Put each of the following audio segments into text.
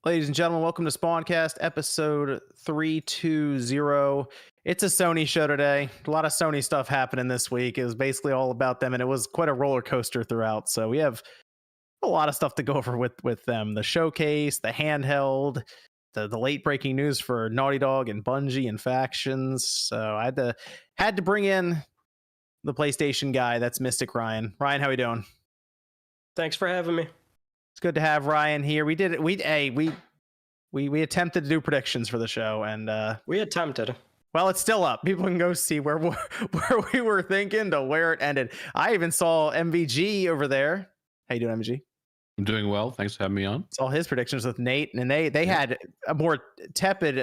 Ladies and gentlemen, welcome to Spawncast episode 320. It's a Sony show today. A lot of Sony stuff happening this week. It was basically all about them, and it was quite a roller coaster throughout. So we have a lot of stuff to go over with them. The showcase, the handheld, the late breaking news for Naughty Dog and Bungie and factions. So I had to bring in the PlayStation guy. That's Mystic Ryan. Ryan, how are you doing? Thanks for having me. It's good to have Ryan here. We did it. We attempted to do predictions for the show, and we attempted. Well, it's still up. People can go see where we were thinking to where it ended. I even saw MVG over there. How you doing, MVG? I'm doing well. Thanks for having me on. Saw his predictions with Nate, and they had a more tepid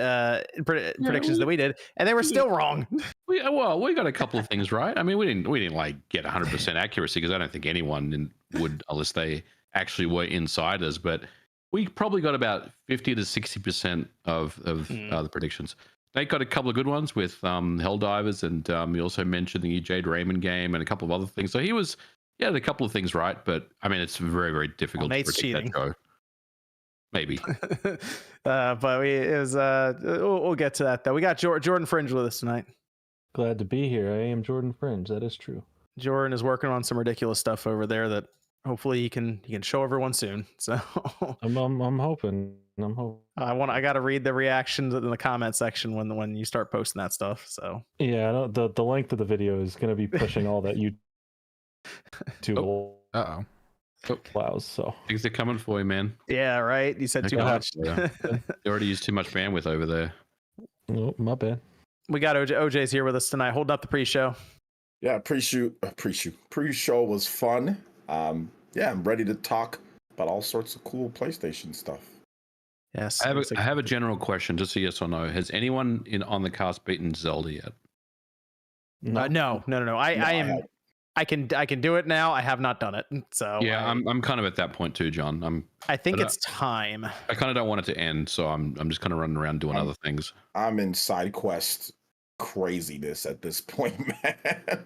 predictions than we did, and they were still wrong. We got a couple of things right. I mean, we didn't like get 100% accuracy because I don't think anyone would unless they actually were insiders. But we probably got about 50 to 60% of the predictions. Nate got a couple of good ones with Helldivers, and he also mentioned the Jade Raymond game and a couple of other things. So he had a couple of things right, but I mean, it's very, very difficult to predict cheating. That show. Maybe. But we'll get to that though. We got Jordan Fringe with us tonight. Glad to be here. I am Jordan Fringe. That is true. Jordan is working on some ridiculous stuff over there that hopefully he can show everyone soon. So I'm hoping. I got to read the reactions in the comment section when you start posting that stuff. So yeah, the length of the video is going to be pushing all that YouTube allows. So things are coming for you, man. Yeah, right. You said too much. Yeah. They already used too much bandwidth over there. Oh, my bad. We got OJ's here with us tonight. Holding up the pre-show. Yeah, pre-show was fun. Yeah, I'm ready to talk about all sorts of cool PlayStation stuff. Yes. I have a general question, just a yes or no. Has anyone on the cast beaten Zelda yet? No. I can do it now. I have not done it. So yeah, I'm kind of at that point too, John. I think it's time. I kind of don't want it to end, so I'm just kind of running around doing other things. I'm in side quest craziness at this point, man.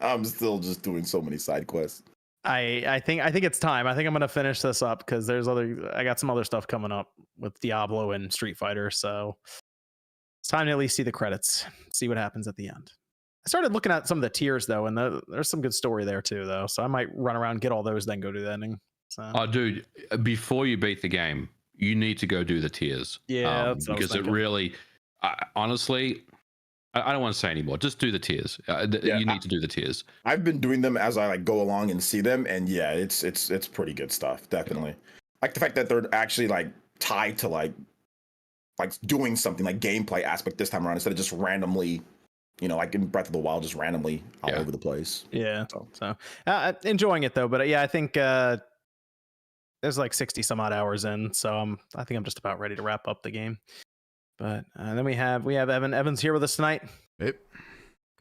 I'm still just doing so many side quests. I think it's time. I think I'm gonna finish this up because I got some other stuff coming up with Diablo and Street Fighter, so it's time to at least see the credits, see what happens at the end. I started looking at some of the tiers though, and there's some good story there too, though. So I might run around, get all those, then go do the ending. So. Oh, dude! Before you beat the game, you need to go do the tiers. Yeah, because it really, honestly, I don't want to say anymore. Just do the tiers. You need to do the tiers. I've been doing them as I go along and see them, and yeah, it's pretty good stuff. Definitely, like the fact that they're actually tied to like doing something like gameplay aspect this time around instead of just randomly. Like in Breath of the Wild, just randomly all over the place. Yeah. So enjoying it though, but yeah, I think there's like 60 some odd hours in, so I think I'm just about ready to wrap up the game. But then we have Evan. Evan's here with us tonight. Yep.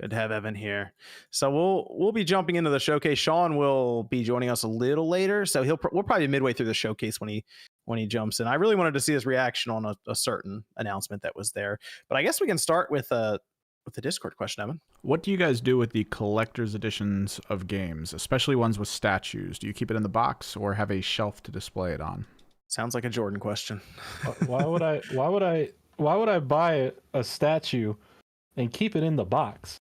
Good to have Evan here. So we'll be jumping into the showcase. Sean will be joining us a little later, so we'll probably be midway through the showcase when he jumps in. I really wanted to see his reaction on a certain announcement that was there, but I guess we can start with the Discord question, Evan. What do you guys do with the collector's editions of games, especially ones with statues? Do you keep it in the box or have a shelf to display it on? Sounds like a Jordan question. Why would I buy a statue and keep it in the box?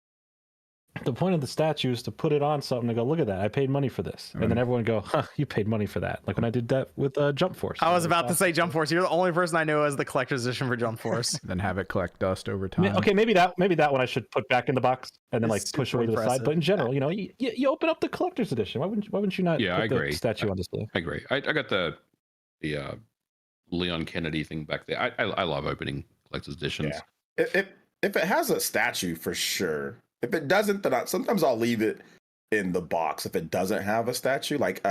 The point of the statue is to put it on something and go, look at that, I paid money for this. And then everyone go, huh, you paid money for that. Like when I did that with Jump Force. I was about to say Jump Force. You're the only person I knew as the collector's edition for Jump Force. Then have it collect dust over time. Okay, maybe that one I should put back in the box and then push away to the side. But in general, you open up the collector's edition. Why wouldn't you not put the statue on display? I agree. I got the Leon Kennedy thing back there. I love opening collector's editions. Yeah. If it has a statue, for sure. If it doesn't, then sometimes I'll leave it in the box if it doesn't have a statue. Like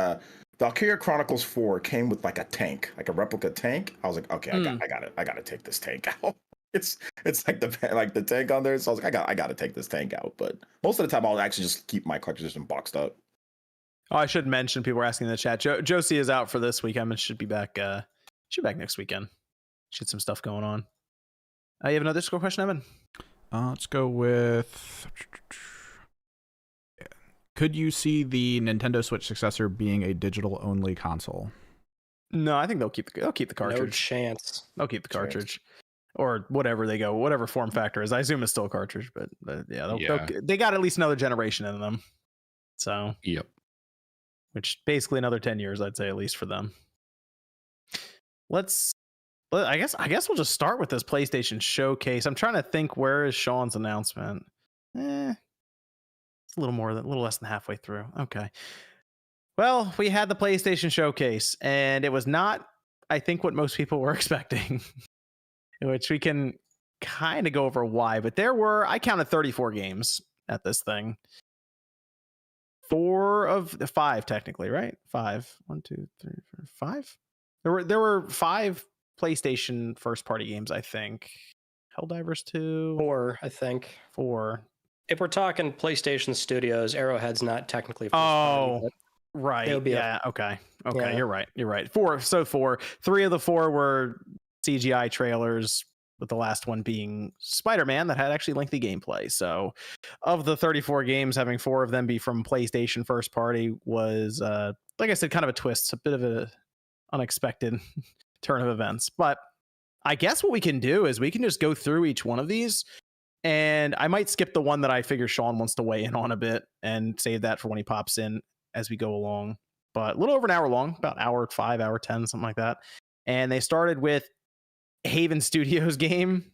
Valkyria Chronicles 4 came with like a tank, like a replica tank. I was like, okay, I gotta take this tank out. It's like the tank on there. So I was like, I gotta take this tank out. But most of the time, I'll actually just keep my collector's edition boxed up. Oh, I should mention, people were asking in the chat. Josie is out for this week. Should be back. Should be back next weekend. She had some stuff going on. You have another score question, Evan? Let's go with... Could you see the Nintendo Switch successor being a digital-only console? No, I think they'll keep the No cartridge. chance. They'll keep the cartridge, or whatever they go, whatever form factor is. I assume it's still a cartridge, but they got at least another generation in them. So Yep. which basically another 10 years, I'd say, at least for them. I guess we'll just start with this PlayStation showcase. I'm trying to think, where is Sean's announcement? It's a little less than halfway through. Okay. Well, we had the PlayStation showcase, and it was not, I think, what most people were expecting, which we can kind of go over why. But I counted 34 games at this thing. 4 of the 5, technically, right? 5. 1, 2, 3, 4, 5. There were 5 PlayStation first-party games, I think. Helldivers 2. 4, I think. 4. If we're talking PlayStation Studios, Arrowhead's not technically first party, party, right. Okay. Yeah. You're right. 4. So 4. 3 of the 4 were CGI trailers, with the last one being Spider-Man that had actually lengthy gameplay. So of the 34 games, having 4 of them be from PlayStation first party was, like I said, kind of a twist, a bit of a unexpected turn of events. But I guess what we can do is we can just go through each one of these, and I might skip the one that I figure Sean wants to weigh in on a bit and save that for when he pops in as we go along. But a little over an hour long, about hour 5, hour 10, something like that. And they started with Haven Studios game.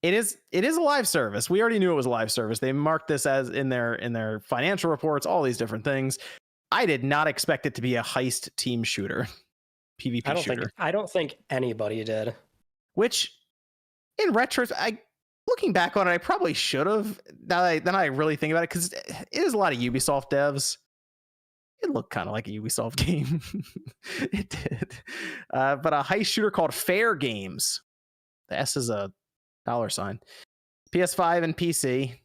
It is a live service. We already knew it was a live service. They marked this as in their financial reports, all these different things. I did not expect it to be a heist team shooter, PvP shooter. I don't think anybody did. Which, in retrospect, looking back on it, I probably should have. Then I really think about it, because it is a lot of Ubisoft devs. It looked kind of like a Ubisoft game. It did. But a heist shooter called Fair Games. The S is a $sign. PS5 and PC.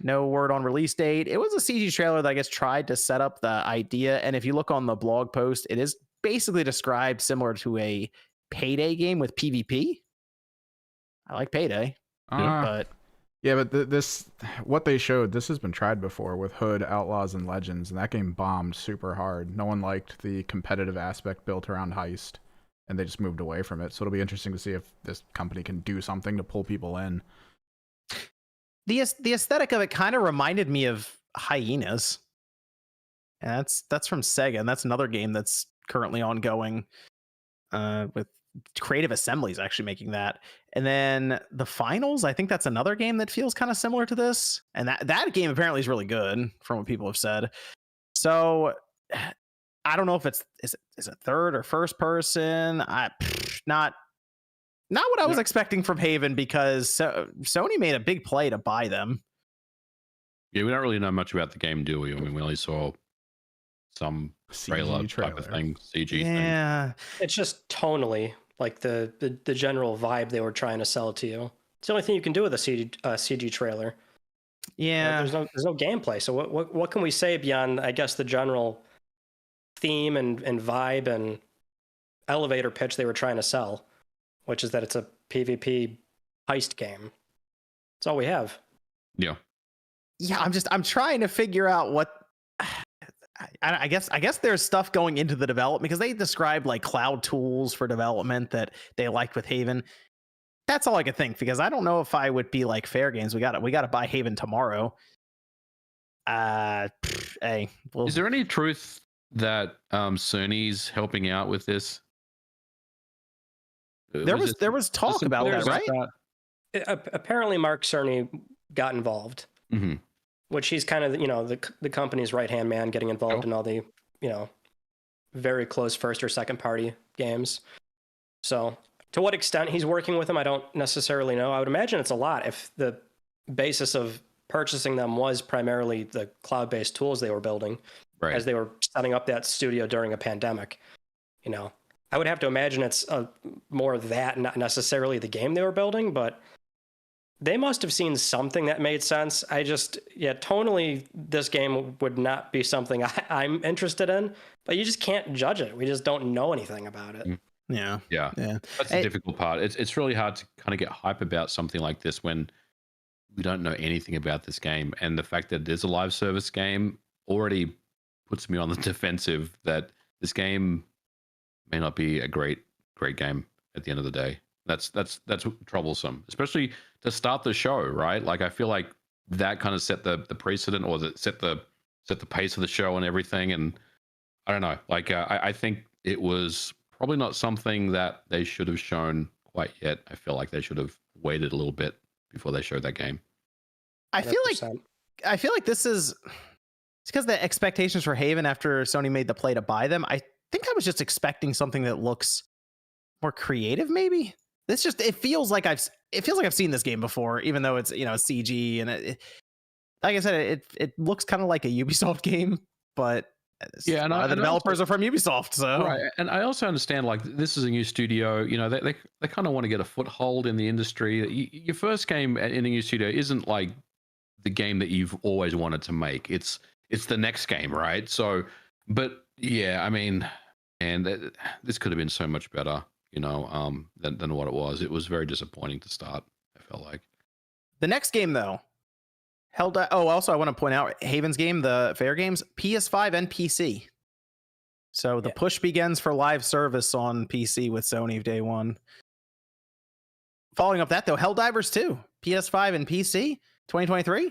No word on release date. It was a CG trailer that I guess tried to set up the idea. And if you look on the blog post, it is basically described similar to a Payday game with PvP. I like Payday. But this what they showed, this has been tried before with Hood, Outlaws, and Legends, and that game bombed super hard. No one liked the competitive aspect built around heist, and they just moved away from it. So it'll be interesting to see if this company can do something to pull people in. The aesthetic of it kind of reminded me of Hyenas, and that's from Sega, and that's another game that's currently ongoing, with Creative Assembly's actually making that. And then the Finals, I think that's another game that feels kind of similar to this, and that game apparently is really good from what people have said. So I don't know if is it third or first person. Not what I was expecting from Haven, because Sony made a big play to buy them. Yeah, we don't really know much about the game, do we? I mean, we only saw some trailer type of thing, CG thing. Yeah, it's just tonally like the general vibe they were trying to sell to you. It's the only thing you can do with a CG trailer. Yeah, there's no gameplay. So what can we say beyond, I guess, the general theme and vibe and elevator pitch they were trying to sell, which is that it's a PvP heist game. That's all we have. Yeah. I'm trying to figure out what. I guess there's stuff going into the development, because they described like cloud tools for development that they liked with Haven. That's all I could think, because I don't know if I would be like, Fair Games, we got to buy Haven tomorrow. Hey, is there any truth that Sony's helping out with this? There was talk about that, right? Apparently, Mark Cerny got involved. Mm-hmm. Which he's kind of, the company's right-hand man, getting involved in all the, very close first or second party games. So to what extent he's working with them, I don't necessarily know. I would imagine it's a lot if the basis of purchasing them was primarily the cloud-based tools they were building, right, as they were setting up that studio during a pandemic. I would have to imagine it's more of that, not necessarily the game they were building, but they must have seen something that made sense. Tonally, this game would not be something I'm interested in, but you just can't judge it. We just don't know anything about it. Yeah. That's the difficult part. It's really hard to kind of get hype about something like this when we don't know anything about this game. And the fact that it is a live service game already puts me on the defensive that this game may not be a great game at the end of the day. That's troublesome, especially to start the show, right? Like I feel like that kind of set the precedent, or set the pace of the show and everything. And I don't know, like I think it was probably not something that they should have shown quite yet. I feel like they should have waited a little bit before they showed that game. I feel like this is, it's because the expectations for Haven after Sony made the play to buy them. I think I was just expecting something that looks more creative. Maybe it feels like I've seen this game before, even though it's CG and like I said, it looks kind of like a Ubisoft game, but yeah, and the developers are from Ubisoft, so right. And I also understand, like, this is a new studio. They kind of want to get a foothold in the industry. Your first game in a new studio isn't like the game that you've always wanted to make. It's the next game, right? So, but yeah, I mean, and this could have been so much better, than what it was. It was very disappointing to start, I felt like. The next game, though, also I want to point out Haven's game, the Fair Games, PS5 and PC. So the push begins for live service on PC with Sony day one. Following up that, though, Helldivers 2, PS5 and PC, 2023.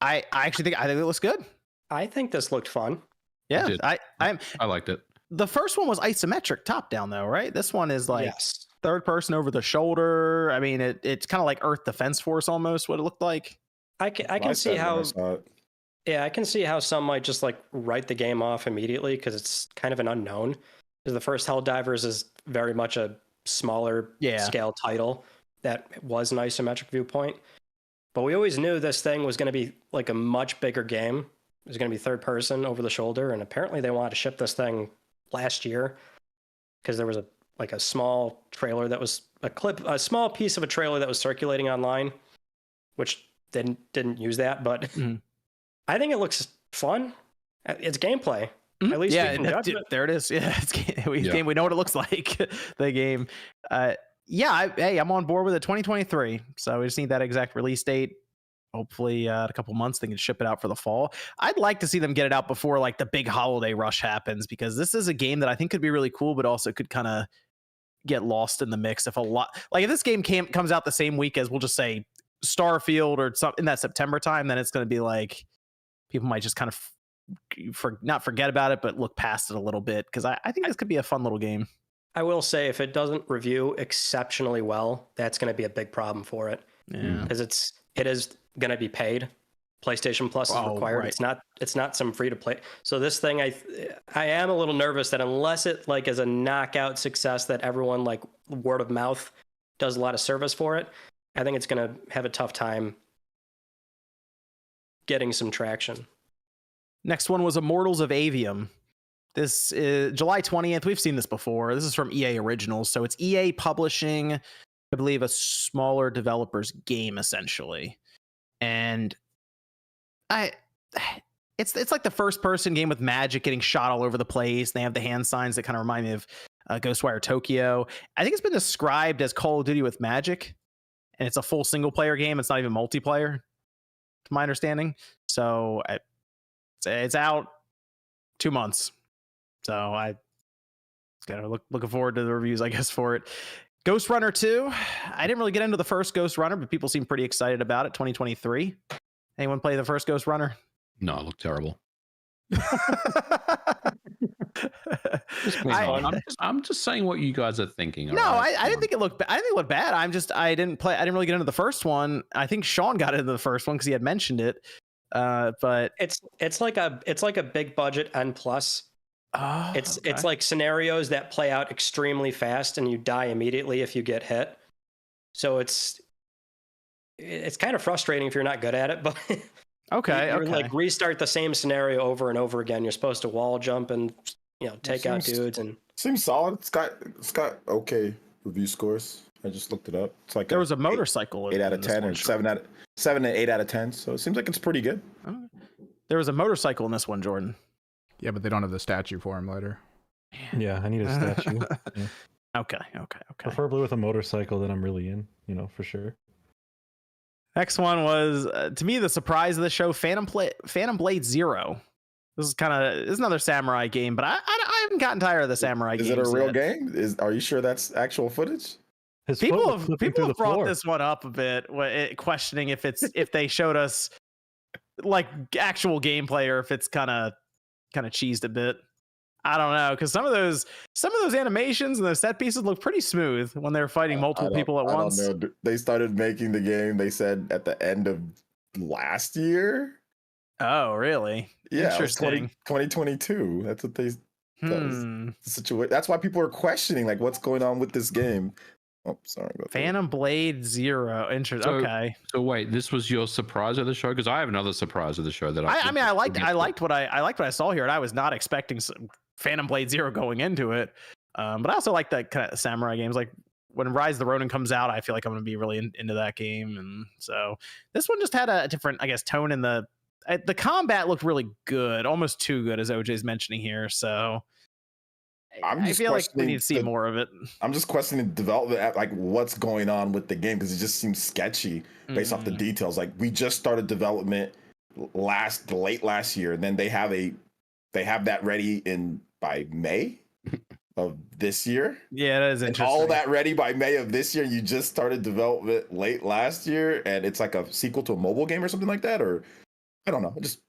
I actually think it looks good. I think this looked fun. Yeah, I liked it. The first one was isometric top down, though, right? This one is like third person over the shoulder. I mean, it's kind of like Earth Defense Force almost, what it looked like. I can see how. Yeah, I can see how some might just like write the game off immediately because it's kind of an unknown. Because the first Helldivers is very much a smaller scale title that was an isometric viewpoint. But we always knew this thing was going to be like a much bigger game. It was going to be third person over the shoulder, and apparently they wanted to ship this thing last year because there was a small trailer that was a small piece of a trailer that was circulating online, which didn't use that, but I think it looks fun. It's gameplay. At least there it is. Yeah, game. We know what it looks like. The game. I'm on board with it. 2023. So we just need that exact release date. Hopefully, in a couple months they can ship it out for the fall. I'd like to see them get it out before like the big holiday rush happens, because this is a game that I think could be really cool, but also could kind of get lost in the mix if if this game comes out the same week as, we'll just say, Starfield or something in that September time, then it's going to be like people might just kind of not forget about it, but look past it a little bit, because I think this could be a fun little game. I will say, if it doesn't review exceptionally well, that's going to be a big problem for it. Yeah, because it is going to be paid. PlayStation Plus is required. Right. It's not some free to play. So this thing, I am a little nervous that unless it like is a knockout success that everyone like word of mouth does a lot of service for it, I think it's going to have a tough time getting some traction. Next one was Immortals of Avium. This is July 20th. We've seen this before. This is from EA Originals. So it's EA publishing, I believe, a smaller developer's game, essentially. And it's like the first person game with magic getting shot all over the place. They have the hand signs that kind of remind me of Ghostwire Tokyo. I think it's been described as Call of Duty with magic, and it's a full single player game. It's not even multiplayer, to my understanding. So it's out 2 months. So I gotta looking forward to the reviews, I guess, for it. Ghost Runner 2. I didn't really get into the first Ghost Runner, but people seem pretty excited about it. 2023. Anyone play the first Ghost Runner? No, it looked terrible. I'm just saying what you guys are thinking. No, right? I didn't think it looked. I didn't think it looked bad. I didn't really get into the first one. I think Sean got into the first one because he had mentioned it. But it's like a big budget N+. Oh, it's like scenarios that play out extremely fast, and you die immediately if you get hit. So it's kind of frustrating if you're not good at it, but okay. Like restart the same scenario over and over again. You're supposed to wall jump and take out dudes, and seems solid. It's got okay review scores. I just looked it up. It's like there was a motorcycle 8 out of 10 and 7 and 8 out of 10. So it seems like it's pretty good. There was a motorcycle in this one, Jordan. Yeah, but they don't have the statue for him later. Yeah, I need a statue. Yeah. Okay. Preferably with a motorcycle that I'm really in, for sure. Next one was, to me, the surprise of the show, Phantom Blade Zero. This is another samurai game, but I haven't gotten tired of the samurai games. Is it a real yet. game? Are you sure that's actual footage? People have brought this one up a bit, questioning if they showed us like actual gameplay or if it's kind of cheesed a bit. I don't know, because some of those animations and those set pieces look pretty smooth when they're fighting multiple people at once. I don't know. They started making the game, they said, at the end of last year. Oh, really? Yeah, Interesting. 2022. That's what they. That's why people are questioning, like, what's going on with this game. Oh, sorry about Phantom Blade Zero. Interesting. Okay. So wait, this was your surprise of the show? Because I have another surprise of the show that I liked what I saw here, and I was not expecting Phantom Blade Zero going into it. But I also like that kind of samurai games. Like when Rise of the Ronin comes out, I feel like I'm going to be really into that game. And so this one just had a different, I guess, tone in the combat looked really good, almost too good, as OJ's mentioning here. So I feel like we need to see more of it. I'm just questioning development, like what's going on with the game, because it just seems sketchy based off the details. Like we just started development late last year, and then they have that ready by May of this year. Yeah, that is interesting. And all that ready by May of this year. You just started development late last year, and it's like a sequel to a mobile game or something like that, or I don't know. Just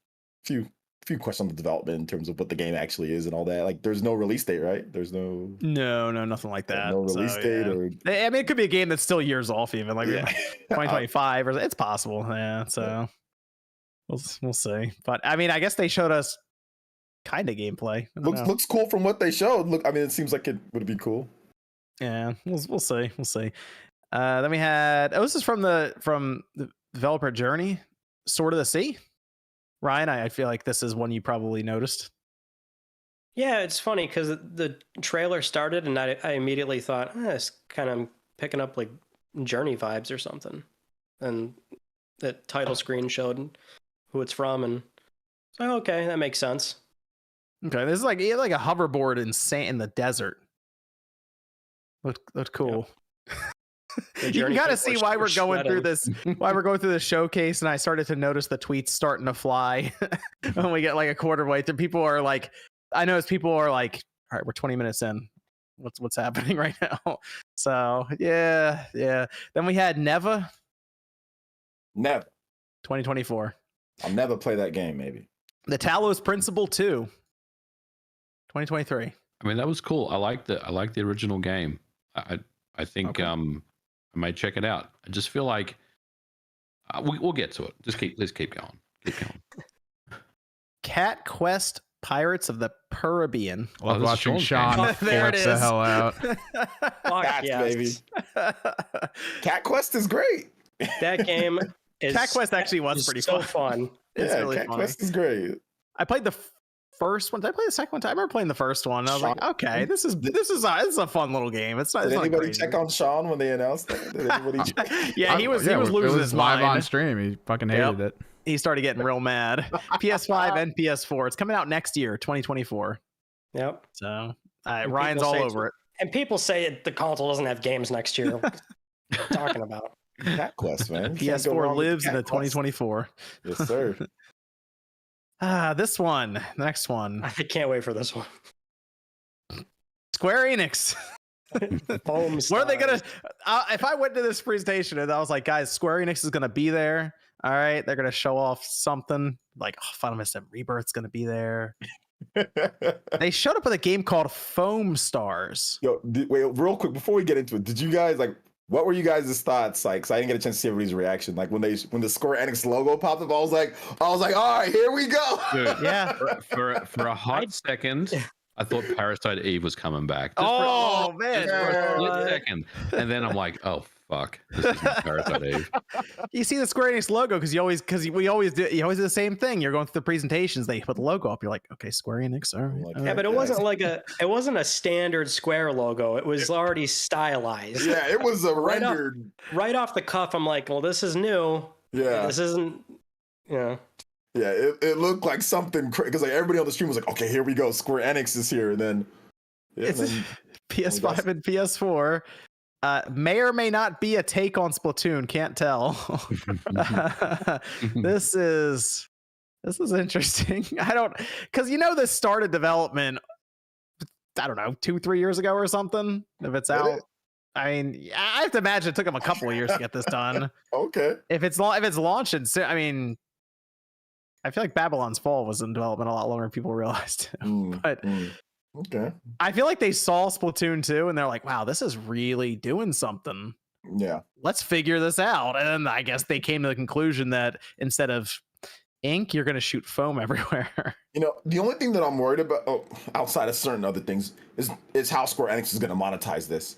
a few questions on the development in terms of what the game actually is and all that. Like, there's no release date, right? There's no nothing like that. No release date, or I mean, it could be a game that's still years off, even like 2025, or it's possible. Yeah, so we'll see. But I mean, I guess they showed us kind of gameplay. Looks cool from what they showed. Look, I mean, it seems like it would be cool. Yeah, we'll see. Then we had this is from the developer Journey, Sword of the Sea. Ryan, I feel like this is one you probably noticed. Yeah, it's funny because the trailer started and I immediately thought, it's kind of picking up like Journey vibes or something. And the title screen showed who it's from, and so okay, that makes sense. Okay, this is like a hoverboard in the desert. Looked cool. Yeah. You can kind of see why we're going through this. Why we're going through this showcase, and I started to notice the tweets starting to fly when we get like a quarter way. People are like, I notice people are like, all right, we're 20 minutes in. What's happening right now? So yeah. Then we had Never 2024. I'll never play that game. Maybe the Talos Principle 2 2023. I mean, that was cool. I like the original game. I think I might check it out. I just feel like we'll get to it. Let's keep going. Cat Quest Pirates of the Caribbean. Love watching Sean there it is. The hell out. Cats, baby. Cat Quest is great. That game is Cat Quest actually was pretty so fun. It's really Cat funny. Quest is great. I played the first one. Did I play the second one? I remember playing the first one. I was like, okay, this is a fun little game. It's not. Did anybody crazy. check on Sean when they announced that? Did anybody check? Yeah, he was losing his live mind on stream. He fucking hated it. He started getting real mad. PS5 and PS4. It's coming out next year, 2024. Yep. So Ryan's all over it. And people say the console doesn't have games next year. What are you talking about? Cat Quest, man. PS4 lives in the 2024. Yes, sir. This one, the next one. I can't wait for this one. Square Enix. Where are they gonna? If I went to this presentation and I was like, guys, Square Enix is gonna be there. All right, they're gonna show off something like Final Fantasy Rebirth's gonna be there. They showed up with a game called Foam Stars. Yo, wait, real quick before we get into it, did you guys what were you guys' thoughts? Like, cause I didn't get a chance to see everybody's reaction. Like when the Square Enix logo popped up, I was like, all right, here we go. Dude, yeah. For a hot second, I thought Parasite Eve was coming back. Man, for a split second, and then I'm like, oh fuck, this is not Parasite Eve. You see the Square Enix logo because you always do the same thing. You're going through the presentations, they put the logo up. You're like, okay, Square Enix. All right. Yeah, but it wasn't a standard Square logo. It was already stylized. Yeah, it was a rendered. Right off the cuff, I'm like, well, this is new. Yeah, this isn't. Yeah. Yeah, it looked like something because like everybody on the stream was like, okay, here we go, Square Enix is here, and then it's PS5 and PS4. May or may not be a take on Splatoon. Can't tell. This is This is interesting. Because this started development, I don't know, 2-3 years ago or something. If it's out, I mean, I have to imagine it took them a couple of years to get this done. Okay. If it's launching, I mean, I feel like Babylon's Fall was in development a lot longer than people realized. But okay, I feel like they saw Splatoon 2 and they're like, wow, this is really doing something. Yeah. Let's figure this out. And then I guess they came to the conclusion that instead of ink, you're going to shoot foam everywhere. The only thing that I'm worried about, outside of certain other things, is how Square Enix is going to monetize this.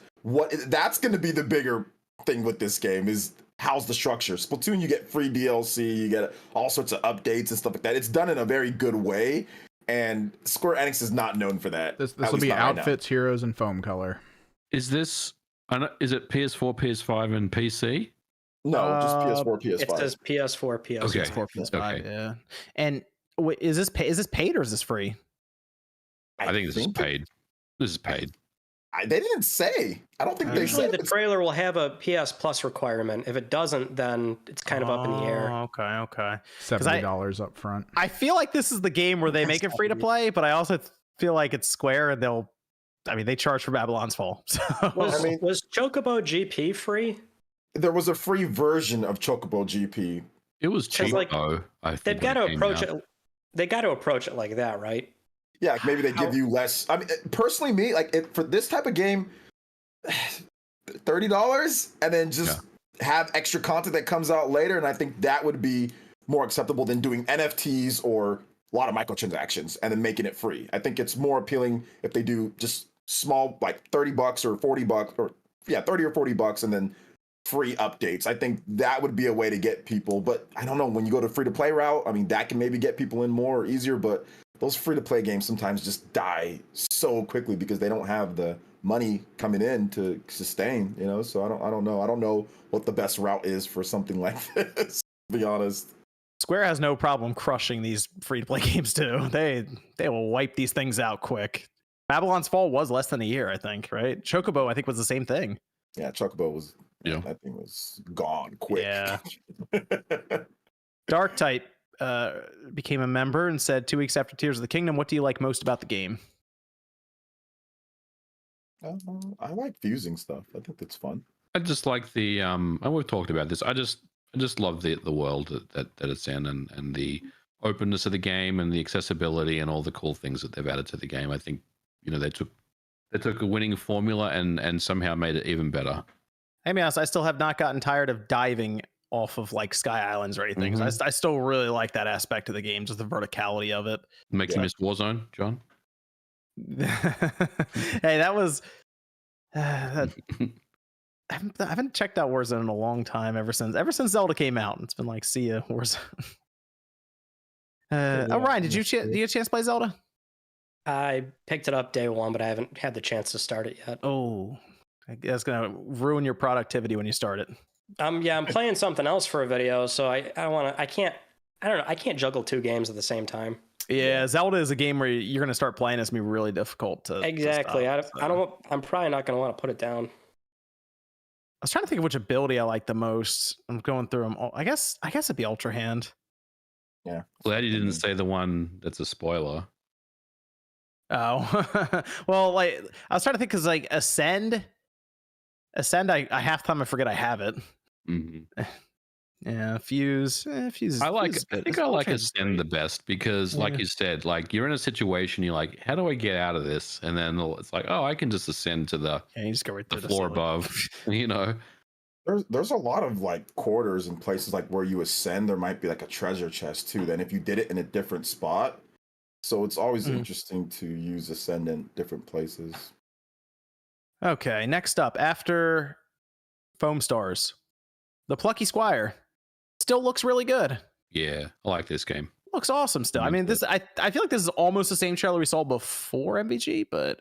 That's going to be the bigger thing with this game is how's the structure. Splatoon, you get free DLC, you get all sorts of updates and stuff like that. It's done in a very good way, and Square Enix is not known for that. This will be outfits, heroes, and foam color. Is it PS4, PS5, and PC? No, just PS4, PS5. It says PS4, PS5. Okay. PS4, PS5, Okay. yeah. And wait, is this paid or is this free? I think this is paid. This is paid. They didn't say. I don't think they Usually said. the trailer will have a PS Plus requirement. If it doesn't, then it's kind of up in the air. Okay. $70 up front. I feel like this is the game where they make it free to play, but I also feel like it's Square and they charge for Babylon's Fall. So. Was Chocobo GP free? There was a free version of Chocobo GP. It was cheap though. I think They've got to approach it. They got to approach it like that, right? Yeah, maybe they give you less. I mean, personally, for this type of game, $30 and then just have extra content that comes out later, and I think that would be more acceptable than doing NFTs or a lot of microtransactions and then making it free. I think it's more appealing if they do just small, like $30 or $40 or $30 or $40 and then free updates. I think that would be a way to get people, but I don't know, when you go to free to play route, I mean, that can maybe get people in more or easier, but those free to play games sometimes just die so quickly because they don't have the money coming in to sustain, so I don't know. I don't know what the best route is for something like this, to be honest. Square has no problem crushing these free to play games too. They will wipe these things out quick. Babylon's Fall was less than a year, I think, right? Chocobo, I think, was the same thing. Yeah, Chocobo was. Yeah, that thing was gone quick. Yeah. Dark Type became a member and said 2 weeks after Tears of the Kingdom, what do you like most about the game? I like fusing stuff. I think that's fun. I just like the and we've talked about this. I just love the world that it's in and the openness of the game and the accessibility and all the cool things that they've added to the game. I think they took a winning formula and somehow made it even better. I mean, I still have not gotten tired of diving off of like Sky Islands or anything. Mm-hmm. I still really like that aspect of the game, just the verticality of it. Makes you miss Warzone, John? Hey, that was I haven't checked out Warzone in a long time, ever since Zelda came out. It's been like, see ya, Warzone. Ryan, did you get a chance to play Zelda? I picked it up day one, but I haven't had the chance to start it yet. Oh, that's gonna ruin your productivity when you start it. I'm playing something else for a video, so I can't juggle 2 games at the same time. Yeah, Zelda is a game where you're gonna start playing. It's gonna be really difficult to exactly. To stop, I'm probably not gonna want to put it down. I was trying to think of which ability I like the most. I'm going through them all. I guess it'd be Ultra Hand. Yeah. Glad you didn't say the one that's a spoiler. Oh, well, like I was trying to think because like Ascend, I half the time I forget I have it. Mm-hmm. Yeah, Fuse. Fuse. I think I like Ascend the best because, like you said, like you're in a situation, you're like, how do I get out of this? And then it's like, oh, I can just ascend to the you just go right the floor above. There's a lot of like quarters and places like where you ascend. There might be like a treasure chest too. Then if you did it in a different spot, so it's always interesting to use ascend in different places. Okay, next up after Foam Stars, the Plucky Squire still looks really good. Yeah, I like this game. Looks awesome still. I mean, this I feel like this is almost the same trailer we saw before MVG, but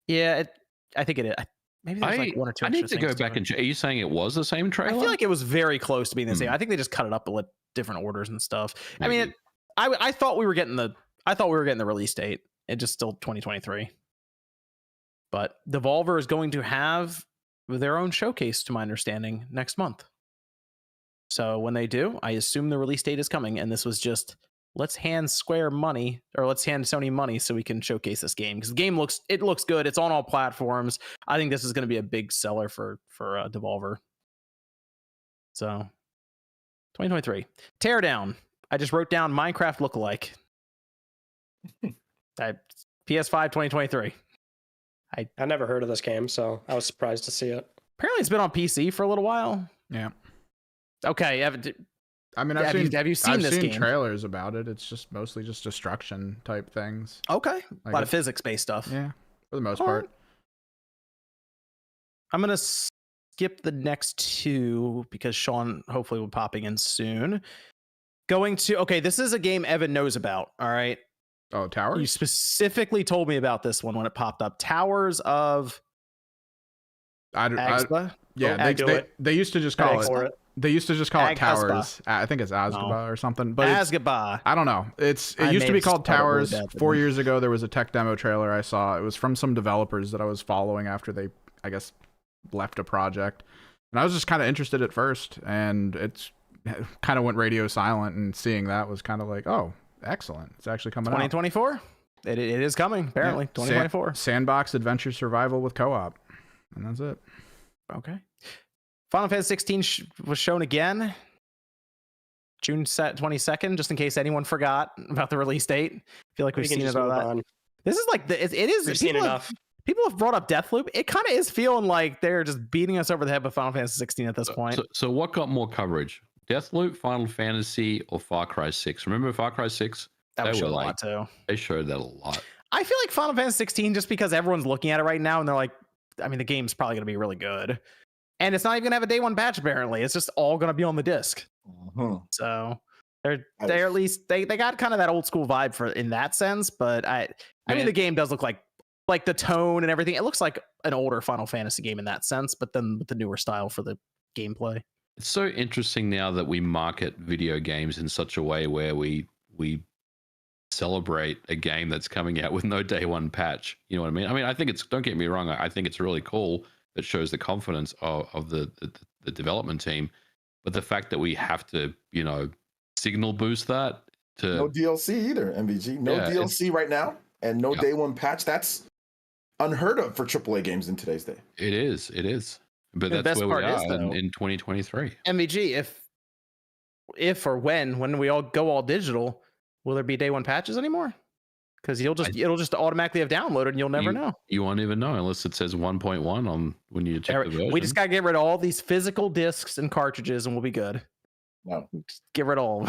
yeah, I think it is. Maybe there's like 1 or 2. I need to go back and check. Are you saying it was the same trailer? I feel like it was very close to being the same. I think they just cut it up with different orders and stuff. Maybe. I mean, I thought we were getting the release date. It's just still 2023. But Devolver is going to have their own showcase, to my understanding, next month. So when they do, I assume the release date is coming, and this was just let's hand Square money, or let's hand Sony money so we can showcase this game, because the game looks good. It's on all platforms. I think this is going to be a big seller for Devolver. So 2023 Teardown. I just wrote down Minecraft lookalike. PS5 2023. I never heard of this game, so I was surprised to see it. Apparently it's been on PC for a little while. Yeah. Okay, I mean, have you seen this game? Trailers about it. It's just mostly just destruction type things. Okay, Like a lot of physics-based stuff. Yeah, for the most part. I'm gonna skip the next two because Sean hopefully will be popping in soon. This is a game Evan knows about. All right. Oh, Towers? You specifically told me about this one when it popped up. Towers of Agba? Yeah, they used to just call it. They used to just call it Towers. I think it's Azgaba or something. But Azgaba. I don't know. It used to be called Towers. 4 years ago, there was a tech demo trailer I saw. It was from some developers that I was following after they, I guess, left a project. And I was just kind of interested at first. And it's kind of went radio silent. And seeing that was kind of like, oh, excellent. It's actually coming out. 2024. It is coming, apparently. Yeah. 2024. Sandbox adventure survival with co-op. And that's it. Okay. Final Fantasy 16 was shown again, June 22nd, just in case anyone forgot about the release date. I feel like we've seen it all that. This is like it is. We've seen enough. People have brought up Deathloop. It kind of is feeling like they're just beating us over the head with Final Fantasy 16 at this point. So what got more coverage? Deathloop, Final Fantasy, or Far Cry 6? Remember Far Cry 6? That was a lot too. They showed that a lot. I feel like Final Fantasy 16, just because everyone's looking at it right now and they're like, I mean, the game's probably going to be really good. And it's not even going to have a day one patch, apparently. It's just all going to be on the disc. Mm-hmm. So they're at least they got kind of that old school vibe for in that sense. But I mean, the game does look like the tone and everything. It looks like an older Final Fantasy game in that sense, but then with the newer style for the gameplay. It's so interesting now that we market video games in such a way where we celebrate a game that's coming out with no day one patch. You know what I mean? I mean, I think don't get me wrong. I think it's really cool. That shows the confidence of the development team, but the fact that we have to, signal boost that to no DLC either, MVG. No DLC right now, and no day one patch. That's unheard of for AAA games in today's day. It is. But that's where we are in 2023. MVG, if or when we all go all digital, will there be day one patches anymore? Because it'll just automatically have downloaded, and you'll never know. You won't even know unless it says 1.1 on when you check the version. We just gotta get rid of all these physical discs and cartridges, and we'll be good. No, just get rid of all.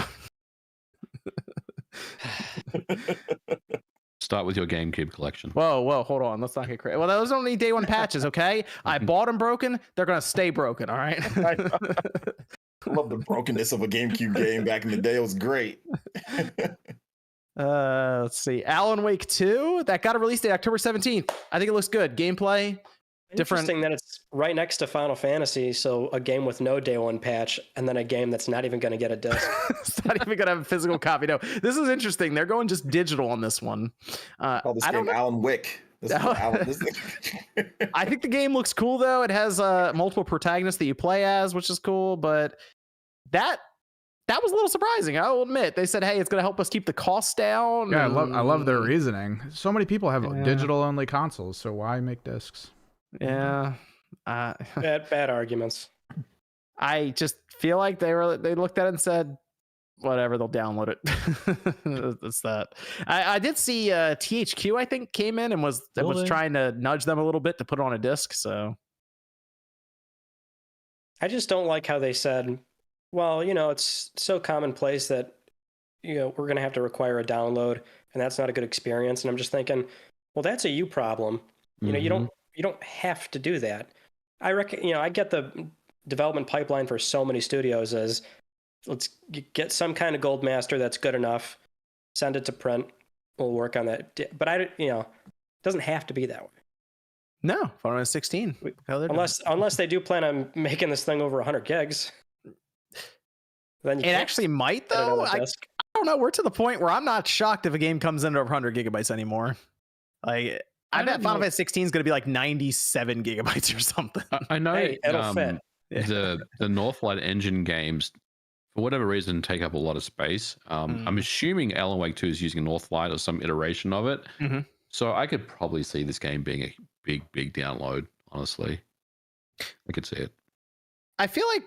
Start with your GameCube collection. Whoa, hold on. Let's not get crazy. Well, those don't need day one patches, okay? I bought them broken. They're gonna stay broken. All right. I love the brokenness of a GameCube game back in the day. It was great. Let's see. Alan Wake 2 that got a release date October 17th. I think it looks good. Gameplay different. Interesting that it's right next to Final Fantasy, so a game with no day one patch, and then a game that's not even going to get a disc. It's not even going to have a physical copy. No, this is interesting. They're going just digital on this one. Call this game Alan Wake. I think the game looks cool though. It has multiple protagonists that you play as, which is cool. But that was a little surprising. I will admit. They said, "Hey, it's going to help us keep the costs down." Yeah, I love their reasoning. So many people have digital only consoles, so why make discs? Yeah, bad arguments. I just feel like they looked at it and said, "Whatever, they'll download it." That's that. I did see THQ. I think came in and was trying to nudge them a little bit to put it on a disc. So I just don't like how they said, well, it's so commonplace that, we're going to have to require a download, and that's not a good experience. And I'm just thinking, well, that's a you problem. You don't have to do that. I reckon, I get the development pipeline for so many studios as let's get some kind of gold master that's good enough, send it to print, we'll work on that. But it doesn't have to be that way. No, Final Fantasy 16. Unless they do plan on making this thing over 100 gigs. Then it actually might though. I don't know. We're to the point where I'm not shocked if a game comes in over 100 gigabytes anymore. Like I bet Final Fantasy 16 is going to be like 97 gigabytes or something. I know it'll fit. The Northlight Engine games for whatever reason, take up a lot of space. I'm assuming Alan Wake 2 is using Northlight or some iteration of it. Mm-hmm. So I could probably see this game being a big download, honestly. I could see it. I feel like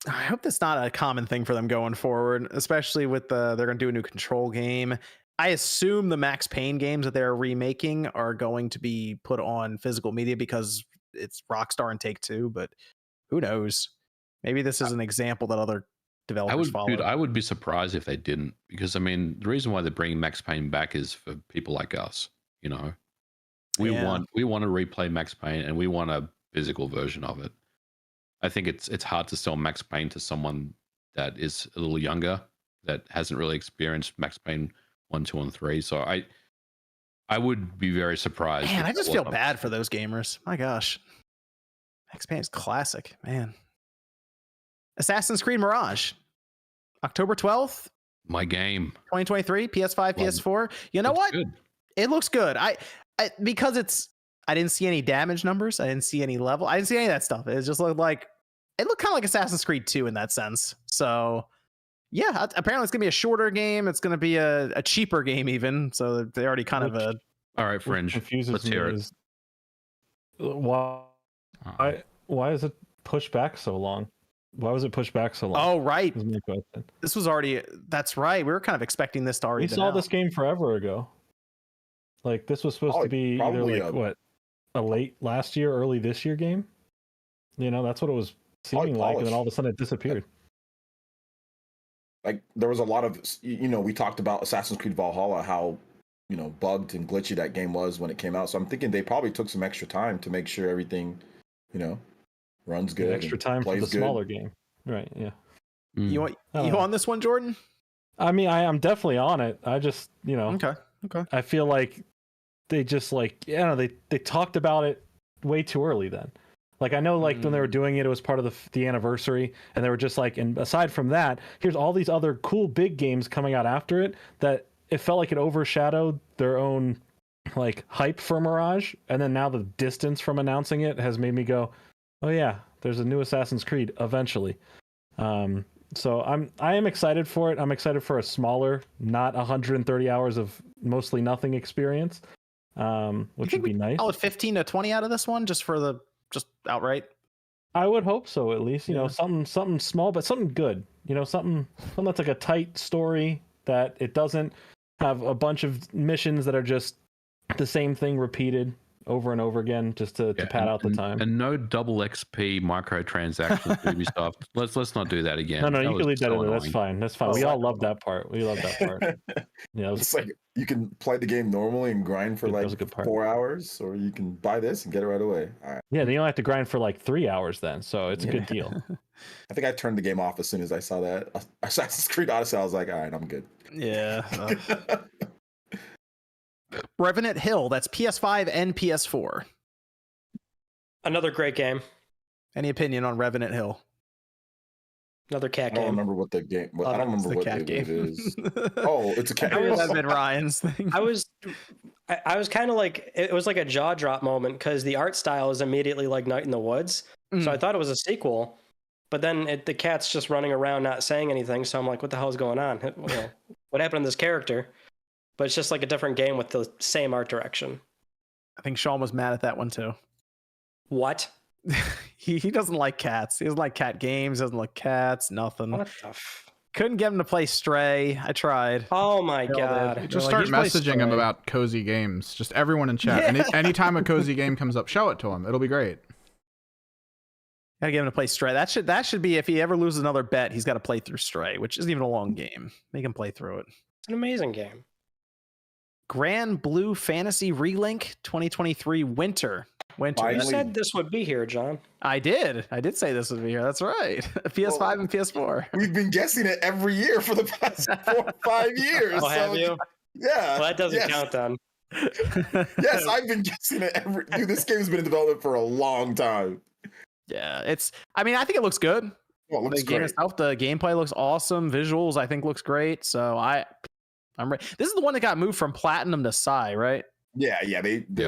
I hope that's not a common thing for them going forward, especially with they're going to do a new Control game. I assume the Max Payne games that they're remaking are going to be put on physical media because it's Rockstar and Take-Two, but who knows? Maybe this is an example that other developers follow. Dude, I would be surprised if they didn't, because I mean, the reason why they're bringing Max Payne back is for people like us. You know, we want to replay Max Payne and we want a physical version of it. I think it's hard to sell Max Payne to someone that is a little younger, that hasn't really experienced Max Payne 1, 2, and 3. So I would be very surprised. Man, I just feel bad for those gamers. My gosh. Max Payne is classic, man. Assassin's Creed Mirage, October 12th. My game. 2023, PS5, PS4. You know what? Good. It looks good. I because I didn't see any damage numbers. I didn't see any level. I didn't see any of that stuff. It just looked kind of like Assassin's Creed 2 in that sense. So yeah, apparently it's gonna be a shorter game. It's gonna be a cheaper game even. So they already kind of all right, Fringe. Let's hear it. Why is it pushed back so long? Why was it pushed back so long? Oh, right. This was already. That's right. We were kind of expecting this to already. We saw this game forever ago. Like this was supposed to be either like a late last year, early this year game. You know, that's what it was seeming like, and then all of a sudden it disappeared. Like there was a lot of, we talked about Assassin's Creed Valhalla, how bugged and glitchy that game was when it came out. So I'm thinking they probably took some extra time to make sure everything, runs good. Extra time for the smaller game, right? Yeah. You on this one, Jordan? I mean, I'm definitely on it. I just, Okay. I feel like they just they talked about it way too early then. Like I know when they were doing it, it was part of the anniversary, and they were just like, and aside from that, here's all these other cool big games coming out after it that it felt like it overshadowed their own like hype for Mirage, and then now the distance from announcing it has made me go, oh yeah, there's a new Assassin's Creed eventually. So I am excited for it. I'm excited for a smaller, not 130 hours of mostly nothing experience, which would be nice. Call it 15 to 20 out of this one, just outright. I would hope so, at least. Something small, but something good. Something that's like a tight story, that it doesn't have a bunch of missions that are just the same thing repeated over and over again, just to pad out the time. And no double XP microtransactions to Ubisoft. Let's not do that again. No, you can leave that in there. That's fine. That's fine. We all love that part. Yeah, it's like you can play the game normally and grind for like 4 hours, or you can buy this and get it right away. All right. Yeah, then you only have to grind for like 3 hours then, so it's a good deal. I think I turned the game off as soon as I saw that Assassin's Creed Odyssey. I was like, all right, I'm good. Yeah. Revenant Hill, that's PS5 and PS4. Another great game. Any opinion on Revenant Hill? Another cat game. I don't remember what the game. I don't remember what it is. Oh, it's a cat. That's been Ryan's thing. I was kind of like, it was like a jaw drop moment because the art style is immediately like Night in the Woods. So I thought it was a sequel, but then the cat's just running around not saying anything. So I'm like, what the hell is going on? What happened to this character? But it's just like a different game with the same art direction. I think Sean was mad at that one too. What? he doesn't like cats. He doesn't like cat games. Doesn't like cats. Nothing. What the Couldn't get him to play Stray. I tried. Oh my god! Just start messaging him about cozy games. Just everyone in chat. Yeah. Anytime a cozy game comes up, show it to him. It'll be great. Gotta get him to play Stray. That should be, if he ever loses another bet, he's got to play through Stray, which isn't even a long game. Make him play through it. It's an amazing game. Gran Blue Fantasy Relink 2023 Winter. You said this would be here, John. I did say this would be here. That's right. PS5 and PS4. We've been guessing it every year for the past 4 or 5 years. Oh, have you? Yeah. Well, that doesn't count then. Yes, I've been guessing it Dude, this game's been in development for a long time. Yeah, I think it looks good. Well, it looks the game itself, the gameplay looks awesome. Visuals, I think, looks great. So I'm ready. This is the one that got moved from Platinum to Psy, right? Yeah.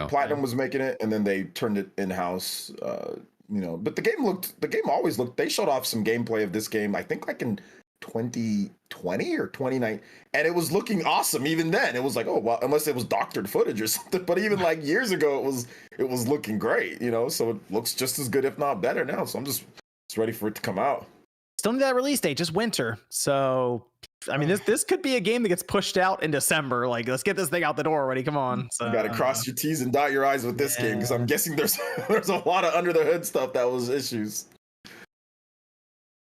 Platinum was making it, and then they turned it in house. But the game always looked. They showed off some gameplay of this game. I think like in 2020 or 2019, and it was looking awesome even then. It was like, oh well, unless it was doctored footage or something. But even like years ago, it was looking great, you know. So it looks just as good, if not better now. So I'm just ready for it to come out. Still need that release date, just winter. So I mean, this could be a game that gets pushed out in December. Like, let's get this thing out the door already. Come on. So, you got to cross your T's and dot your I's with this game, because I'm guessing there's a lot of under the hood stuff that was issues.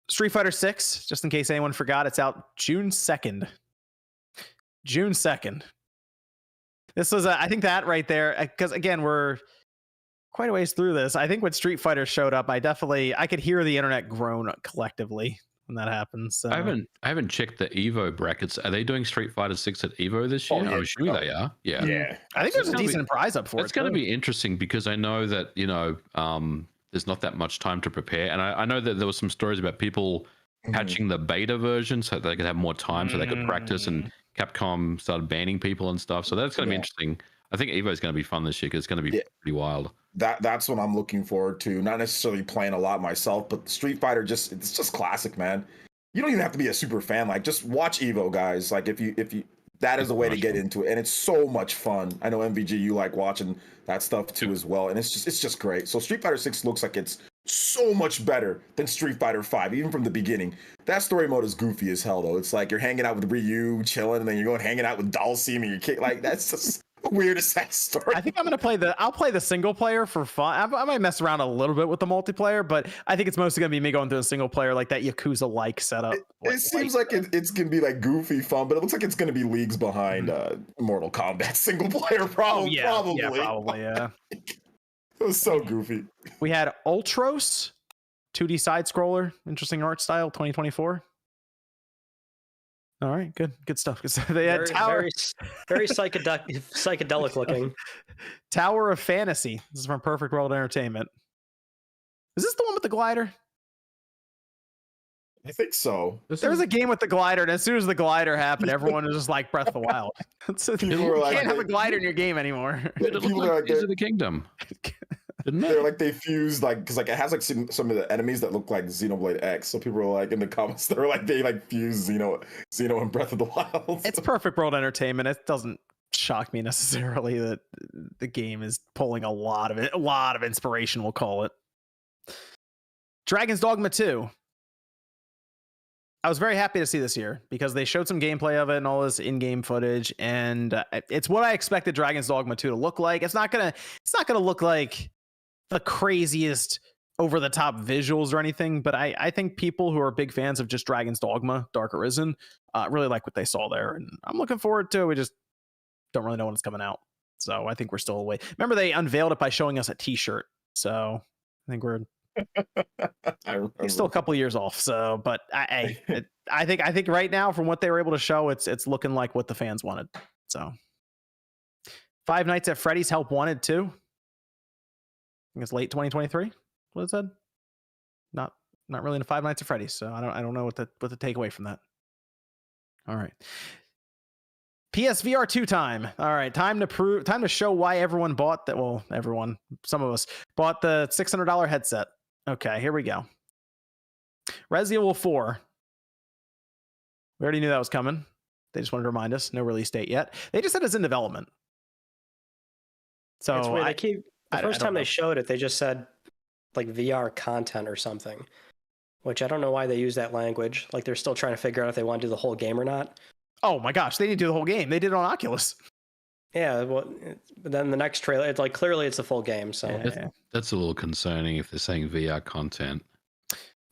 Street Fighter 6, just in case anyone forgot, it's out June 2nd. June 2nd. This was, I think that right there, because again, we're quite a ways through this. I think when Street Fighter showed up, I could hear the internet groan collectively when that happens. So. I haven't checked the Evo brackets. Are they doing Street Fighter 6 at Evo this year? Yeah. I'm assuming they are. Yeah. Yeah. I think there's a decent prize up for it. It's going to be interesting because I know that, there's not that much time to prepare. And I know that there were some stories about people patching the beta version so they could have more time so they could practice, and Capcom started banning people and stuff. So that's going to be interesting. I think Evo is going to be fun this year because it's going to be pretty wild. That's what I'm looking forward to. Not necessarily playing a lot myself, but Street Fighter it's just classic, man. You don't even have to be a super fan. Like, just watch Evo, guys. Like, if you that is a way to get into it, and it's so much fun. I know MVG, you like watching that stuff too as well, and it's just great. So Street Fighter 6 looks like it's so much better than Street Fighter 5, even from the beginning. That story mode is goofy as hell, though. It's like you're hanging out with Ryu, chilling, and then you're going hanging out with Dhalsim and your kid. Like, that's just weirdest ass story. I think I'm gonna I'll play the single player for fun. I might mess around a little bit with the multiplayer, but I think it's mostly gonna be me going through a single player, like that Yakuza like setup. It seems like it's gonna be like goofy fun, but it looks like it's gonna be leagues behind Mortal Kombat single player. Probably. Yeah. It was so goofy. We had Ultros, 2D side scroller, interesting art style, 2024. All right, good stuff. They had very psychedelic looking. Tower of Fantasy. This is from Perfect World Entertainment. Is this the one with the glider? I think so. There was a game with the glider, and as soon as the glider happened, everyone was just like Breath of the Wild. You can't have a glider in your game anymore. It looked like Tears of the Kingdom. Didn't it? They're like, they fused, like, because like it has like some of the enemies that look like Xenoblade X. So people were like in the comments, they fused Xeno and Breath of the Wild. It's Perfect World Entertainment. It doesn't shock me necessarily that the game is pulling a lot of inspiration, we'll call it. Dragon's Dogma 2. I was very happy to see this here because they showed some gameplay of it and all this in-game footage, and it's what I expected Dragon's Dogma 2 to look like. It's not gonna look like the craziest over-the-top visuals or anything, but I think people who are big fans of just Dragon's Dogma Dark Arisen really like what they saw there, and I'm looking forward to it. We just don't really know when it's coming out, so I think we're still away. Remember, they unveiled it by showing us a t-shirt, so I think we're still a couple years off. So, but I think right now, from what they were able to show, it's looking like what the fans wanted. So, Five Nights at Freddy's Help Wanted 2. I think it's late 2023. What is that? Not really into Five Nights at Freddy's. So I don't know what to take away from that. All right. PSVR 2 time. All right, time to show why everyone bought that. Well, some of us bought the $600 headset. Okay, here we go. Resident Evil 4. We already knew that was coming. They just wanted to remind us. No release date yet. They just said it's in development. So it's weird. The first time they showed it, they just said like VR content or something, which I don't know why they use that language. Like they're still trying to figure out if they want to do the whole game or not. Oh my gosh, they didn't do the whole game. They did it on Oculus. Yeah, well, but then the next trailer, it's like clearly it's a full game. So that's a little concerning if they're saying VR content.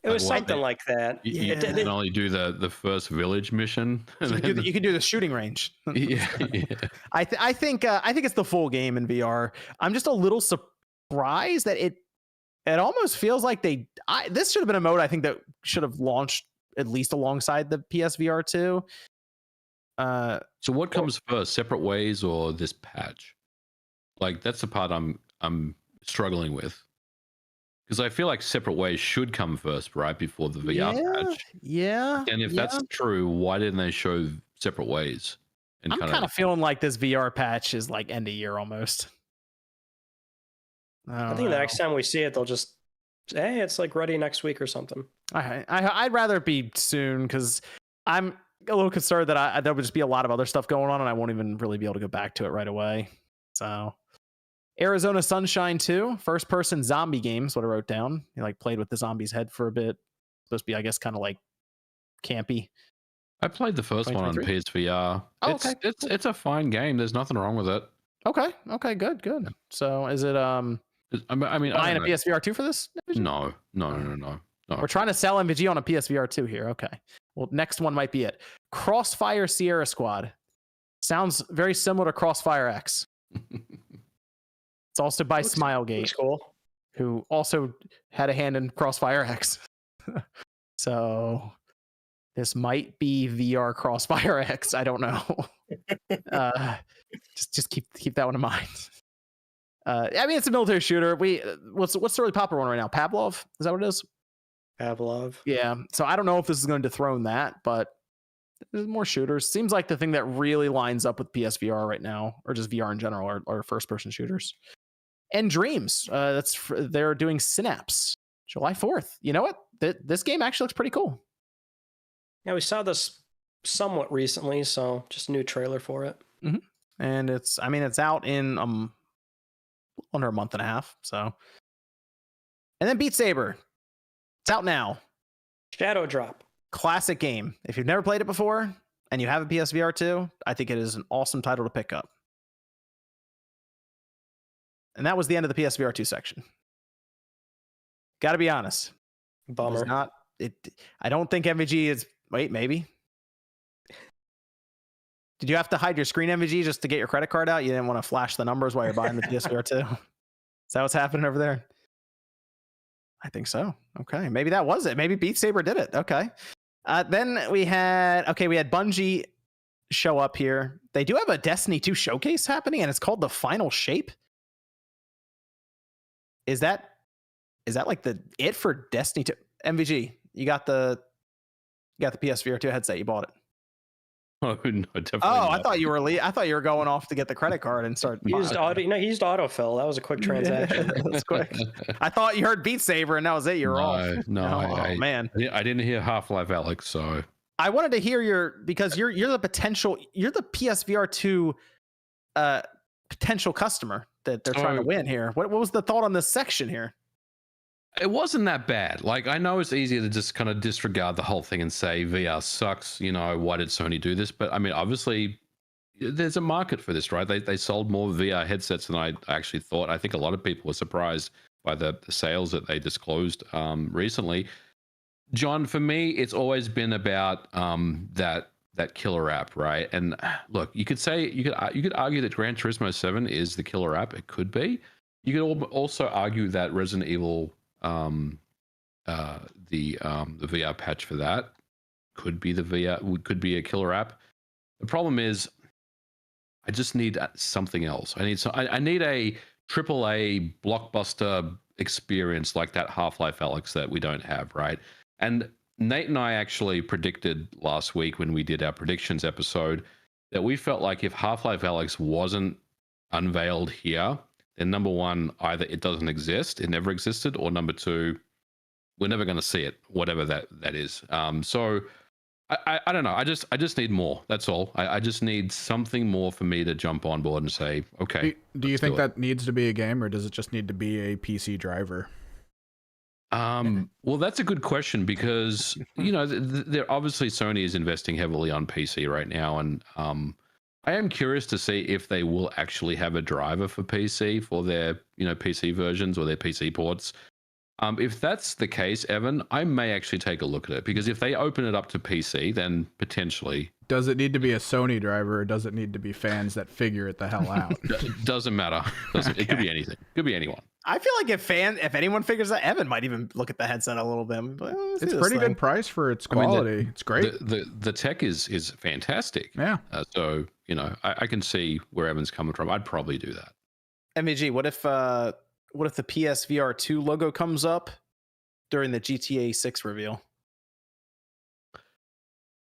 It was something like that. You can only do the first village mission. So you can do the shooting range. Yeah. I think it's the full game in VR. I'm just a little surprised that it almost feels like this should have been a mode I think that should have launched at least alongside the PSVR 2. So what comes first, Separate Ways or this patch? Like that's the part I'm struggling with. Because I feel like Separate Ways should come first, right, before the VR patch. Yeah. And if that's true, why didn't they show Separate Ways? I'm kind of feeling like this VR patch is like end of year almost. I think the next time we see it, they'll just Hey, it's like ready next week or something. I'd rather it be soon because I'm a little concerned that there would just be a lot of other stuff going on and I won't even really be able to go back to it right away. So Arizona Sunshine 2, first person zombie games, what I wrote down. You like played with the zombie's head for a bit. Supposed to be, I guess, kind of like campy. I played the first one on 2023? PSVR. Oh, it's, okay, it's a fine game. There's nothing wrong with it. Okay, good. So is it I mean, I buying a don't know. PSVR 2 for this? No. We're trying to sell MVG on a PSVR 2 here. Okay. Well, next one might be it. Crossfire Sierra Squad. Sounds very similar to Crossfire X. It's also by Smilegate, Looks cool. who also had a hand in Crossfire X. So this might be VR Crossfire X. I don't know. Just keep that one in mind. I mean, it's a military shooter. What's the really popular one right now? Pavlov? Is that what it is? Pavlov. Yeah. So I don't know if this is going to dethrone that, but there's more shooters. Seems like the thing that really lines up with PSVR right now, or just VR in general, are first-person shooters. And Dreams. They're doing Synapse, July 4th. You know what? This game actually looks pretty cool. Yeah, we saw this somewhat recently, so just a new trailer for it. Mm-hmm. And it's out in under a month and a half. So, and then Beat Saber. It's out now. Shadow Drop. Classic game. If you've never played it before and you have a PSVR 2, I think it is an awesome title to pick up. And that was the end of the PSVR 2 section. Got to be honest. Bummer. I don't think MVG is. Wait, maybe. Did you have to hide your screen, MVG, just to get your credit card out? You didn't want to flash the numbers while you're buying the PSVR 2? Is that what's happening over there? I think so. Okay, maybe that was it. Maybe Beat Saber did it. Okay. Then we had Bungie show up here. They do have a Destiny 2 showcase happening, and it's called The Final Shape. Is that like it for Destiny 2? MVG, you got the PSVR 2 headset. You bought it. Oh no, definitely. Oh, not. I thought you were going off to get the credit card and start. He used autofill. That was a quick transaction. That's quick. I thought you heard Beat Saber and that was it. You're off. No, man. I didn't hear Half-Life Alyx, so I wanted to hear because you're the PSVR 2 potential customer that they're trying to win here. What was the thought on this section here? it wasn't that bad. Like, I know it's easier to just kind of disregard the whole thing and say VR sucks. You know, why did Sony do this? But I mean, obviously, there's a market for this, right? They sold more VR headsets than I actually thought. I think a lot of people were surprised by the sales that they disclosed recently. John, for me, it's always been about that killer app, right? And look, you could argue that Gran Turismo 7 is the killer app. It could be. You could also argue that Resident Evil, the VR patch for that could be could be a killer app. The problem is, I just need something else. I need a AAA blockbuster experience like that Half-Life Alyx that we don't have, right? And Nate and I actually predicted last week when we did our predictions episode that we felt like if Half-Life Alyx wasn't unveiled here, then number one, either it doesn't exist, it never existed, or number two, we're never going to see it, whatever that is. So I don't know. I just need more. That's all. I just need something more for me to jump on board and say, okay. Do you think that needs to be a game, or does it just need to be a PC driver? Well, that's a good question because, you know, they're obviously Sony is investing heavily on PC right now. And I am curious to see if they will actually have a driver for PC for their, you know, PC versions or their PC ports. If that's the case, Evan, I may actually take a look at it, because if they open it up to PC, then potentially. Does it need to be a Sony driver, or does it need to be fans that figure it the hell out? Doesn't matter. Okay. It could be anything. It could be anyone. I feel like if anyone figures that, Evan might even look at the headset a little bit. It's pretty good price for its quality. It's great. The tech is fantastic. Yeah. So, you know, I can see where Evan's coming from. I'd probably do that. MEG, what if the PSVR 2 logo comes up during the GTA 6 reveal?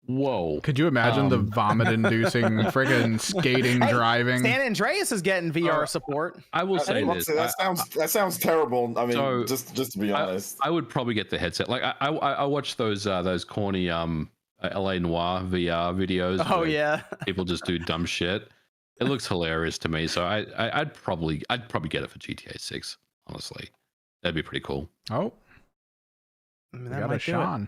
Whoa. Could you imagine the vomit-inducing friggin' skating, Hey, driving? San Andreas is getting VR support. I will say this. That sounds terrible. I mean, So, just to be honest, I would probably get the headset. Like I watch those corny LA Noire VR videos. Oh where yeah. people just do dumb shit. It looks hilarious to me. So I'd probably get it for GTA 6. Honestly, that'd be pretty cool. Oh, I mean, we that got a might do it. Sean.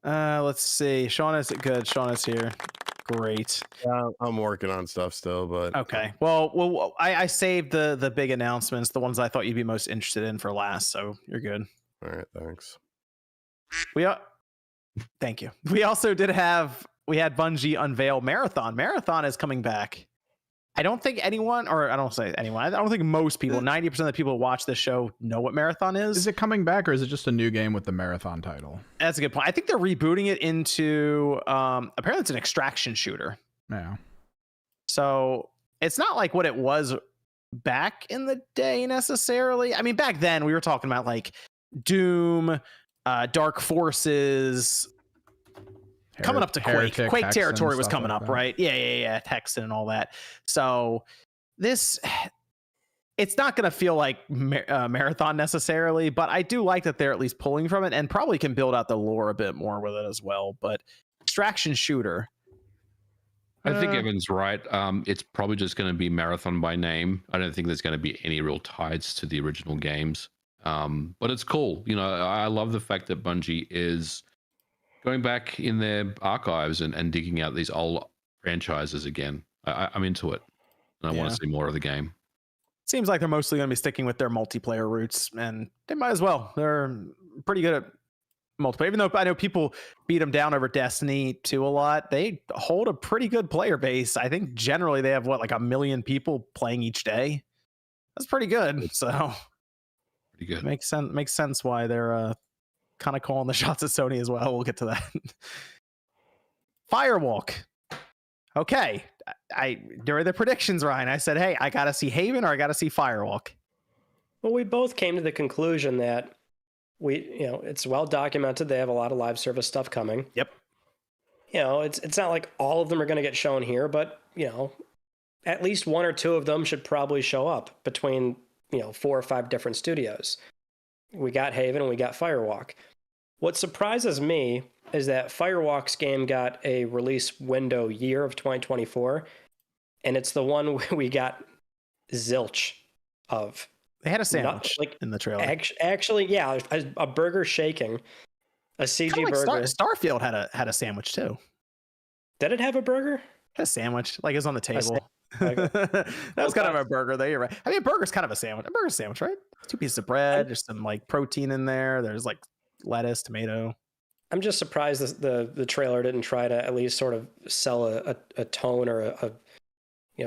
Let's see. Sean is good. Sean is here. Great. Yeah, I'm working on stuff still, but Okay. Well, I saved the big announcements, the ones I thought you'd be most interested in for last. So you're good. all right, thanks. Thank you. We also we had Bungie unveil Marathon. Marathon is coming back. I don't think anyone, or I don't say anyone, I don't think most people, 90% of the people who watch this show know what Marathon is. Is it coming back, or is it just a new game with the Marathon title? That's a good point. I think they're rebooting it into, apparently it's an extraction shooter. Yeah. So it's not like what it was back in the day necessarily. I mean, back then we were talking about like Doom, Dark Forces, coming up to Quake. Heretic, Quake Hexen, territory was stuff coming like up, that. right? Yeah. Hexen and all that. So it's not going to feel like Marathon necessarily, but I do like that they're at least pulling from it and probably can build out the lore a bit more with it as well. But extraction shooter. I think Evan's right. It's probably just going to be Marathon by name. I don't think there's going to be any real ties to the original games. But it's cool. You know, I love the fact that Bungie is going back in their archives and digging out these old franchises again. I'm into it. And I want to see more of the game. Seems like they're mostly going to be sticking with their multiplayer roots, and they might as well. They're pretty good at multiplayer. Even though I know people beat them down over Destiny 2 a lot, they hold a pretty good player base. I think generally they have like 1 million people playing each day. That's pretty good. So Pretty good. makes sense why they're kind of calling the shots at Sony as well. We'll get to that. Firewalk. Okay. During the predictions, Ryan, I said, hey, I got to see Haven or I got to see Firewalk. Well, we both came to the conclusion that it's well documented. They have a lot of live service stuff coming. Yep. It's not like all of them are going to get shown here, but at least 1 or 2 of them should probably show up between 4 or 5 different studios. We got Haven and we got Firewalk. What surprises me is that Firewalk's game got a release window year of 2024, and it's the one we got zilch of. They had a sandwich in the trailer. Actually, yeah, a burger shaking, a CG burger. Starfield had a sandwich too. Did it have a burger? A sandwich, like it was on the table. That was kind of a burger there. You're right. I mean, a burger's kind of a sandwich. A burger's a sandwich, right? 2 pieces of bread. There's some like protein in there. There's like lettuce, tomato. I'm just surprised the trailer didn't try to at least sort of sell a tone or a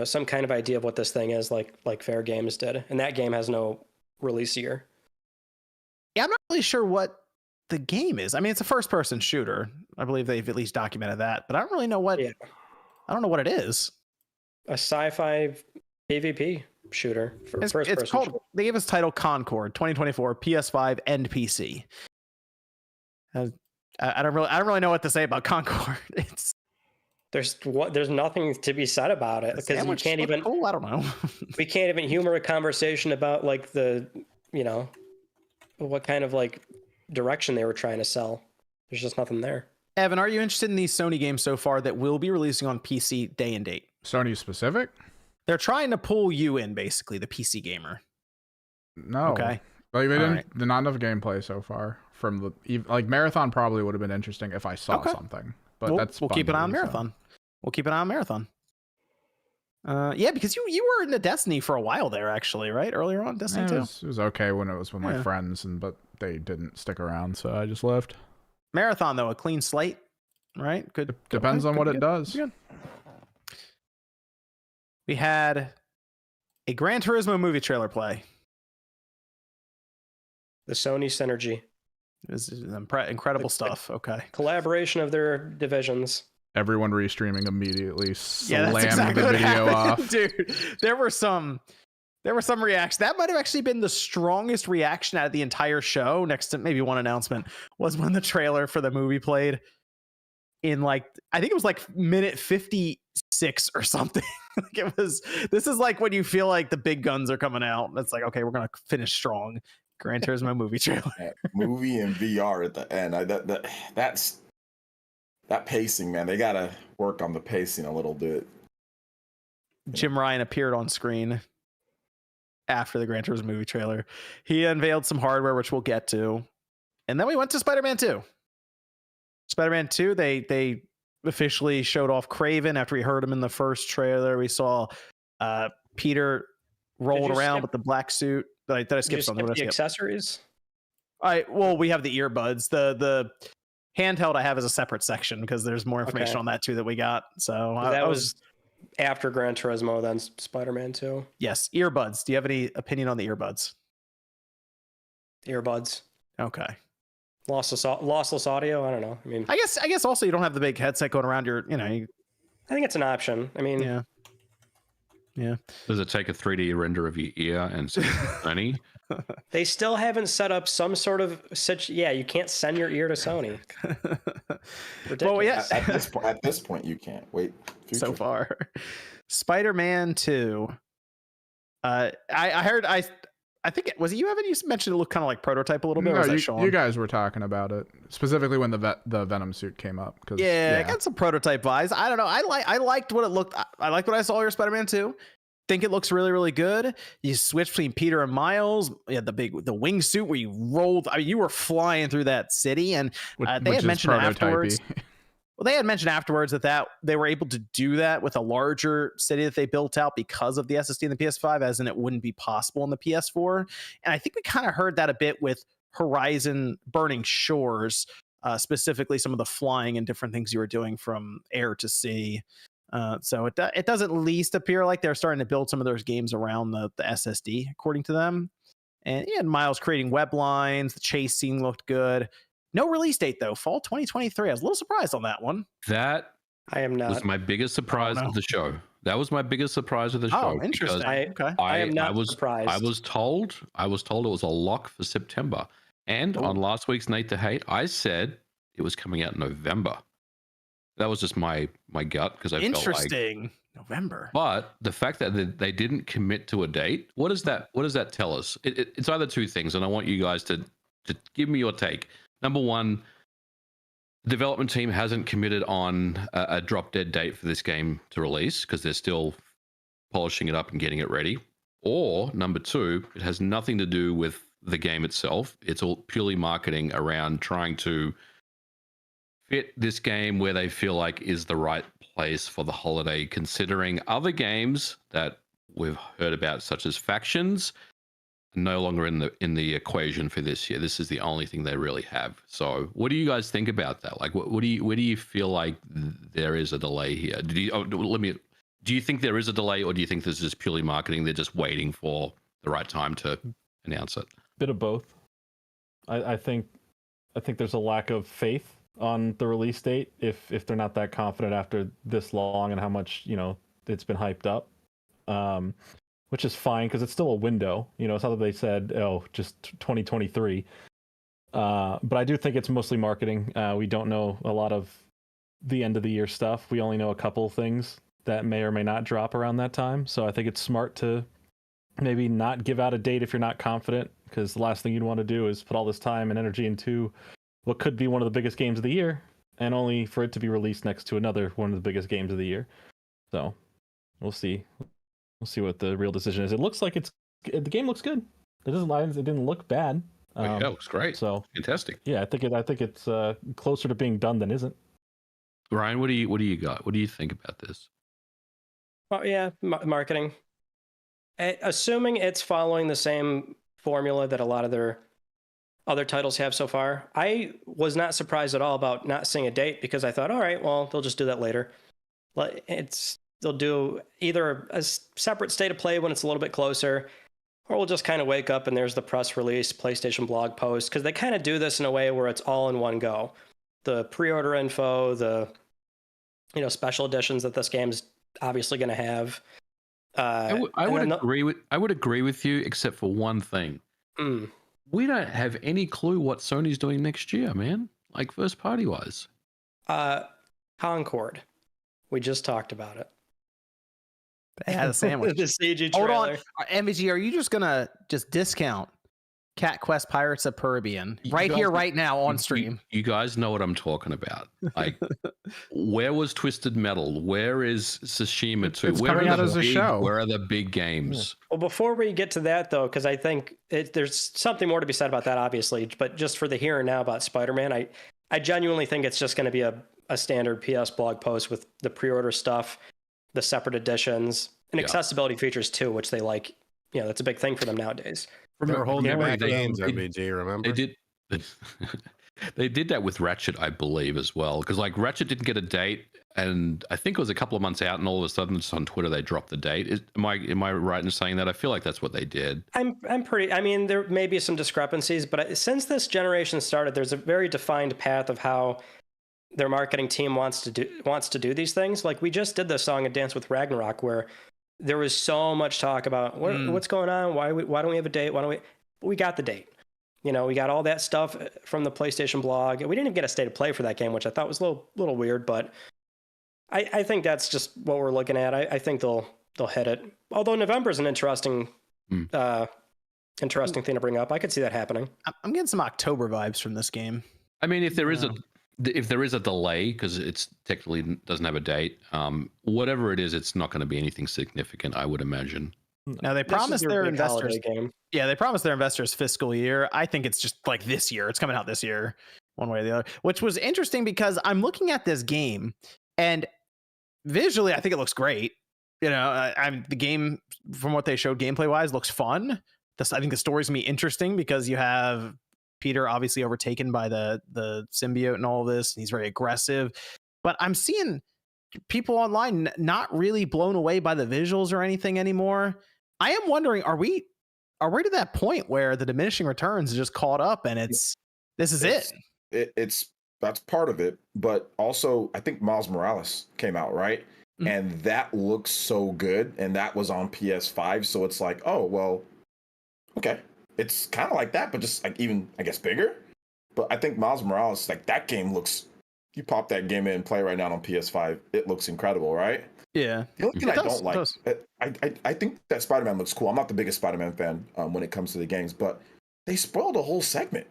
some kind of idea of what this thing is, like Fair Games did. And that game has no release year. Yeah, I'm not really sure what the game is. I mean, it's a first-person shooter. I believe they've at least documented that, but I don't really know what. Yeah. I don't know what it is. A sci-fi PvP shooter for first-person. It's called. They gave us title Concord 2024 PS5 and PC. I don't really know what to say about Concord. There's nothing to be said about it because we can't even. Oh, I don't know. We can't even humor a conversation about like the what kind of like direction they were trying to sell. There's just nothing there. Evan, are you interested in these Sony games so far that will be releasing on PC day and date? Sony specific? They're trying to pull you in, basically, the PC gamer. No. Okay. Like they didn't. Right. Not enough gameplay so far. From the Marathon probably would have been interesting if I saw something. But we'll keep an eye on Marathon. So. We'll keep an eye on Marathon. Yeah, because you were into Destiny for a while there, actually, right? Earlier on, Destiny 2. It was okay when it was with my friends, but they didn't stick around, so I just left. Marathon, though, a clean slate, right? Good. Depends on what it does. Good. We had a Gran Turismo movie trailer play. The Sony synergy. It was incredible stuff. Okay. Collaboration of their divisions. Everyone restreaming immediately slammed the video off. Dude, there were some There were some reactions. That might have actually been the strongest reaction out of the entire show, next to maybe one announcement, was when the trailer for the movie played in like, I think it was like minute 56 or something. This is like when you feel like the big guns are coming out. It's like, okay, we're going to finish strong. Gran Turismo movie trailer. Movie and VR at the end. That's that pacing, man. They got to work on the pacing a little bit. Jim Ryan appeared on screen after the Gran Turismo movie trailer. He unveiled some hardware, which we'll get to. And then we went to Spider-Man 2. Spider-Man 2, they officially showed off Kraven after we heard him in the first trailer. We saw Peter rolling around with the black suit. Did I skip something? The accessories? Well, we have the earbuds. The handheld I have is a separate section because there's more information on that too that we got. So that was after Gran Turismo, then Spider-Man 2. Yes, earbuds. Do you have any opinion on the earbuds? Earbuds. Okay. Lossless audio. I don't know. I mean, I guess also you don't have the big headset going around your. I think it's an option. I mean, yeah. Does it take a 3D render of your ear and say Sony? They still haven't set up some sort of you can't send your ear to Sony. Well, yeah. At this point, you can't wait. Future. So far, Spider-Man 2. I heard. I think it was you, Evan. You mentioned it looked kind of like prototype a little bit. No, Sean? You guys were talking about it specifically when the Venom suit came up. I got some prototype vibes. I don't know. I liked what it looked. I liked what I saw here, Spider-Man 2. Think it looks really, really good. You switch between Peter and Miles. You had the wingsuit where you rolled. I mean, you were flying through that city, and they had mentioned afterwards. Well, they had mentioned afterwards that they were able to do that with a larger city that they built out because of the SSD in the PS5, as in it wouldn't be possible in the PS4. And I think we kind of heard that a bit with Horizon Burning Shores, specifically some of the flying and different things you were doing from air to sea. So it does at least appear like they're starting to build some of those games around the SSD, according to them. And Miles creating web lines. The chase scene looked good. No release date, though. Fall 2023. I was a little surprised on that one. That I am not. Was my biggest surprise of the show. That was my biggest surprise of the show. Oh, interesting. I am not surprised. I was told it was a lock for September. And on last week's Nate to Hate, I said it was coming out in November. That was just my gut because I felt like November. But the fact that they didn't commit to a date, what does that tell us? It's either two things, and I want you guys to give me your take. Number one, the development team hasn't committed on a drop dead date for this game to release because they're still polishing it up and getting it ready. Or number two, it has nothing to do with the game itself. It's all purely marketing around trying to fit this game where they feel like is the right place for the holiday, considering other games that we've heard about, such as Factions, no longer in the equation for this year. This is the only thing they really have. So what do you guys think about that? Like, where do you feel like there is a delay here? Do you think there is a delay, or do you think this is purely marketing? They're just waiting for the right time to announce it. Bit of both. I think there's a lack of faith on the release date if they're not that confident after this long and how much it's been hyped up. Which is fine because it's still a window. It's not that they said, just 2023. But I do think it's mostly marketing. We don't know a lot of the end of the year stuff. We only know a couple of things that may or may not drop around that time. So I think it's smart to maybe not give out a date if you're not confident, because the last thing you'd want to do is put all this time and energy into what could be one of the biggest games of the year, and only for it to be released next to another one of the biggest games of the year. So we'll see. We'll see what the real decision is. It looks like the game looks good. It didn't look bad. Yeah, it looks great. So fantastic. Yeah, I think it's closer to being done than isn't. Ryan, what do you got? What do you think about this? Well, yeah, marketing. Assuming it's following the same formula that a lot of their other titles have so far, I was not surprised at all about not seeing a date, because I thought, all right, well, they'll just do that later. They'll do either a separate state of play when it's a little bit closer, or we'll just kind of wake up and there's the press release, PlayStation blog post, because they kind of do this in a way where it's all in one go. The pre-order info, the special editions that this game's obviously going to have, I would agree with you, except for one thing. We don't have any clue what Sony's doing next year, man. Like first party wise. Concord. We just talked about it. They had a sandwich. The CG Hold trailer. on, MVG, are you just gonna discount Cat Quest Pirates of Caribbean right here, right now on stream? You guys know what I'm talking about. Like, where was Twisted Metal? Where is Tsushima 2? It's coming out as a show. Where are the big games? Well, before we get to that, though, because I think there's something more to be said about that, obviously. But just for the here and now about Spider-Man, I genuinely think it's just going to be a standard PS blog post with the pre-order stuff, the separate editions, and accessibility features too, which they like. You know, that's a big thing for them nowadays. They were holding back games, MBG, remember? They did that with Ratchet, I believe, as well. Because like Ratchet didn't get a date, and I think it was a couple of months out, and all of a sudden, just on Twitter, they dropped the date. Am I right in saying that? I feel like that's what they did. I'm pretty. I mean, there may be some discrepancies, but since this generation started, there's a very defined path of how their marketing team wants to do these things. Like we just did the song and Dance with Ragnarok, where there was so much talk about what's going on. Why don't we have a date? We got the date. You know, we got all that stuff from the PlayStation blog. We didn't even get a state of play for that game, which I thought was a little weird, but I think that's just what we're looking at. I think they'll hit it. Although November is an interesting thing to bring up. I could see that happening. I'm getting some October vibes from this game. I mean, if there is a delay, because it's technically doesn't have a date, whatever it is, it's not going to be anything significant, I would imagine. Now they promised their investors. Game. Yeah, they promised their investors fiscal year. I think it's just like this year. It's coming out this year, one way or the other. Which was interesting because I'm looking at this game, and visually, I think it looks great. You know, the game from what they showed gameplay wise looks fun. I think the story's gonna be interesting because you have Peter obviously overtaken by the symbiote and all of this, and he's very aggressive. But I'm seeing people online not really blown away by the visuals or anything anymore. I am wondering, are we to that point where the diminishing returns is just caught up and this is it? That's part of it, but also I think Miles Morales came out, right? Mm-hmm. And that looks so good, and that was on PS5, so it's like, oh well, okay. It's kind of like that, but just like even, I guess, bigger. But I think Miles Morales, like that game looks, you pop that game in and play right now on PS5, it looks incredible, right? Yeah. The only thing I don't like, I think that Spider-Man looks cool. I'm not the biggest Spider-Man fan when it comes to the games, but they spoiled a whole segment.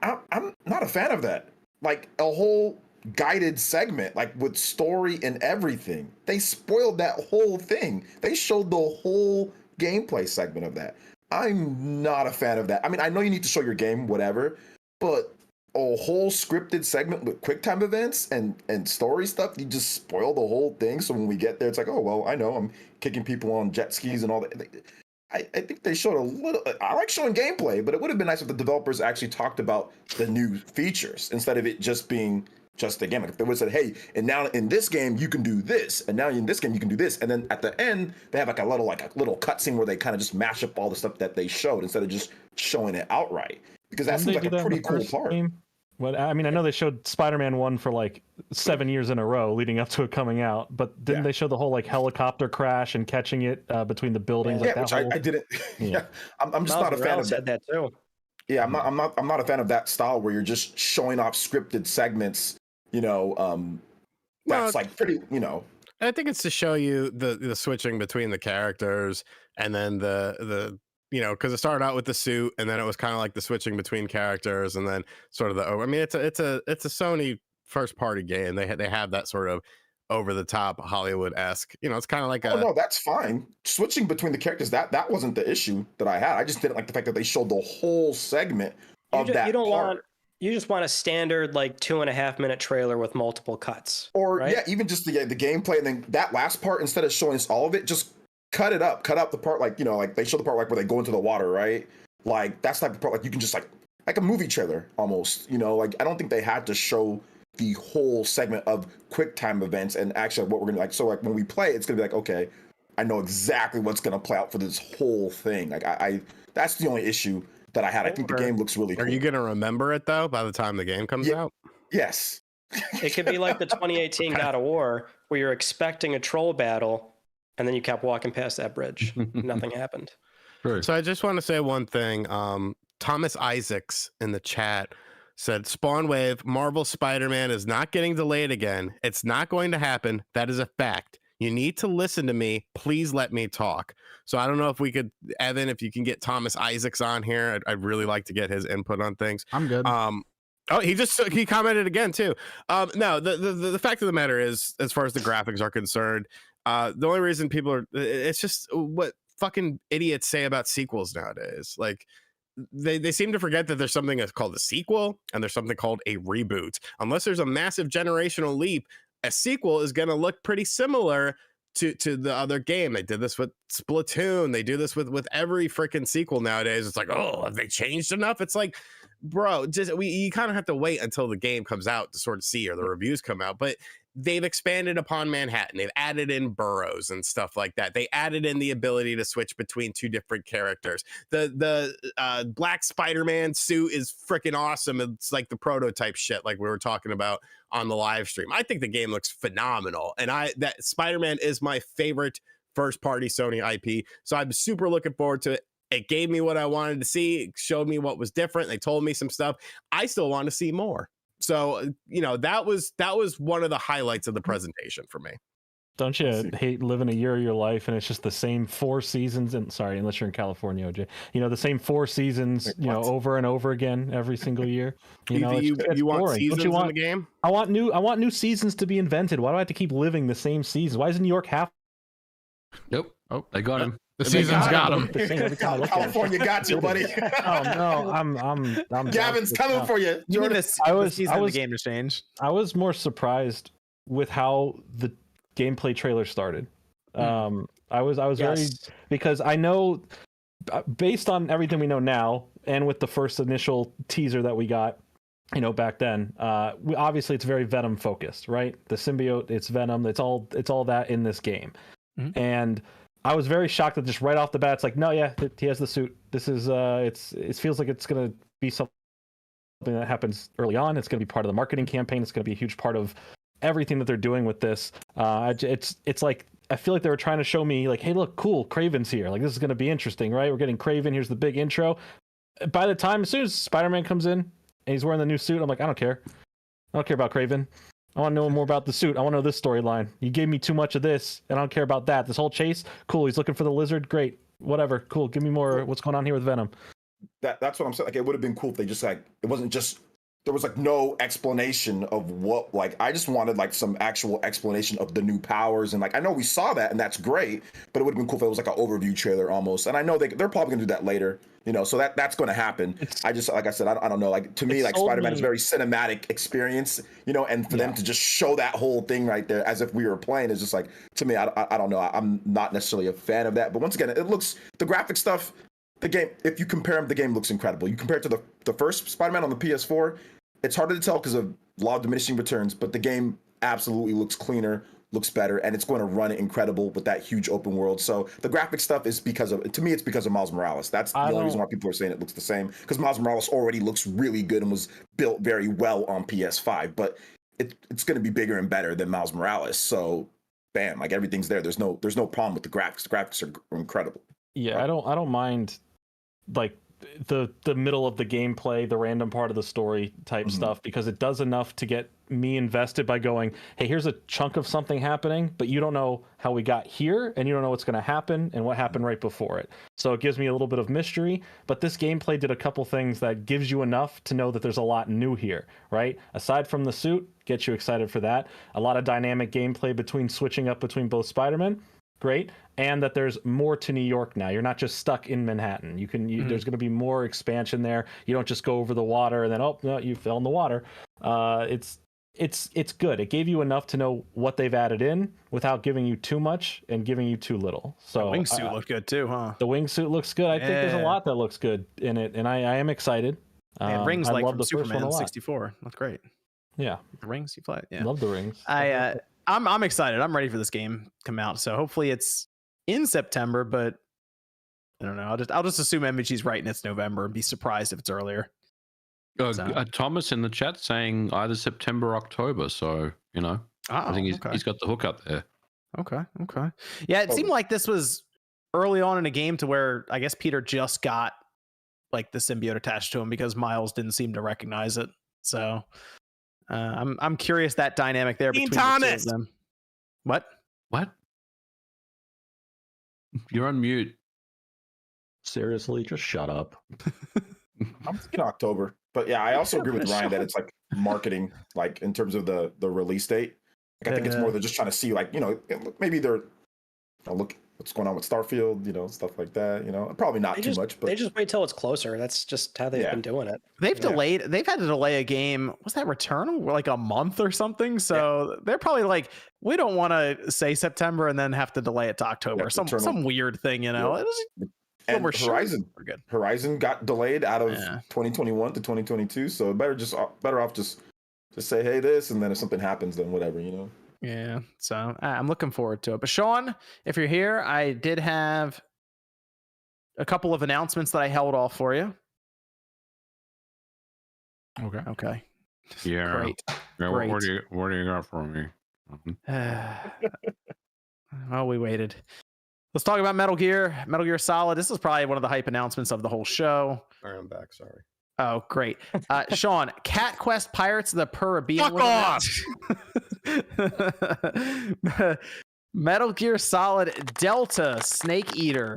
I'm not a fan of that. Like a whole guided segment, like with story and everything. They spoiled that whole thing. They showed the whole gameplay segment of that. I'm not a fan of that. I mean, I know you need to show your game, whatever, but a whole scripted segment with QuickTime events and story stuff, you just spoil the whole thing. So when we get there, it's like, oh, well, I know I'm kicking people on jet skis and all that. I think they showed a little. I like showing gameplay, but it would have been nice if the developers actually talked about the new features instead of it just being just a game. Like if they would have said, hey, and now in this game you can do this, and now in this game you can do this, and then at the end they have like a little cutscene where they kind of just mash up all the stuff that they showed instead of just showing it outright, because that seems like a pretty cool part. Well, I mean, I know they showed Spider-Man 1 for like 7 years in a row leading up to it coming out, but didn't they show the whole like helicopter crash and catching it between the buildings? Yeah, like which I didn't. Yeah, I'm just not a fan of said that too. Yeah, I'm not a fan of that style where you're just showing off scripted segments. You know, that's like pretty. You know, I think it's to show you the switching between the characters, and then the you know, because it started out with the suit, and then it was kind of like the switching between characters, and then sort of I mean, it's a Sony first party game. They have that sort of over the top Hollywood-esque. You know, it's kind of like no, that's fine. Switching between the characters, that wasn't the issue that I had. I just didn't like the fact that they showed the whole segment of that. You just want a standard like 2.5 minute trailer with multiple cuts, or right? Yeah, even just the gameplay, and then that last part, instead of showing us all of it, just cut up the part, like, you know, like they show the part like where they go into the water, right? Like that's like the part like you can just like a movie trailer almost, you know. Like I don't think they had to show the whole segment of QuickTime events and actually what we're gonna like. So like when we play, it's gonna be like, okay, I know exactly what's gonna play out for this whole thing. Like I that's the only issue that I had. I think the game looks really cool. Are you gonna remember it though by the time the game comes out? Yes. It could be like the 2018 God of War, where you're expecting a troll battle, and then you kept walking past that bridge. Nothing happened. True. So I just want to say one thing. Thomas Isaacs in the chat said, Spawn Wave, Marvel Spider-Man is not getting delayed again. It's not going to happen. That is a fact. You need to listen to me. Please let me talk. So I don't know if we could, Evan, if you can get Thomas Isaacs on here. I'd really like to get his input on things. I'm good. Oh, he commented again too. No, the fact of the matter is, as far as the graphics are concerned, the only reason people are, it's just what fucking idiots say about sequels nowadays. Like, they seem to forget that there's something that's called a sequel and there's something called a reboot. Unless there's a massive generational leap, a sequel is going to look pretty similar to the other game. They did this with Splatoon. They do this with every freaking sequel nowadays. It's like, oh, have they changed enough? It's like, bro, you kind of have to wait until the game comes out to sort of see, or the reviews come out. But they've expanded upon Manhattan. They've added in boroughs and stuff like that. They added in the ability to switch between two different characters. The Black Spider-Man suit is freaking awesome. It's like the prototype shit, like we were talking about on the live stream. I think the game looks phenomenal, and that Spider-Man is my favorite first-party Sony IP. So I'm super looking forward to it. It gave me what I wanted to see. It showed me what was different. They told me some stuff. I still want to see more. So, that was one of the highlights of the presentation for me. Don't you hate living a year of your life and it's just the same 4 seasons? And sorry, unless you're in California, OJ. The same 4 seasons, over and over again every single year. You want boring. seasons in the game? I want new seasons to be invented. Why do I have to keep living the same season? Why does New York have? Nope. Oh, they got him. The season's got him. California got you, buddy. Oh no, I'm Gavin's coming for you. You mean I was the game to change. I was more surprised with how the gameplay trailer started. I was very, because I know, based on everything we know now, and with the first initial teaser that we got, back then, obviously it's very Venom focused, right? The symbiote, it's Venom, it's all that in this game, and I was very shocked that just right off the bat, it's like, no, yeah, he has the suit. This is, it feels like it's going to be something that happens early on. It's going to be part of the marketing campaign. It's going to be a huge part of everything that they're doing with this. It's like, I feel like they were trying to show me, like, hey, look, cool, Kraven's here. Like, this is going to be interesting, right? We're getting Kraven. Here's the big intro. By the time, as soon as Spider-Man comes in and he's wearing the new suit, I'm like, I don't care. I don't care about Kraven. I want to know more about the suit. I want to know this storyline. You gave me too much of this, and I don't care about that. This whole chase, cool. He's looking for the lizard. Great. Whatever. Cool. Give me more. What's going on here with Venom? That's what I'm saying. Like, it would have been cool if they just, like, it wasn't just, there was like no explanation of what, like, I just wanted like some actual explanation of the new powers. And like, I know we saw that and that's great, but it would have been cool if it was like an overview trailer almost. And I know they're probably gonna do that later, so that's going to happen. I just, like I said, I don't know. Like, to me, like, Spider-Man is a very cinematic experience, and for them to just show that whole thing right there as if we were playing is just like, to me, I don't know. I'm not necessarily a fan of that. But once again, it looks, the graphic stuff, the game, if you compare them, the game looks incredible. You compare it to the first Spider-Man on the PS4, it's harder to tell because of law of diminishing returns, but the game absolutely looks cleaner, looks better, and it's going to run incredible with that huge open world. So the graphic stuff is to me, it's because of Miles Morales. That's the only reason why people are saying it looks the same, because Miles Morales already looks really good and was built very well on PS5, but it's going to be bigger and better than Miles Morales. So bam, like, everything's there. There's no problem with the graphics. The graphics are incredible. Yeah, right? I don't mind, like, the middle of the gameplay, the random part of the story type stuff, because it does enough to get me invested by going, hey, here's a chunk of something happening, but you don't know how we got here, and you don't know what's going to happen and what happened right before it. So it gives me a little bit of mystery, but this gameplay did a couple things that gives you enough to know that there's a lot new here, right? Aside from the suit, gets you excited for that. A lot of dynamic gameplay between switching up between both Spider-Man, great, and that there's more to New York now. You're not just stuck in Manhattan. There's going to be more expansion there. You don't just go over the water and then, oh no, you fell in the water. It's good. It gave you enough to know what they've added in without giving you too much and giving you too little. So the wingsuit looked good too, huh? The wingsuit looks good. I think there's a lot that looks good in it, and I am excited. Rings, I like, love from the first one Superman a lot. 64. That's great. Yeah, the rings you play. Yeah, love the rings. I'm excited. I'm ready for this game to come out. So hopefully it's in September, but I don't know. I'll just assume MVG's right and it's November and be surprised if it's earlier. Thomas in the chat saying either September or October. So, I think he's got the hook up there. Okay. Yeah, it seemed like this was early on in a game to where I guess Peter just got like the symbiote attached to him because Miles didn't seem to recognize it. So I'm curious that dynamic there between the two of them. What? You're on mute. Seriously, just shut up. I'm thinking October, but yeah, I also agree with Ryan that it's like marketing, like in terms of the release date. Like I think it's more than just trying to see, like, you know, maybe they're look what's going on with Starfield, you know, stuff like that. You know, probably not too much, but they just wait till it's closer. That's just how they've been doing it. They've delayed. They've had to delay a game. Was that Returnal? Like a month or something. So they're probably like, we don't want to say September and then have to delay it to October. Some weird thing, you know. It was, and Horizon got delayed out of 2021 to 2022. So better off just say, hey, this, and then if something happens, then whatever, you know. Yeah, so I'm looking forward to it. But Sean, if you're here, I did have a couple of announcements that I held off for you. Okay. Yeah. Great. Yeah, Great. What do you got for me? Well, we waited. Let's talk about Metal Gear Solid. This is probably one of the hype announcements of the whole show. All right, I'm back. Sorry. Oh, great. Sean, Cat Quest Pirates of the Caribbean. Fuck off! Metal Gear Solid Delta Snake Eater.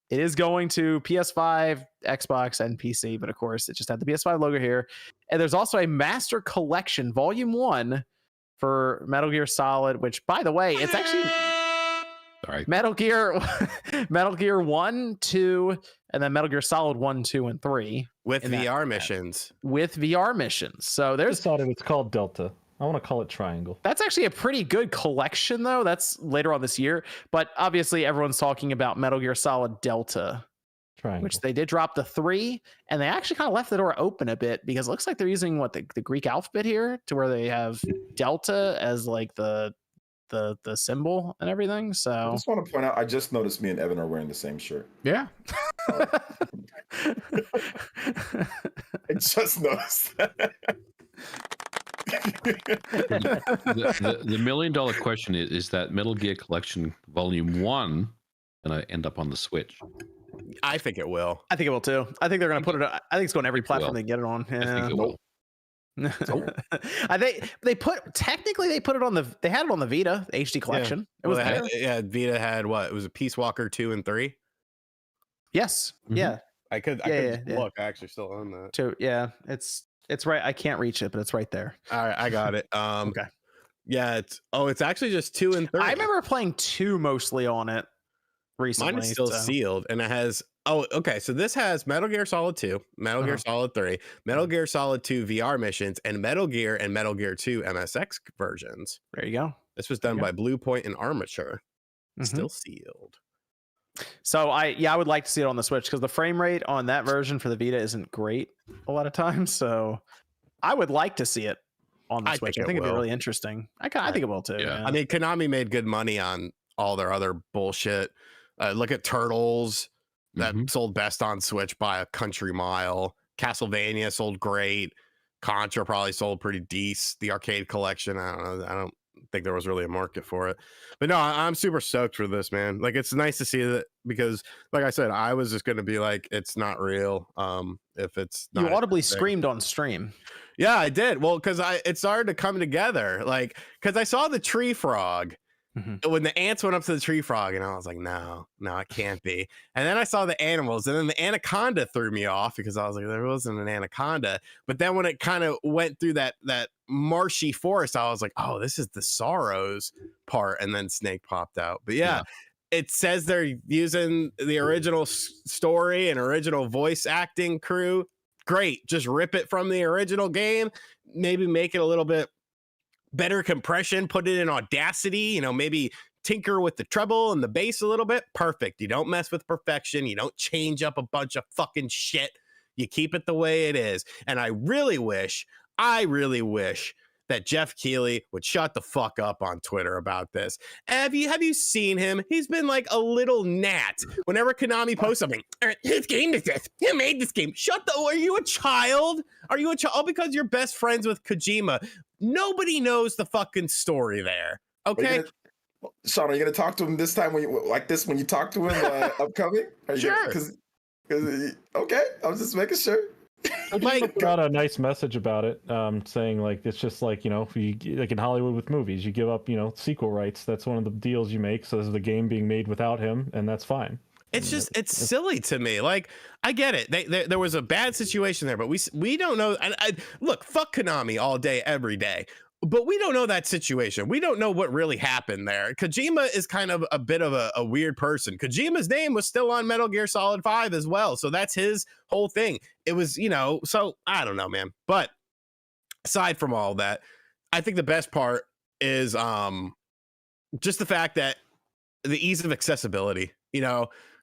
It is going to PS5, Xbox, and PC, but of course, it just had the PS5 logo here. And there's also a Master Collection, Volume 1 for Metal Gear Solid, which, by the way, it's actually... Sorry. Metal Gear 1, 2, and then Metal Gear Solid 1, 2, and 3. With VR missions. With VR missions. So I there's... just thought it's called Delta. I want to call it Triangle. That's actually a pretty good collection, though. That's later on this year. But obviously, everyone's talking about Metal Gear Solid Delta. Triangle. Which they did drop the 3, and they actually kind of left the door open a bit because it looks like they're using the Greek alphabet here to where they have Delta as like the symbol and everything. So I just want to point out, I just noticed me and Evan are wearing the same shirt. Yeah. I just noticed that. the $1 million question is that Metal Gear Collection Volume 1 going to end up on the Switch? I think it will. I think it will too. I think they're going to put it. I think it's going to every platform they get it on. Yeah. I think it will. they put it on they had it on the Vita the HD collection. It was there. Vita had what? It was a Peace Walker 2 and 3. Yes. Mm-hmm. Yeah. I could look. I actually still own that. So yeah, it's right. I can't reach it, but it's right there. All right, I got it. Okay. Yeah, it's actually just 2 and 3. I remember playing 2 mostly on it recently. Mine is still sealed, and it has. Oh, okay. So this has Metal Gear Solid 2, Metal Gear Solid 3, Metal Gear Solid 2 VR missions, and Metal Gear 2 MSX versions. There you go. This was done by Blue Point and Armature. Still sealed. So I would like to see it on the Switch because the frame rate on that version for the Vita isn't great a lot of times. So I would like to see it on the Switch. I think it'd be really interesting. I think it will too. Yeah. I mean, Konami made good money on all their other bullshit. Look at Turtles. That sold best on Switch by a country mile. Castlevania sold great. Contra probably sold pretty decent. The arcade collection, I don't know. I don't think there was really a market for it. But no, I'm super stoked for this, man. Like, it's nice to see that because, like I said, I was just going to be like, it's not real. If it's not, you audibly screamed on stream. Yeah, I did. Well, because it started to come together. Like, because I saw the tree frog. When the ants went up to the tree frog, and I was like, no, it can't be. And then I saw the animals, and then the anaconda threw me off because I was like, there wasn't an anaconda. But then when it kind of went through that marshy forest, I was like, oh, this is the Sorrows part. And then Snake popped out. But yeah. It says they're using the original story and original voice acting crew. Great. Just rip it from the original game. Maybe make it a little bit better compression, put it in Audacity, maybe tinker with the treble and the bass a little bit. Perfect. You don't mess with perfection. You don't change up a bunch of fucking shit. You keep it the way it is. And I really wish that Jeff Keighley would shut the fuck up on Twitter about this. Have you seen him? He's been like a little gnat. Whenever Konami posts something, whose game is this? Who made this game? Are you a child? Are you a child? Oh, because you're best friends with Kojima. Nobody knows the fucking story there. Okay. Sean, are you gonna talk to him this time when you talk to him upcoming? Sure. Okay, I was just making sure. Kojima put out a nice message about it, saying like it's just like like in Hollywood with movies, you give up sequel rights. That's one of the deals you make. So there's the game being made without him, and that's fine. It's just it's silly to me. Like I get it. There was a bad situation there, but we don't know. And look, fuck Konami all day, every day. But we don't know that situation. We don't know what really happened there. Kojima is kind of a bit of a weird person. Kojima's name was still on Metal Gear Solid 5 as well. So that's his whole thing. It was, so I don't know, man. But aside from all that, I think the best part is just the fact that the ease of accessibility,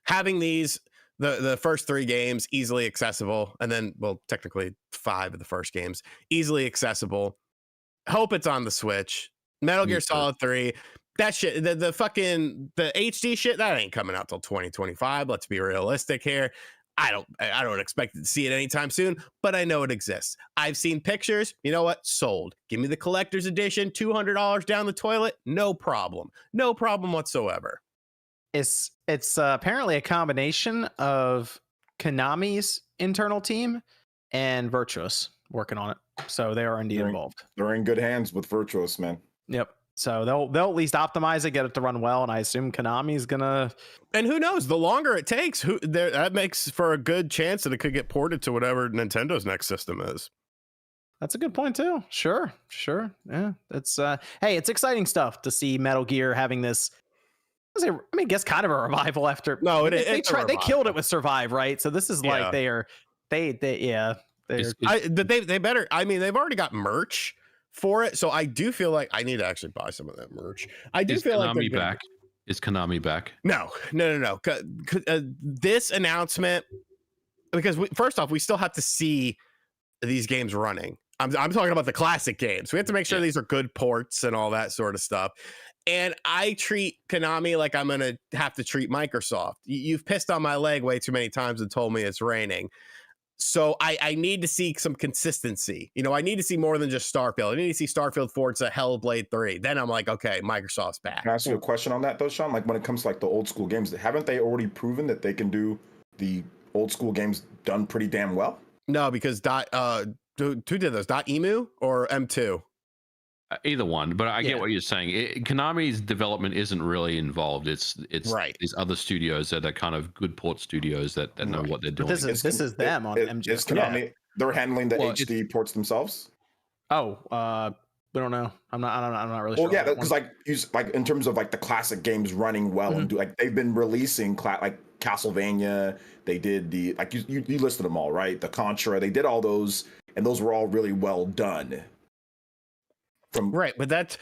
having the first 3 games easily accessible, and then, well, technically 5 of the first games easily accessible. Hope it's on the Switch. Metal Gear Solid 3. That shit, the HD shit, that ain't coming out till 2025. Let's be realistic here. I don't expect to see it anytime soon, but I know it exists. I've seen pictures. You know what? Sold. Give me the collector's edition, $200 down the toilet. No problem. No problem whatsoever. It's apparently a combination of Konami's internal team and Virtuous working on it. So they are indeed involved. They're in good hands with Virtuous, man. Yep. So they'll at least optimize it, get it to run well, and I assume Konami's gonna. And who knows? The longer it takes, that makes for a good chance that it could get ported to whatever Nintendo's next system is. That's a good point too. Sure. Yeah. It's hey, it's exciting stuff to see Metal Gear having this. I guess kind of a revival after. No, they killed it with Survive, right? So this is like they better. I mean, they've already got merch for it, so I do feel like I need to actually buy some of that merch. I do feel like Konami back. Is Konami back? No. This announcement, because first off, we still have to see these games running. I'm talking about the classic games. We have to make sure these are good ports and all that sort of stuff. And I treat Konami like I'm gonna have to treat Microsoft. You've pissed on my leg way too many times and told me it's raining. So I need to see some consistency. I need to see more than just Starfield. I need to see Starfield, Forza, Hellblade 3. Then I'm like, okay, Microsoft's back. Can I ask you a question on that though, Sean? Like when it comes to like the old school games, haven't they already proven that they can do the old school games done pretty damn well? No, because who did those? .emu or M2? Either one, but I get what you're saying. Konami's development isn't really involved. It's right. These other studios that are kind of good port studios that know what they're doing. This is them on MG. Is Konami they're handling the HD ports themselves? Oh, we don't know. I'm not really sure. Well, yeah, because like in terms of like the classic games running well and they've been releasing like Castlevania. They did the you listed them all, right? The Contra. They did all those, and those were all really well done. Right, but that's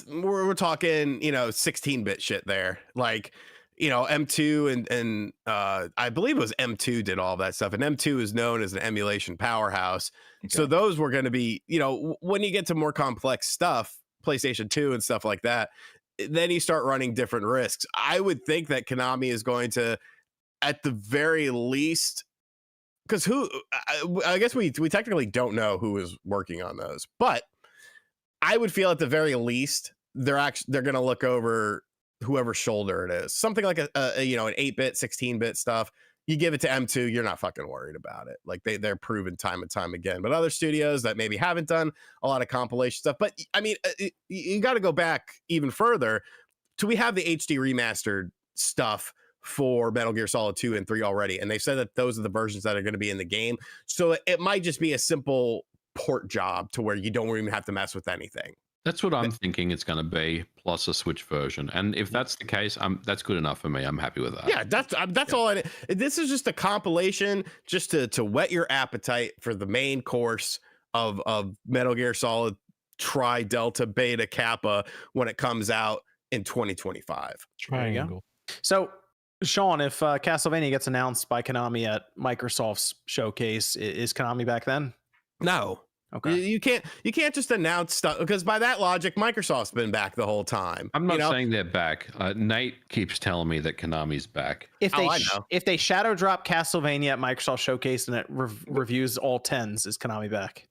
we're talking 16-bit shit there, like M2 and I believe it was M2 did all that stuff, and M2 is known as an emulation powerhouse. So those were going to be when you get to more complex stuff, PlayStation 2 and stuff like that, then you start running different risks. I would think that Konami is going to, at the very least, because I guess we technically don't know who is working on those, but I would feel at the very least they're going to look over whoever's shoulder it is. Something like an 8-bit, 16-bit stuff. You give it to M2, you're not fucking worried about it. Like they're proven time and time again. But other studios that maybe haven't done a lot of compilation stuff. But I mean, you got to go back even further. Do we have the HD remastered stuff for Metal Gear Solid 2 and 3 already? And they said that those are the versions that are going to be in the game. So it might just be a simple port job to where you don't even have to mess with anything. That's what I'm thinking it's going to be, plus a Switch version. And if that's the case, that's good enough for me. I'm happy with that. Yeah, that's all. This is just a compilation just to whet your appetite for the main course of Metal Gear Solid Tri Delta Beta Kappa when it comes out in 2025. Triangle. So, Sean, if Castlevania gets announced by Konami at Microsoft's showcase, is Konami back then? No. Okay. You can't just announce stuff, because by that logic, Microsoft's been back the whole time. I'm not saying they're back. Nate keeps telling me that Konami's back. If they shadow drop Castlevania at Microsoft Showcase and it reviews all 10s, is Konami back?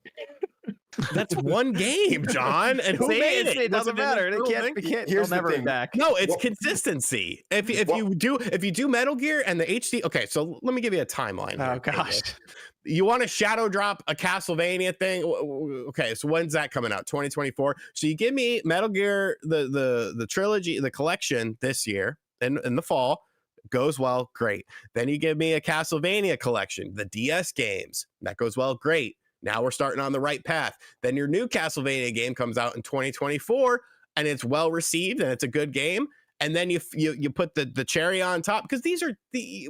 That's one game, John. And who See, made it? it doesn't Was it matter. in They this can't. little They thing? can't. Here's They'll the never be thing. back. No, it's Well- consistency. If you do Metal Gear and the HD, okay, so let me give you a timeline. Oh here, gosh. Daniel. You want to shadow drop a Castlevania thing? Okay, so when's that coming out? 2024. So you give me Metal Gear, the trilogy, the collection this year in the fall. Goes well, great. Then you give me a Castlevania collection, the DS games. That goes well, great. Now we're starting on the right path. Then your new Castlevania game comes out in 2024 and it's well received and it's a good game. And then you put the cherry on top, because these are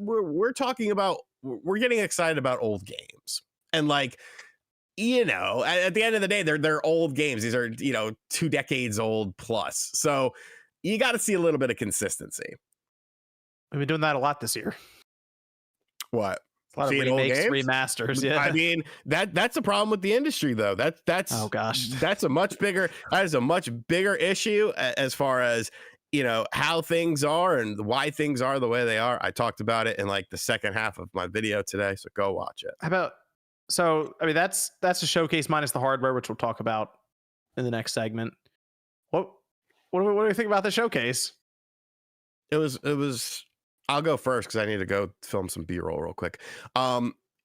we're talking about, we're getting excited about old games. And like, you know, at the end of the day, they're old games. These are, 2 decades old plus. So you got to see a little bit of consistency. We've been doing that a lot this year. What? A lot of Seeing old remakes, games? remasters. Yeah. I mean, that's a problem with the industry, though. That's Oh gosh. that is a much bigger issue as far as, how things are and why things are the way they are. I talked about it in like the second half of my video today, so go watch it. How about? So I mean, that's a showcase minus the hardware, which we'll talk about in the next segment. What do you think about the showcase? It was. I'll go first because I need to go film some B-roll real quick.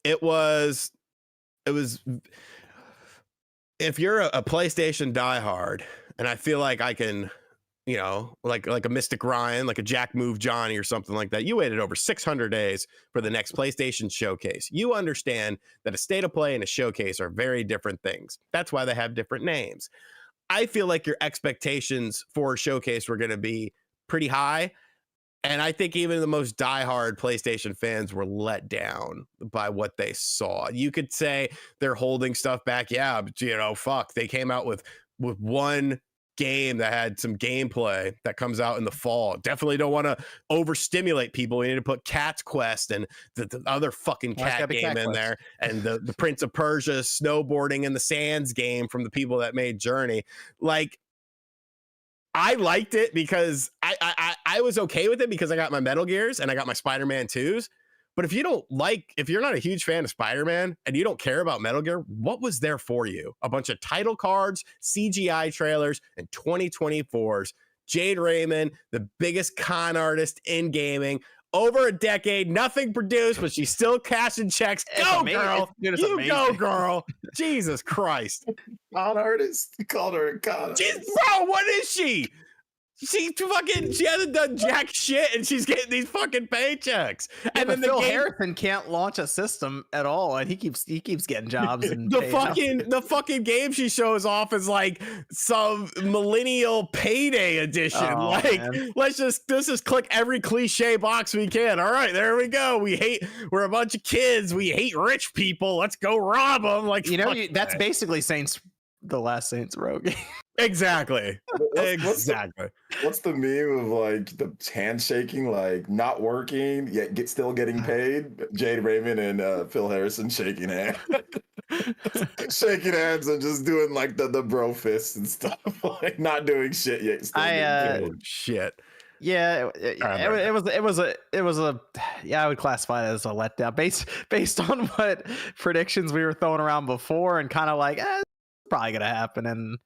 It was. If you're a PlayStation diehard, and I feel like I can, like a Mystic Ryan, like a Jack Move Johnny or something like that. You waited over 600 days for the next PlayStation showcase. You understand that a state of play and a showcase are very different things. That's why they have different names. I feel like your expectations for a showcase were going to be pretty high. And I think even the most diehard PlayStation fans were let down by what they saw. You could say they're holding stuff back. Yeah, but fuck, they came out with one game that had some gameplay that comes out in the fall. Definitely don't want to overstimulate people. We need to put Cat's Quest and the other fucking cat game in there, and the Prince of Persia snowboarding in the sands game from the people that made Journey. Like, I liked it because I was okay with it because I got my Metal Gears and I got my Spider-Man 2s. But if you're not a huge fan of Spider-Man and you don't care about Metal Gear, what was there for you? A bunch of title cards, CGI trailers, and 2024's Jade Raymond, the biggest con artist in gaming. Over a decade, nothing produced, but she's still cashing checks. Go, girl. You go, girl. Jesus Christ. Con artist? You called her a con artist. Bro, what is she? She hasn't done jack shit, and she's getting these fucking paychecks. Yeah, and then Phil Harrison can't launch a system at all, and he keeps getting jobs. And the fucking game she shows off is like some millennial payday edition. Let's just click every cliche box we can. All right, there we go. We're a bunch of kids. We hate rich people. Let's go rob them. Like, that's basically the last Saints Row game. Exactly. What's the meme of like the handshaking, like not working yet still getting paid? Jade Raymond and Phil Harrison shaking hands, shaking hands, and just doing like the bro fists and stuff, like not doing shit yet. Still getting paid. Shit. Yeah, it was a I would classify it as a letdown based on what predictions we were throwing around before, and kind of like it's probably gonna happen. And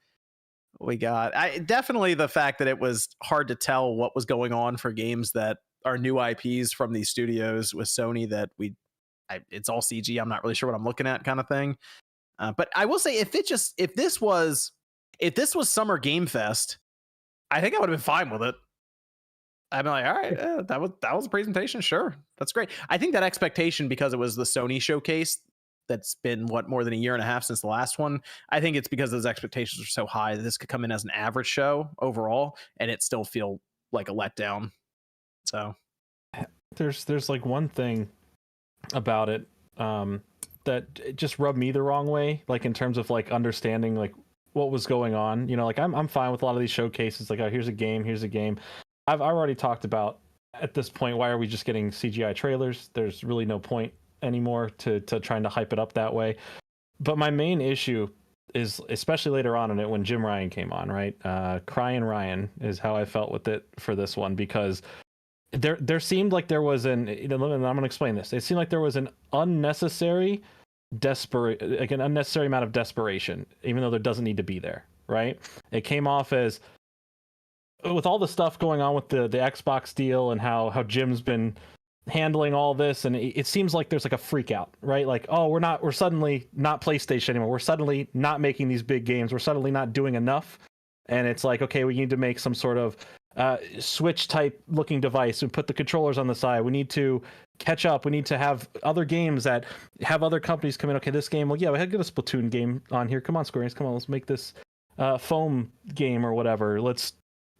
we got definitely the fact that it was hard to tell what was going on for games that are new IPs from these studios with Sony, that it's all CG. I'm not really sure what I'm looking at, kind of thing. But I will say, if this was Summer Game Fest, I think I would have been fine with it. I'd be like, all right, that was a presentation. Sure, that's great. I think that expectation, because it was the Sony showcase, that's been more than a year and a half since the last one. I think it's because those expectations are so high that this could come in as an average show overall, and it still feel like a letdown. So there's like one thing about it that it just rubbed me the wrong way, like in terms of like understanding like what was going on. Like I'm fine with a lot of these showcases. Like, oh, here's a game. I've already talked about at this point, why are we just getting CGI trailers? There's really no point anymore to trying to hype it up that way. But my main issue is, especially later on in it, when Jim Ryan came on, right? Crying Ryan is how I felt with it for this one, because there seemed like there was I'm going to explain this. It seemed like there was an unnecessary like an unnecessary amount of desperation, even though there doesn't need to be there, right? It came off as, with all the stuff going on with the Xbox deal and how Jim's been handling all this, and it seems like there's like a freak out, right? Like, oh, we're suddenly not PlayStation anymore. We're suddenly not making these big games. We're suddenly not doing enough. And it's like, okay, we need to make some sort of Switch type looking device and put the controllers on the side. We need to catch up. We need to have other games that have other companies come in. Okay, this game, well, yeah, we had to get a Splatoon game on here. Come on, Square Enix, come on, let's make this foam game or whatever. Let's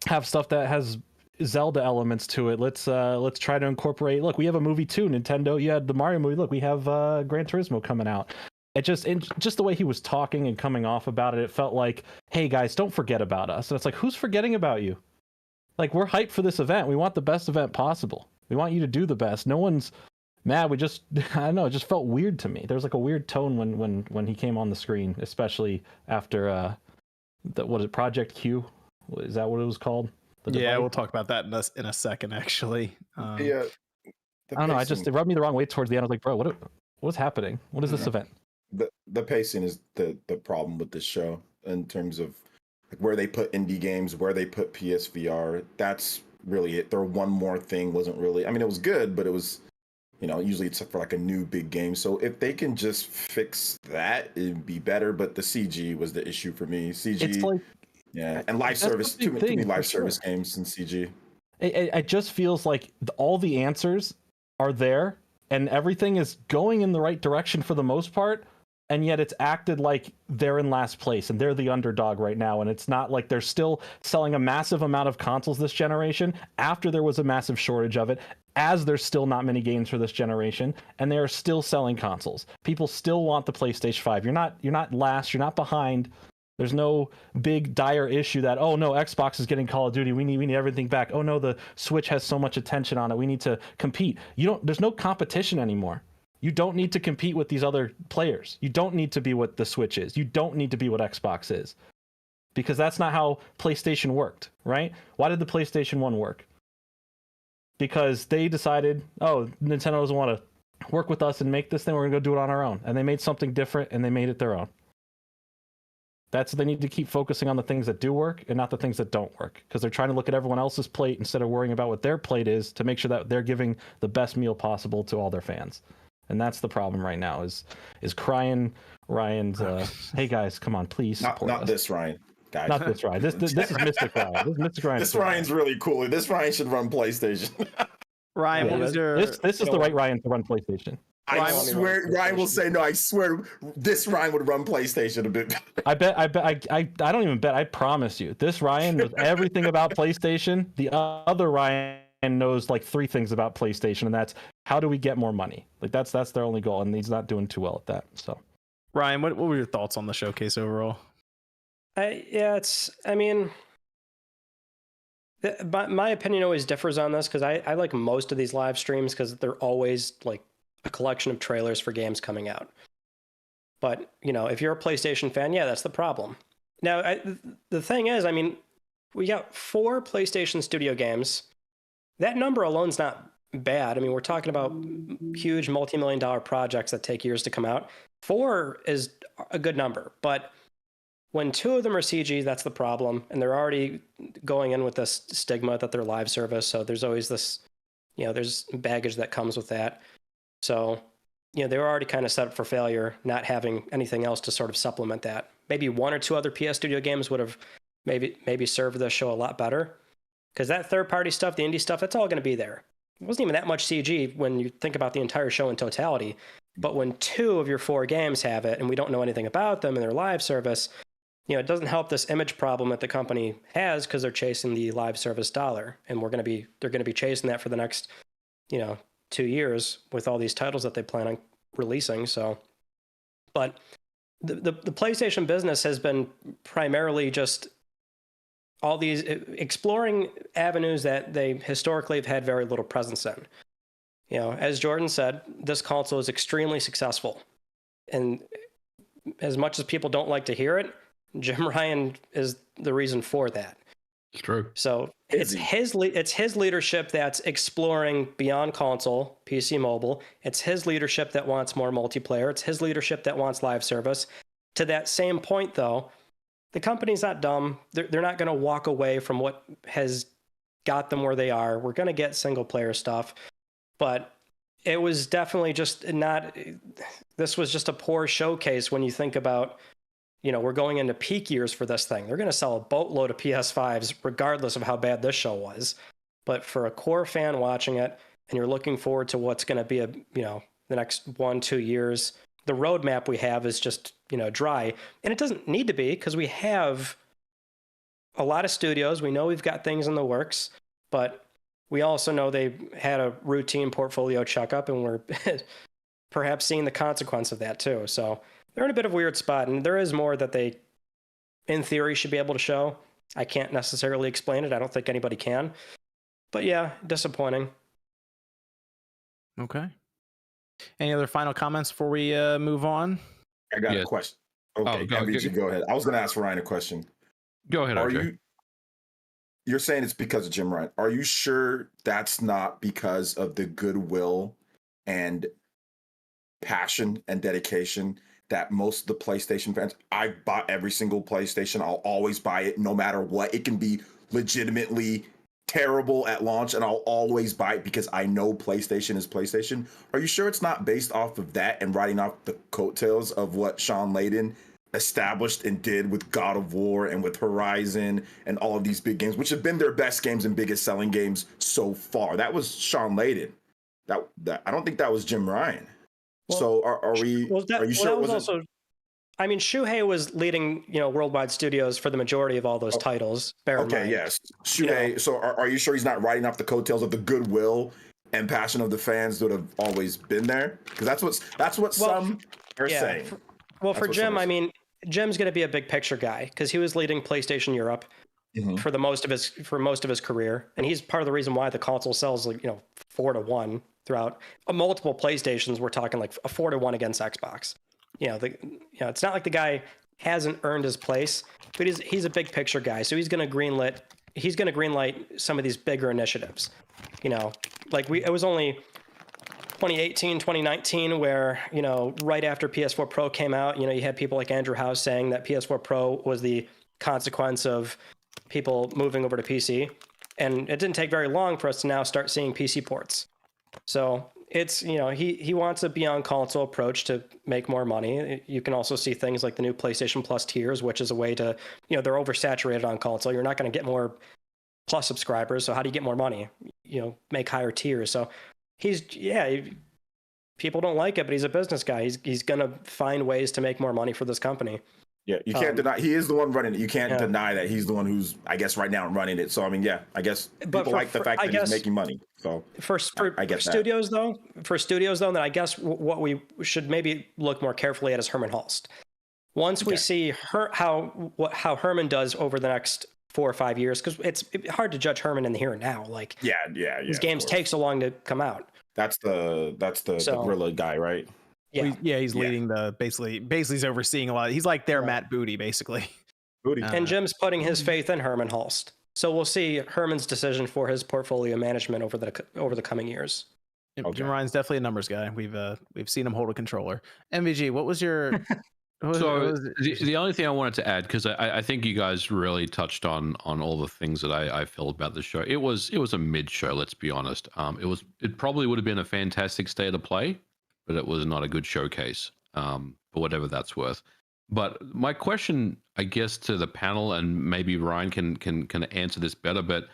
have stuff that has Zelda elements to it. Let's try to incorporate. Look, we have a movie too. Nintendo, you had the Mario movie. Look, we have Gran Turismo coming out. It just the way he was talking and coming off about it, it felt like, hey guys, don't forget about us. And it's like, who's forgetting about you? Like, we're hyped for this event. We want the best event possible. We want you to do the best. No one's mad. We just, I don't know. It just felt weird to me. There was like a weird tone when he came on the screen, especially after what is it, Project Q? Is that what it was called? Yeah, we'll talk about that in a second, actually. Yeah. I don't know. It rubbed me the wrong way towards the end. I was like, bro, what's happening? What is this event? The pacing is the problem with this show in terms of like where they put indie games, where they put PSVR. That's really it. Their one more thing wasn't really. I mean, it was good, but it was, usually it's for like a new big game. So if they can just fix that, it'd be better. But the CG was the issue for me. CG, it's like, yeah, and live service. Too many live service games and CG. It just feels like all the answers are there, and everything is going in the right direction for the most part. And yet it's acted like they're in last place and they're the underdog right now. And it's not like they're still selling a massive amount of consoles this generation after there was a massive shortage of it, as there's still not many games for this generation, and they are still selling consoles. People still want the PlayStation 5. You're not last, you're not behind. There's no big dire issue that, oh no, Xbox is getting Call of Duty. We need everything back. Oh no, the Switch has so much attention on it. We need to compete. There's no competition anymore. You don't need to compete with these other players. You don't need to be what the Switch is. You don't need to be what Xbox is. Because that's not how PlayStation worked, right? Why did the PlayStation 1 work? Because they decided, oh, Nintendo doesn't want to work with us and make this thing. We're going to go do it on our own. And they made something different and they made it their own. They need to keep focusing on the things that do work and not the things that don't work. Because they're trying to look at everyone else's plate instead of worrying about what their plate is to make sure that they're giving the best meal possible to all their fans. And that's the problem right now is crying Ryan's, hey guys, come on, please support us. Not this Ryan, guys. Not this Ryan. This is Mystic Ryan. This is Mystic Ryan. This Ryan's really cool. This Ryan should run PlayStation. Ryan, what was your... This is the right Ryan to run PlayStation. I swear, Ryan will say no. I swear, this Ryan would run PlayStation a bit. I don't even bet. I promise you, this Ryan knows everything about PlayStation. The other Ryan knows like 3 things about PlayStation, and that's how do we get more money. Like that's their only goal, and he's not doing too well at that. So, Ryan, what were your thoughts on the showcase overall? My opinion always differs on this because I like most of these live streams because they're always like a collection of trailers for games coming out. But if you're a PlayStation fan, yeah, that's the problem. Now, the thing is, we got 4 PlayStation Studio games. That number alone's not bad. We're talking about huge multi-million-dollar projects that take years to come out. 4 is a good number, but when 2 of them are CG, that's the problem. And they're already going in with this stigma that they're live service. So there's always this, there's baggage that comes with that. So, they were already kind of set up for failure, not having anything else to sort of supplement that. Maybe 1 or 2 other PS Studio games would have maybe served the show a lot better. Because that third-party stuff, the indie stuff, that's all going to be there. It wasn't even that much CG when you think about the entire show in totality. But when 2 of your 4 games have it, and we don't know anything about them in their live service, it doesn't help this image problem that the company has because they're chasing the live service dollar, and they're going to be chasing that for the next, 2 years with all these titles that they plan on releasing. So, but the PlayStation business has been primarily just all these exploring avenues that they historically have had very little presence in. As Jordan said, this console is extremely successful. And as much as people don't like to hear it, Jim Ryan is the reason for that. It's true. So it's his leadership that's exploring beyond console, PC, mobile. It's his leadership that wants more multiplayer. It's his leadership that wants live service. To that same point, though, the company's not dumb. They're not going to walk away from what has got them where they are. We're going to get single player stuff, but it was definitely just not. This was just a poor showcase when you think about, we're going into peak years for this thing. They're going to sell a boatload of PS5s regardless of how bad this show was. But for a core fan watching it, and you're looking forward to what's going to be the next 1-2 years, the roadmap we have is just, dry. And it doesn't need to be, because we have a lot of studios. We know we've got things in the works, but we also know they had a routine portfolio checkup, and we're perhaps seeing the consequence of that too. So they're in a bit of a weird spot, and there is more that they, in theory, should be able to show. I can't necessarily explain it. I don't think anybody can. But yeah, disappointing. Okay. Any other final comments before we move on? I got a question. Okay, go ahead. I was going to ask Ryan a question. Go ahead, You're saying it's because of Jim Ryan. Are you sure that's not because of the goodwill and passion and dedication that most of the PlayStation fans? I bought every single PlayStation. I'll always buy it no matter what. It can be legitimately terrible at launch, and I'll always buy it because I know PlayStation is PlayStation. Are you sure it's not based off of that and riding off the coattails of what Sean Layden established and did with God of War and with Horizon and all of these big games, which have been their best games and biggest selling games so far? That was Sean Layden. That I don't think that was Jim Ryan. Well, so are you sure it wasn't? I mean, Shuhei was leading, worldwide studios for the majority of all those titles. Okay, yes. Shuhei. So are you sure he's not riding off the coattails of the goodwill and passion of the fans that have always been there? Because that's what some are saying. For Jim, I mean, Jim's going to be a big picture guy because he was leading PlayStation Europe for most of his career, and he's part of the reason why the console sells 4-1 throughout multiple PlayStations. We're talking like a 4-1 against Xbox. It's not like the guy hasn't earned his place, but he's a big picture guy. So he's going to greenlight some of these bigger initiatives. It was only 2018, 2019 where, right after PS4 Pro came out, you had people like Andrew House saying that PS4 Pro was the consequence of people moving over to PC. And it didn't take very long for us to now start seeing PC ports. So it's, he wants a beyond console approach to make more money. You can also see things like the new PlayStation Plus tiers, which is a way to, they're oversaturated on console. You're not going to get more Plus subscribers. So how do you get more money? Make higher tiers. So people don't like it, but he's a business guy. He's going to find ways to make more money for this company. Yeah, you can't deny he is the one running it. You can't deny that he's the one who's, I guess, right now running it. So I mean, I guess people like the fact that he's making money. So for studios though, then I guess what we should maybe look more carefully at is Herman Hulst. Once we see how Herman does over the next 4 or 5 years, because it's hard to judge Herman in the here and now. Like his games take so long to come out. That's the gorilla guy, right? Yeah, he's leading basically he's overseeing a lot. He's like their Matt Booty, basically. And Jim's putting his faith in Herman Hulst. So we'll see Herman's decision for his portfolio management over the coming years. Jim Ryan's definitely a numbers guy. We've seen him hold a controller. MVG, what was your? The only thing I wanted to add, because I think you guys really touched on all the things that I felt about the show. It was a mid show. Let's be honest. It probably would have been a fantastic state of play, but it was not a good showcase, for whatever that's worth. But my question, I guess, to the panel, and maybe Ryan can answer this better, but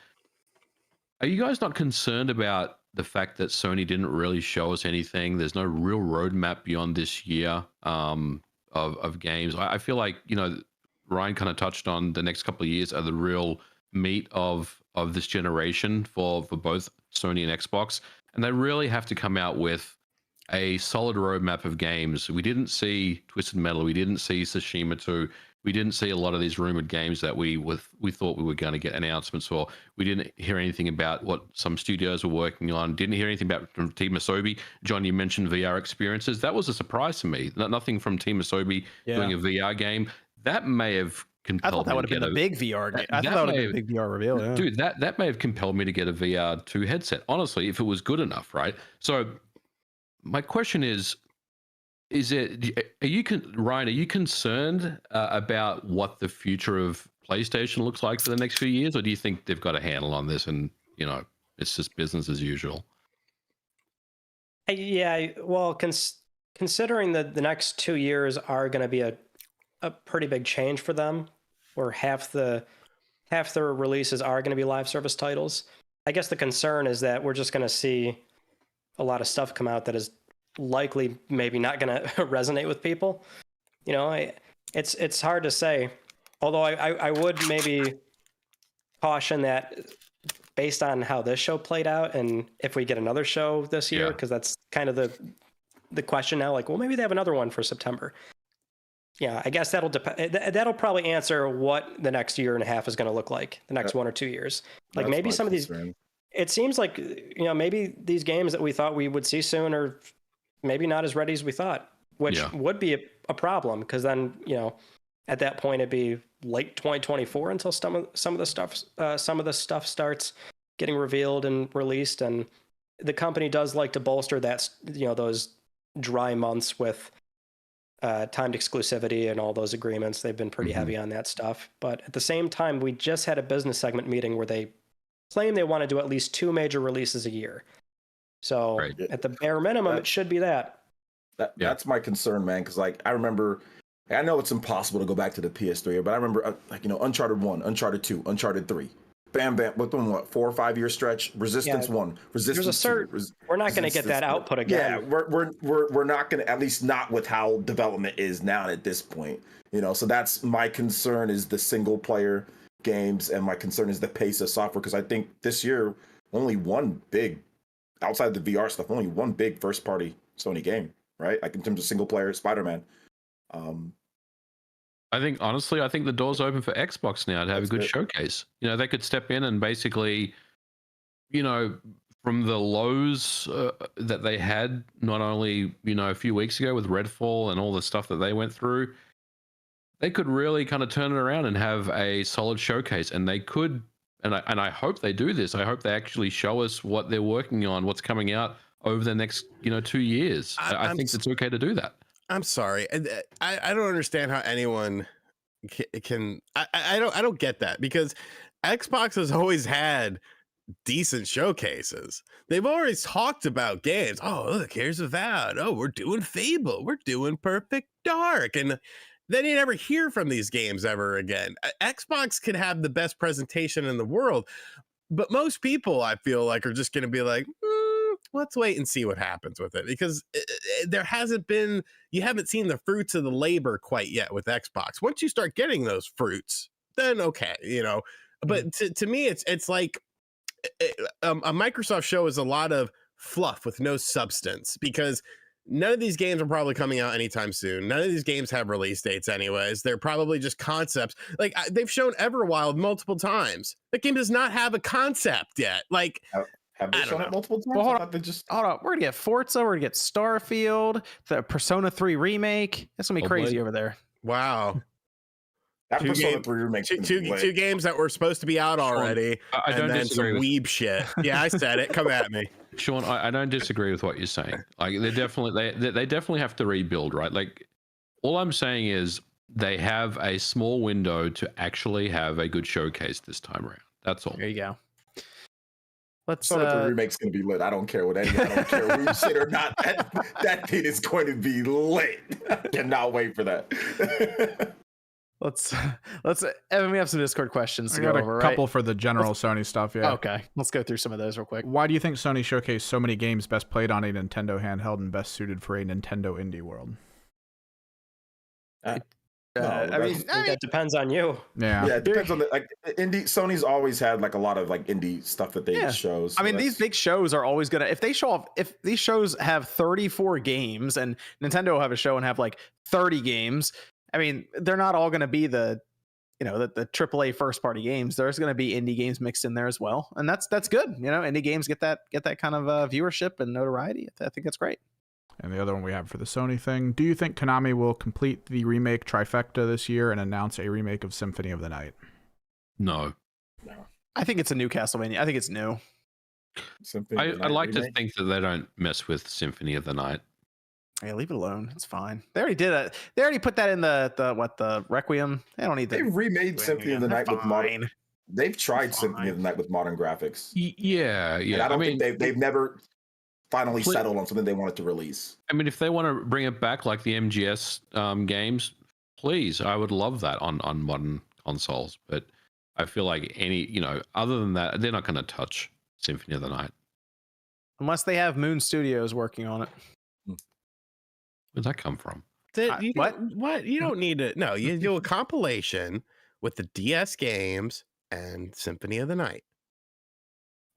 are you guys not concerned about the fact that Sony didn't really show us anything? There's no real roadmap beyond this year of games. I feel like, Ryan kind of touched on the next couple of years are the real meat of this generation for both Sony and Xbox, and they really have to come out with a solid roadmap of games. We didn't see Twisted Metal. We didn't see Tsushima 2. We didn't see a lot of these rumored games that we thought we were going to get announcements for. We didn't hear anything about what some studios were working on. Didn't hear anything about from Team Asobi. John, you mentioned VR experiences. That was a surprise to me. Nothing from Team Asobi doing a VR game. That may have compelled I thought that me would to have been get the big VR. that- I thought that that would have may been a big VR reveal. Yeah. dude, that may have compelled me to get a VR2 headset. Honestly, if it was good enough, right? So my question is it Ryan, are you concerned about what the future of PlayStation looks like for the next few years, or do you think they've got a handle on this and it's just business as usual? Yeah, well, considering that the next 2 years are going to be a pretty big change for them, where half their releases are going to be live service titles. I guess the concern is that we're just going to see a lot of stuff come out that is likely maybe not going to resonate with people. It's hard to say. Although I would maybe caution that based on how this show played out, and if we get another show this year, because that's kind of the question now. Like, well, maybe they have another one for September. Yeah, I guess that'll probably answer what the next year and a half is going to look like. The next 1 or 2 years. Like maybe some of these. It seems like maybe these games that we thought we would see soon are maybe not as ready as we thought, which would be a problem, because then at that point it'd be late 2024 until some of the stuff starts getting revealed and released. And the company does like to bolster that those dry months with timed exclusivity and all those agreements. They've been pretty heavy on that stuff. But at the same time, we just had a business segment meeting where they claim they want to do at least 2 major releases a year. So at the bare minimum, it should be that. That's my concern, man. Because I remember, I know it's impossible to go back to the PS3, but I remember Uncharted 1, Uncharted 2, Uncharted 3. Bam, bam. Within 4 or 5 year stretch, Resistance 1, Resistance 2. We're not going to get that output again. Yeah, we're not going to, at least not with how development is now at this point. So that's my concern, is the single player games, and my concern is the pace of software, because I think this year only one big, outside the VR stuff, only one big first party Sony game, right? Like in terms of single player, Spider-Man. I think the door's open for Xbox now to have a good showcase. They could step in and basically, from the lows that they had not only, a few weeks ago with Redfall and all the stuff that they went through, they could really kind of turn it around and have a solid showcase. And they could, and I hope they do this. I hope they actually show us what they're working on, what's coming out over the next, 2 years. I think it's okay to do that. I'm sorry. I don't understand how anyone can. I don't get that, because Xbox has always had decent showcases. They've always talked about games. Oh, look, here's Avowed. Oh, we're doing Fable. We're doing Perfect Dark. And then you never hear from these games ever again. Xbox could have the best presentation in the world, but most people, I feel like, are just going to be like, let's wait and see what happens with it, because you haven't seen the fruits of the labor quite yet with Xbox. Once you start getting those fruits, then okay, but to me, it's like a Microsoft show is a lot of fluff with no substance, because none of these games are probably coming out anytime soon. None of these games have release dates anyways. They're probably just concepts. Like, they've shown Everwild multiple times. That game does not have a concept yet. Like, have they shown it multiple times? Well, hold on. We're gonna get Forza. We're gonna get Starfield. The Persona 3 remake. That's gonna be crazy over there. Wow. That Persona 3 remake. Two games that were supposed to be out already. I don't disagree with weeb shit. Yeah, I said it. Come at me. Sean, I don't disagree with what you're saying. Like, they definitely have to rebuild, right? Like, all I'm saying is they have a small window to actually have a good showcase this time around. That's all. There you go. Persona 3 remake's gonna be lit. I don't care I don't care who you shit or not. That thing is going to be lit. I cannot wait for that. Let's Evan, we have some Discord questions to I got go a over, couple for the general Sony stuff. Yeah. Okay. Let's go through some of those real quick. Why do you think Sony showcased so many games best played on a Nintendo handheld and best suited for a Nintendo indie world? That depends on you. Yeah. Yeah, it depends on the indie. Sony's always had a lot of indie stuff that they show. So these big shows are always gonna, if these shows have 34 games and Nintendo will have a show and have 30 games, they're not all gonna be the AAA first party games. There's gonna be indie games mixed in there as well, and that's good. Indie games get that kind of viewership and notoriety. I think that's great. And the other one we have for the Sony thing. Do you think Konami will complete the remake trifecta this year and announce a remake of Symphony of the Night? No. I think it's a new Castlevania. I think it's new. I like to think that they don't mess with Symphony of the Night. Yeah, leave it alone. It's fine. They already did it. They already put that in the Requiem. They don't need They remade Symphony of the Night with modern. They've tried Fine. Symphony of the Night with modern graphics. Yeah. And I don't think they've never finally settled on something they wanted to release. I mean, if they want to bring it back like the MGS games, please, I would love that on modern consoles. But I feel like other than that, they're not going to touch Symphony of the Night. Unless they have Moon Studios working on it. Where'd that come from? What? You don't need to. No, you do a compilation with the DS games and Symphony of the Night.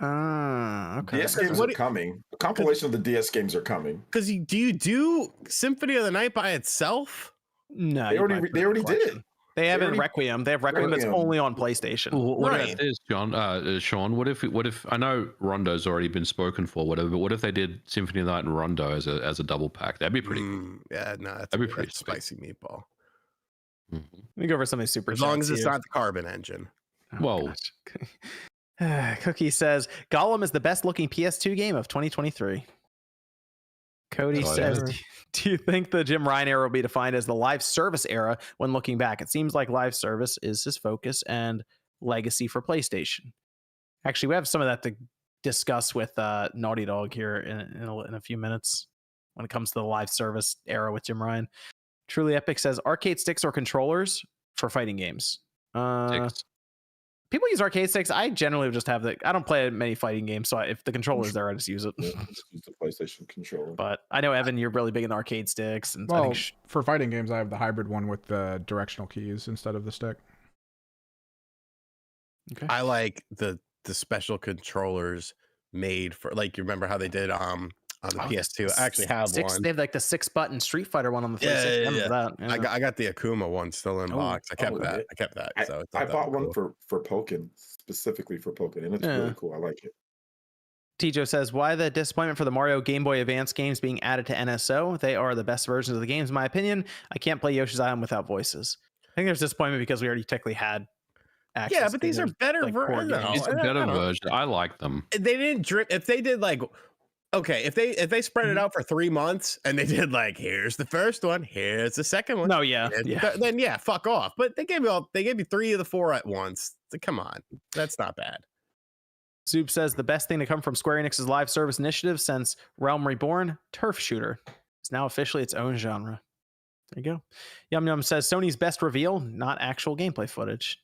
Okay. DS games are coming. A compilation of the DS games are coming. Because do you do Symphony of the Night by itself? No, they already did it. They have Requiem. They have Requiem that's only on PlayStation. Well, what about this, Sean? What if I know Rondo's already been spoken for, whatever. But what if they did Symphony of the Night and Rondo as a double pack? That'd be pretty cool. Yeah, no, that'd be pretty spicy meatball. Let me go over something super. As long as it's not the Carbon engine. Well, Cookie says Gollum is the best looking PS2 game of 2023. Cody says, do you think the Jim Ryan era will be defined as the live service era when looking back? It seems like live service is his focus and legacy for PlayStation. Actually, we have some of that to discuss with Naughty Dog here in a few minutes when it comes to the live service era with Jim Ryan. Truly Epic says arcade sticks or controllers for fighting games. People use arcade sticks. I generally just have I don't play many fighting games, so if the controller's there, I just use it. Yeah, just use the PlayStation controller. But I know, Evan, you're really big in arcade sticks. And well, for fighting games, I have the hybrid one with the directional keys instead of the stick. Okay. I like the special controllers made for, like, you remember how they did on the PS2. I actually have one. They have like the 6-button Street Fighter one on the PlayStation. Yeah. I got the Akuma one still in box. I kept that. So I bought one for Pokken, specifically for Pokken, and it's really cool. I like it. Tijo says, why the disappointment for the Mario Game Boy Advance games being added to NSO? They are the best versions of the games, in my opinion. I can't play Yoshi's Island without voices. I think there's disappointment because we already technically had access. Yeah, but these are better versions. It's a better version. I like them. They didn't drip. If they did like, okay, if they spread it out for 3 months and they did like, here's the first one, here's the second one. No, yeah. Then fuck off. But they gave you 3 of the 4 at once. So come on, that's not bad. Zoop says the best thing to come from Square Enix's live service initiative since Realm Reborn, Turf Shooter, is now officially its own genre. There you go. Yum Yum says Sony's best reveal, not actual gameplay footage.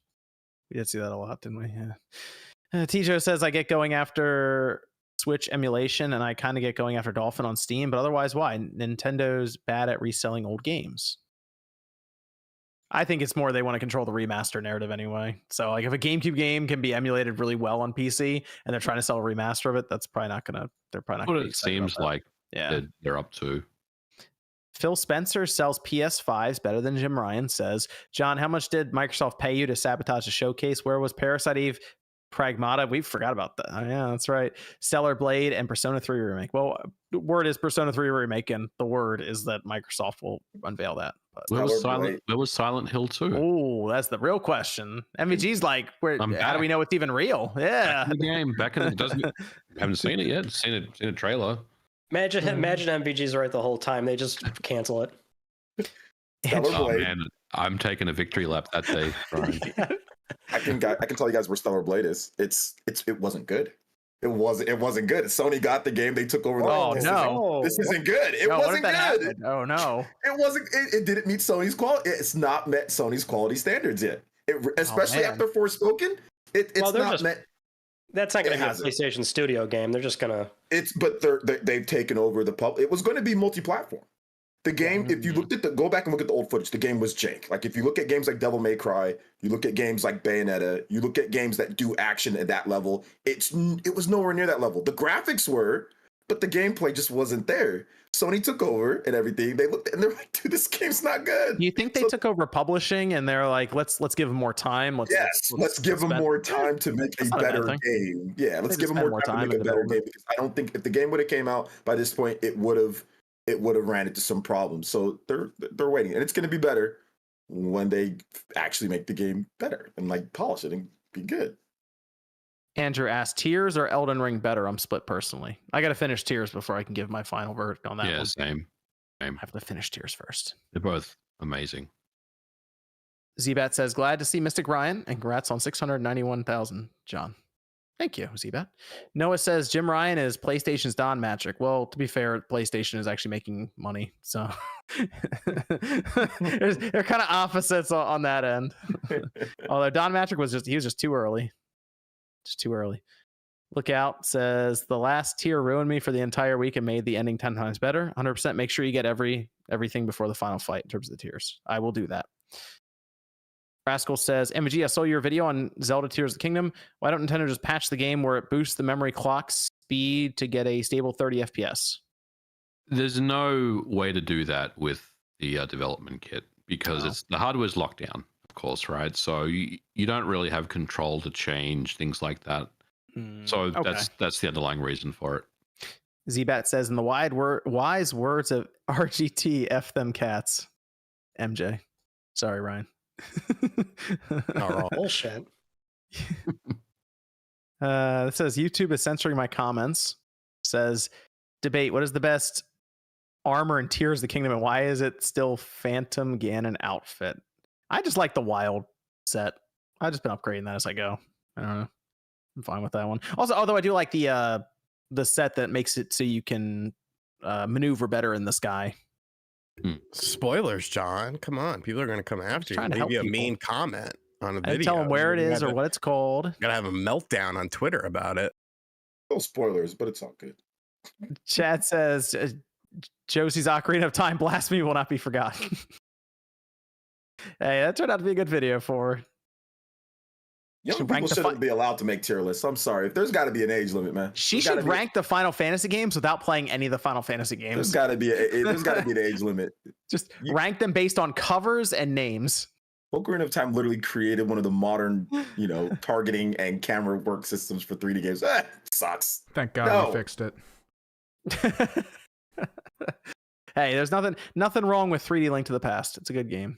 We did see that a lot, didn't we? Yeah. Tijo says I get going after Switch emulation and I kind of get going after Dolphin on Steam, but otherwise, why? Nintendo's bad at reselling old games. I think it's more they want to control the remaster narrative anyway. So like if a GameCube game can be emulated really well on PC and they're trying to sell a remaster of it, that's probably not gonna. They're probably not. What gonna it seems like. Yeah, they're up to. Phil Spencer sells PS5s better than Jim Ryan says. John, how much did Microsoft pay you to sabotage the showcase? Where was Parasite Eve? Pragmata, we forgot about that. Oh, yeah, that's right. Stellar Blade and Persona 3 remake. Well, the word is Persona 3 remake, and the word is that Microsoft will unveil that. But Where was Silent Hill 2? Oh, that's the real question. MVG's like, how do we know it's even real? Yeah, back in the game. Haven't seen it yet. Seen a trailer. Imagine MVG's right the whole time. They just cancel it. Oh man, I'm taking a victory lap that day, Brian. I can tell you guys where Stellar Blade is. It wasn't good. It wasn't good. Sony got the game. They took over. This isn't good. It wasn't good. Happened? Oh no. It wasn't. It didn't meet Sony's quality. It's not met Sony's quality standards yet. Especially after Forspoken. It's not met. That's not going to be a PlayStation Studio game. They're just going to. They've taken over the pub. It was going to be multi-platform. The game, if you go back and look at the old footage, the game was jank. Like if you look at games like Devil May Cry, you look at games like Bayonetta, you look at games that do action at that level, it was nowhere near that level. The graphics were, but the gameplay just wasn't there. Sony took over and everything. They looked and they're like, dude, this game's not good. Do you think they took over publishing and they're like, let's give them more time? Let's give them more time to make a better game. Yeah, let's give them more time to make a better game because I don't think if the game would have came out by this point, it would have it would have ran into some problems. So they're waiting, and it's going to be better when they actually make the game better and like polish it and be good. Andrew asked, Tears or Elden Ring better? I'm split personally. I got to finish Tears before I can give my final verdict on that Yeah, one. same. I have to finish Tears first. They're both amazing. Zbat says, glad to see Mystic Ryan, and congrats on 691,000, John. Thank you, Zbat. Noah says, Jim Ryan is PlayStation's Don Matrick. Well, to be fair, PlayStation is actually making money, so they're kind of opposites on that end. Although Don Matrick was just too early. Just too early. Lookout says, the last tier ruined me for the entire week and made the ending 10 times better. 100% make sure you get everything before the final fight in terms of the tiers. I will do that. Rascal says, MG, I saw your video on Zelda Tears of the Kingdom. Why don't Nintendo just patch the game where it boosts the memory clock speed to get a stable 30 FPS? There's no way to do that with the development kit because the hardware's locked down, of course, right? So you don't really have control to change things like that. So that's the underlying reason for it. Zbat says, in the wise words of RGT, F them cats. MJ. Sorry, Ryan. Bullshit. It says YouTube is censoring my comments. Says, debate, what is the best armor in Tears of the Kingdom and why is it still Phantom Ganon outfit? I just like the wild set. I've just been upgrading that as I go. I don't know. I'm fine with that one. Also, although I do like the set that makes it so you can maneuver better in the sky. Spoilers, John. Come on. People are going to come after you. Maybe a mean comment on a video. Tell them where it is or what it's called. Gotta have a meltdown on Twitter about it. No spoilers, but it's all good. Chad says, Josie's Ocarina of Time blasphemy will not be forgotten. Hey, that turned out to be a good video for her. Young people shouldn't be allowed to make tier lists. I'm sorry. If there's got to be an age limit, man. She should rank the Final Fantasy games without playing any of the Final Fantasy games. There's got to be an age limit. Just rank them based on covers and names. Ocarina of Time literally created one of the modern, targeting and camera work systems for 3D games. Sucks. Thank God we fixed it. Hey, there's nothing wrong with 3D Link to the Past. It's a good game.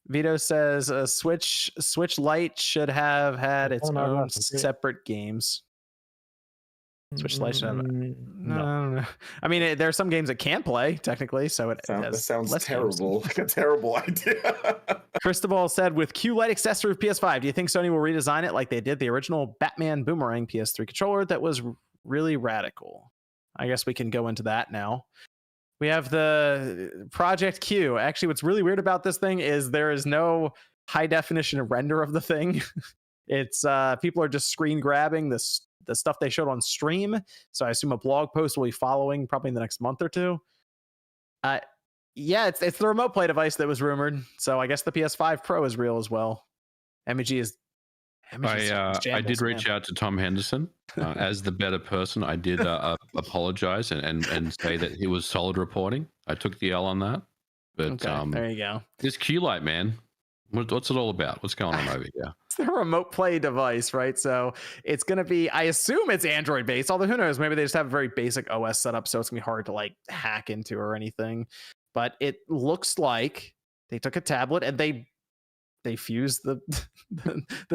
Vito says Switch Lite should have had its own separate games. Switch Lite should have. No. I mean, there are some games that can play technically, so that sounds terrible. Like a terrible idea. Cristobal said, with QLED accessory of PS5, do you think Sony will redesign it like they did the original Batman Boomerang PS3 controller that was really radical? I guess we can go into that now. We have the Project Q. Actually, what's really weird about this thing is there is no high definition render of the thing. It's people are just screen grabbing the stuff they showed on stream. So I assume a blog post will be following probably in the next month or two. Yeah, it's the remote play device that was rumored. So I guess the PS5 Pro is real as well. MEG is. I did reach out to Tom Henderson as the better person. I did apologize and say that it was solid reporting. I took the L on that. But okay, there you go. This Q-Lite, man, what's it all about? What's going on over here? It's the remote play device, right? So it's going to be, I assume it's Android based, although who knows? Maybe they just have a very basic OS setup, so it's going to be hard to like hack into or anything. But it looks like they took a tablet and they fused the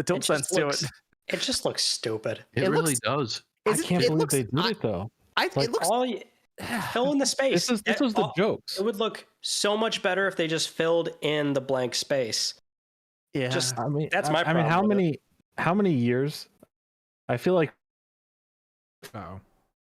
tilt sense to it. It just looks stupid. It really does. I can't believe they did it though. It looks fill in the space. This was the jokes. It would look so much better if they just filled in the blank space. Yeah, that's my problem. I mean, how many years? I feel like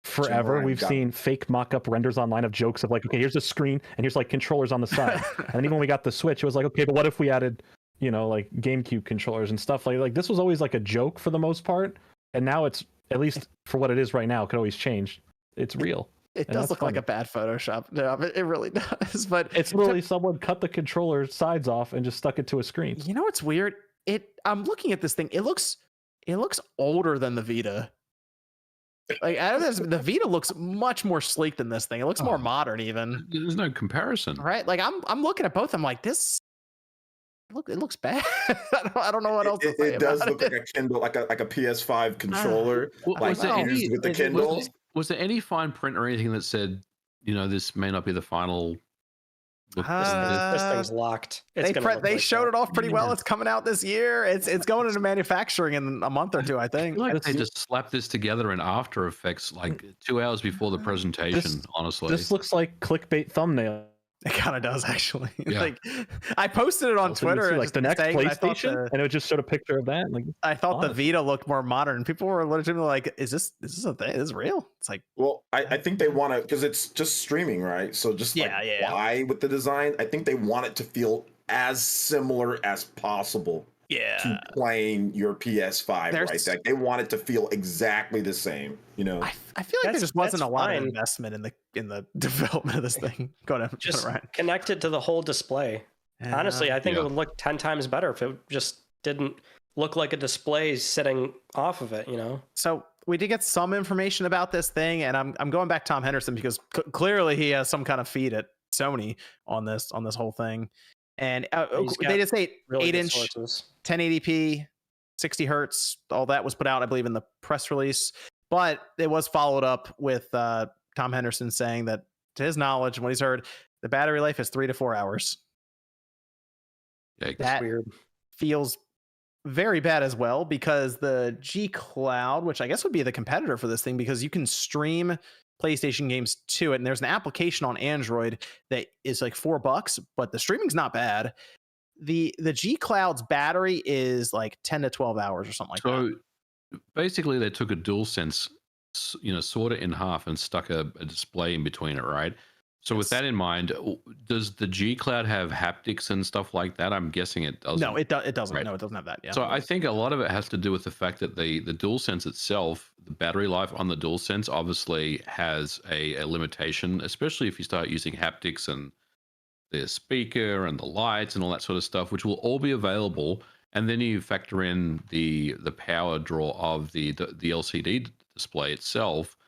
forever we've seen fake mock-up renders online of jokes of like, okay, here's a screen and here's like controllers on the side. And then even when we got the Switch, it was like, okay, but what if we added like GameCube controllers and stuff like this was always like a joke for the most part, and now it's, at least for what it is right now, it could always change. It's real. It does look like a bad Photoshop job. It really does. But it's literally someone cut the controller sides off and just stuck it to a screen. You know what's weird? I'm looking at this thing. It looks older than the Vita. Like out of this, the Vita looks much more sleek than this thing. It looks more modern even. There's no comparison. Right? Like I'm looking at both. I'm like, this it looks bad. I don't know what else to say. It does look like a Kindle, like a PS5 controller. Was there any fine print or anything that said this may not be the final look. This thing's locked. It's They showed it off pretty well. It's coming out this year. It's going into manufacturing in a month or two, I think. Like they just slapped this together in After Effects like 2 hours before the presentation. Honestly, this looks like clickbait thumbnail. It kind of does, actually. Yeah. Like, I posted it on Twitter, like the next PlayStation, and it just showed a picture of that. Like, I thought the Vita looked more modern. People were legitimately like, "Is this a thing? Is this real?" It's like, well, I think they want to, because it's just streaming, right? So just why with the design? I think they want it to feel as similar as possible to playing your PS5, right? Like they want it to feel exactly the same. I feel like there just wasn't a lot of investment in the development of this thing. Go ahead, just Ryan. Connected to the whole display. Honestly, I think it would look 10 times better if it just didn't look like a display sitting off of it. So we did get some information about this thing, and I'm going back to Tom Henderson because clearly he has some kind of feed at Sony on this whole thing. And they just say really 8-inch, 1080p, 60 hertz. All that was put out, I believe, in the press release. But it was followed up with Tom Henderson saying that, to his knowledge, and what he's heard, the battery life is 3 to 4 hours. Yikes. That weird. Feels very bad as well, because the G Cloud, which I guess would be the competitor for this thing, because you can stream PlayStation games to it, and there's an application on Android that is like $4, but the streaming's not bad. The G Cloud's battery is like 10 to 12 hours or something like that. So basically they took a DualSense, sort it in half and stuck a display in between it, right? So with that in mind, does the G Cloud have haptics and stuff like that? I'm guessing it doesn't. No, it doesn't. Right. No, it doesn't have that. Yeah. So I think a lot of it has to do with the fact that the DualSense itself, the battery life on the DualSense obviously has a limitation, especially if you start using haptics and the speaker and the lights and all that sort of stuff, which will all be available. And then you factor in the power draw of the LCD display itself.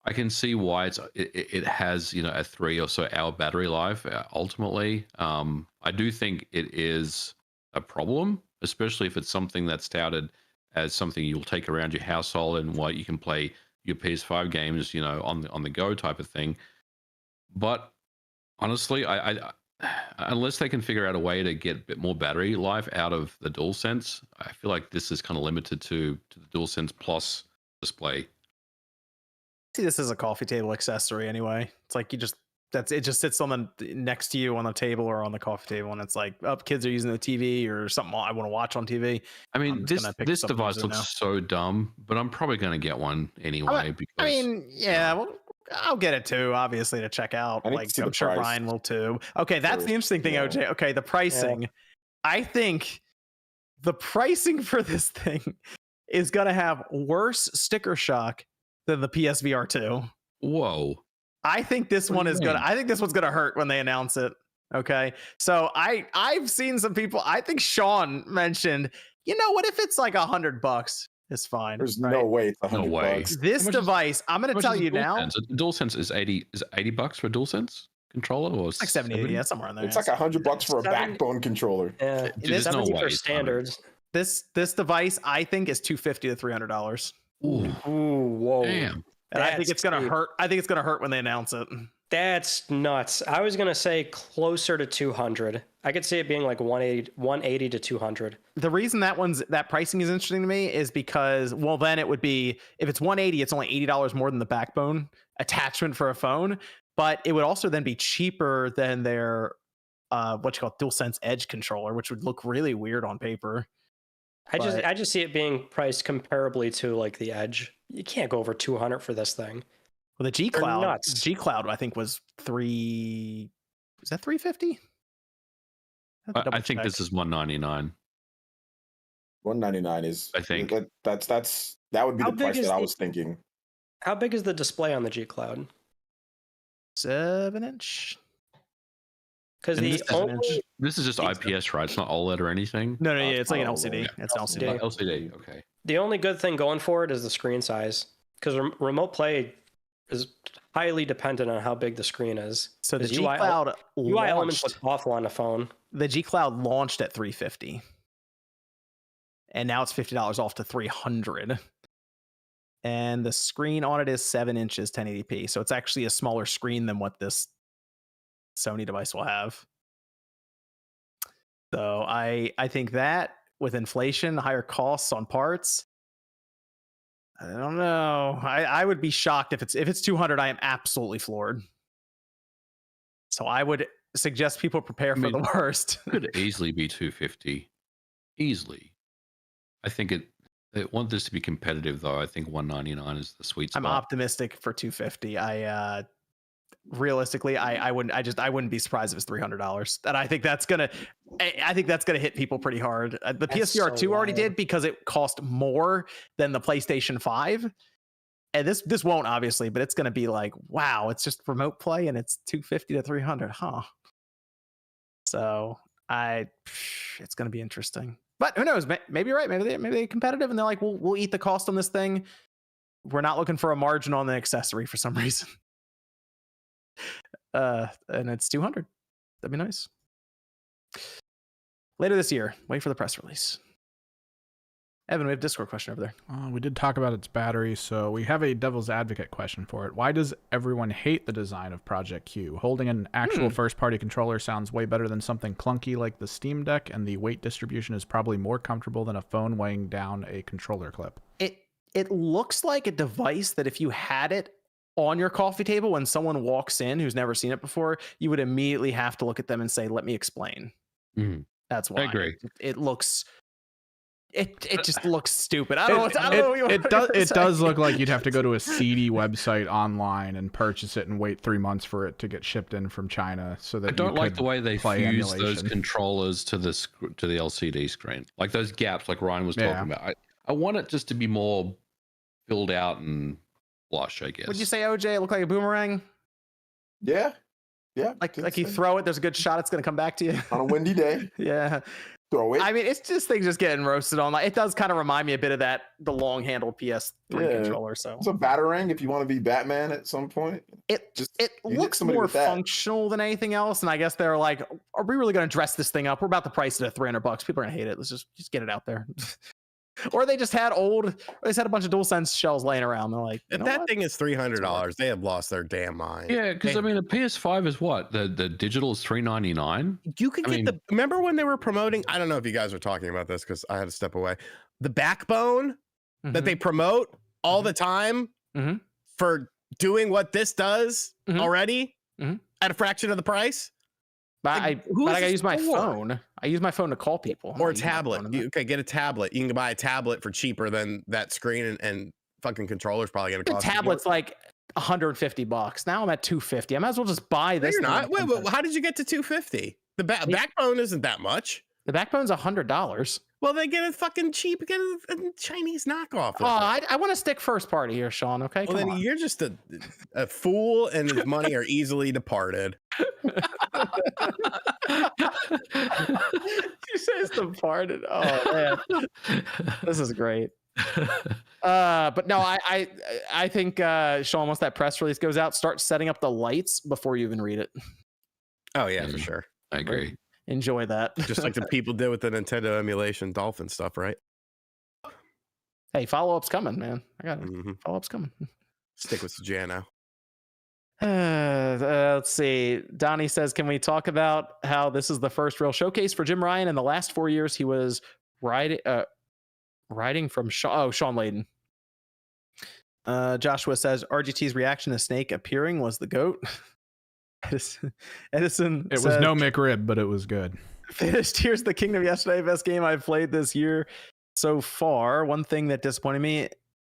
I can see why it has a 3 or so hour battery life. Ultimately, I do think it is a problem, especially if it's something that's touted as something you'll take around your household and what you can play your PS5 games, on the go type of thing. But honestly, I unless they can figure out a way to get a bit more battery life out of the DualSense, I feel like this is kind of limited to the DualSense Plus display. See this as a coffee table accessory anyway. It's like it just sits on next to you on the table or on the coffee table, and it's like, kids are using the TV or something I want to watch on TV. I mean, this device looks so dumb, but I'm probably going to get one anyway. I'll get it too, obviously, to check out. Like, I'm sure Ryan will too. Okay, that's the interesting thing, OJ. Okay, the pricing. Yeah. I think the pricing for this thing is going to have worse sticker shock than the PSVR 2. Whoa. I think this one is gonna. I think this one's gonna hurt when they announce it. Okay, so I've seen some people. I think Sean mentioned, what if it's like $100? It's fine. There's no way it's $100. This device, I'm gonna tell you now. The DualSense is $80 for a DualSense controller, or like 70, yeah, somewhere in there. It's like $100 for a backbone controller. Yeah, there's no way for standards. This device, I think, is $250 to $300. Ooh, whoa! Damn. And I think it's gonna hurt. I think it's gonna hurt when they announce it. That's nuts. I was gonna say closer to 200. I could see it being like 180 to 200. The reason that pricing is interesting to me is because, well, then it would be, if it's 180, it's only $80 more than the backbone attachment for a phone, but it would also then be cheaper than their DualSense Edge controller, which would look really weird on paper. I just see it being priced comparably to like the Edge. You can't go over 200 for this thing. Well, the G Cloud, I think was $350. Is that $350? I think this is $199. $199 is. I think that would be the price that I was thinking. How big is the display on the G Cloud? 7-inch. Because this is just IPS, right? It's not OLED or anything. No, yeah, it's like an LCD. Yeah. It's an LCD. LCD, okay. The only good thing going for it is the screen size, because remote play is highly dependent on how big the screen is. So the G Cloud UI elements look awful on the phone. The G Cloud launched at $350, and now it's $50 off to $300. and the screen on it is 7 inches 1080p. So it's actually a smaller screen than what this Sony device will have. So I think that with inflation, higher costs on parts, I don't know. I would be shocked if it's 200. I am absolutely floored. So I would suggest people prepare for the worst. It could easily be 250. Easily. I think they want this to be competitive though. I think 199 is the sweet spot. I'm optimistic for 250. Realistically, I wouldn't be surprised if it's $300. And I think that's gonna hit people pretty hard. The PSVR 2 already did because it cost more than the PlayStation 5. And this won't obviously, but it's gonna be like, wow, it's just remote play and it's 250 to 300, huh? So it's gonna be interesting. But who knows? Maybe you're right. Maybe they're competitive and they're like, we'll eat the cost on this thing. We're not looking for a margin on the accessory for some reason. And it's 200. That'd be nice. Later this year, wait for the press release. Evan, we have a Discord question over there. We did talk about its battery, so we have a devil's advocate question for it. Why does everyone hate the design of Project Q? Holding an actual first-party controller sounds way better than something clunky like the Steam Deck, and the weight distribution is probably more comfortable than a phone weighing down a controller clip. It looks like a device that if you had it on your coffee table when someone walks in who's never seen it before, you would immediately have to look at them and say, let me explain. That's why. I agree. It looks... It just looks stupid. I don't know what you want it does look like you'd have to go to a seedy website online and purchase it and wait 3 months for it to get shipped in from China. So that I don't like the way they fuse emulation. those controllers to the LCD screen, like those gaps, like Ryan was talking about. I want it just to be more filled out and flush, I guess. Would you say, OJ, it looked like a boomerang? Yeah. Like you throw it, there's a good shot it's going to come back to you on a windy day. Yeah. Throw it. I mean, it's just things just getting roasted on. Like, it does kind of remind me a bit of the long-handled PS3 controller. So it's a batarang if you want to be Batman at some point. It looks more functional than anything else, and I guess they're like, "Are we really going to dress this thing up? We're about to price it at $300. People are going to hate it. Let's just get it out there." Or they just had a bunch of DualSense shells laying around. They're like, if that thing is $300, they have lost their damn mind. Yeah, because I mean, a PS5 is what? The digital is $399. You can remember when they were promoting? I don't know if you guys were talking about this because I had to step away. The backbone that they promote all the time for doing what this does already at a fraction of the price. But I gotta use my phone. I use my phone to call people. Or a tablet. Get a tablet. You can buy a tablet for cheaper than that screen, and fucking controller's probably gonna cost. The tablet's like $150. Now I'm at $250. I might as well just buy this. No, you're not. Wait, how did you get to $250? The backbone isn't that much. The backbone's $100. Well, they get a fucking cheap, get a Chinese knockoff. Oh, I want to stick first party here, Sean. Okay. Well, then you're just a fool, and his money are easily departed. He says departed. Oh man, this is great. But no, I think Sean, once that press release goes out, start setting up the lights before you even read it. Oh yeah, for sure. I agree. Enjoy that. Just like the people did with the Nintendo emulation Dolphin stuff, right? Hey, follow-up's coming, man. I got it. Follow-up's coming. Stick with Sajano. Let's see. Donnie says, can we talk about how this is the first real showcase for Jim Ryan? In the last 4 years, he was riding from Sean Layden. Joshua says, RGT's reaction to Snake appearing was the GOAT. Edison it was no McRib, but it was good. Finished Tears of the Kingdom yesterday. Best game I've played this year so far. One thing that disappointed me,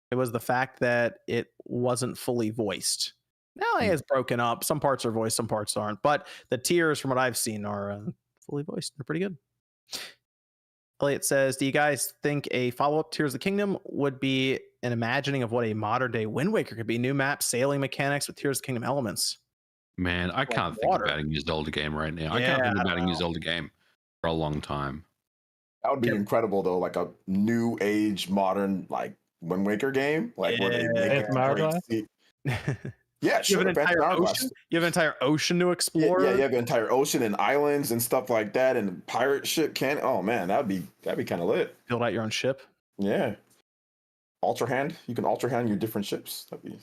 it was the fact that it wasn't fully voiced. Now it has broken up. Some parts are voiced, some parts aren't. But the tears, from what I've seen, are fully voiced. They're pretty good. Elliot says, do you guys think a follow-up Tears of the Kingdom would be an imagining of what a modern-day Wind Waker could be? New map, sailing mechanics with Tears of the Kingdom elements. Man, I can't think about a new Zelda game right now. I can't think about a new Zelda game for a long time. That would be incredible, though. Like a new age, modern, like Wind Waker game. Like where they make it yeah, sure. You have an entire ocean to explore. Yeah, you have an entire ocean and islands and stuff like that, and pirate ship can. Oh man, that'd be kind of lit. Build out your own ship. Yeah. Ultra Hand. You can Ultra Hand your different ships. That'd be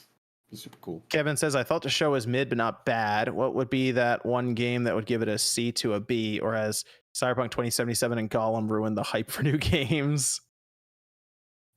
super cool. Kevin says, I thought the show was mid, but not bad. What would be that one game that would give it a C to a B, or has Cyberpunk 2077 and Gollum ruined the hype for new games?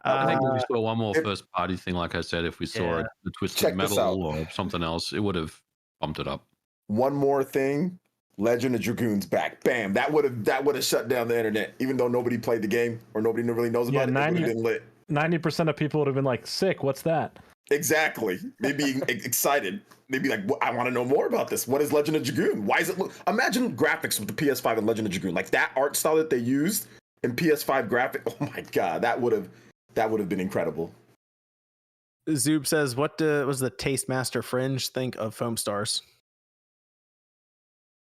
I think if we saw one more first party thing, like I said, if we saw the Twisted Metal or something else, it would have bumped it up. One more thing, Legend of Dragoon's back. Bam! That would have shut down the internet, even though nobody played the game or nobody really knows about it. It would have been lit. 90% of people would have been like, "Sick! What's that?" Exactly. They'd be excited. They'd be like, I want to know more about this. What is Legend of Dragoon? Why is it look? Imagine graphics with the PS5 and Legend of Dragoon, like that art style that they used in PS5 graphic. Oh my god, that would have been incredible. Zoob says, what was the Taste Master Fringe think of Foam Stars?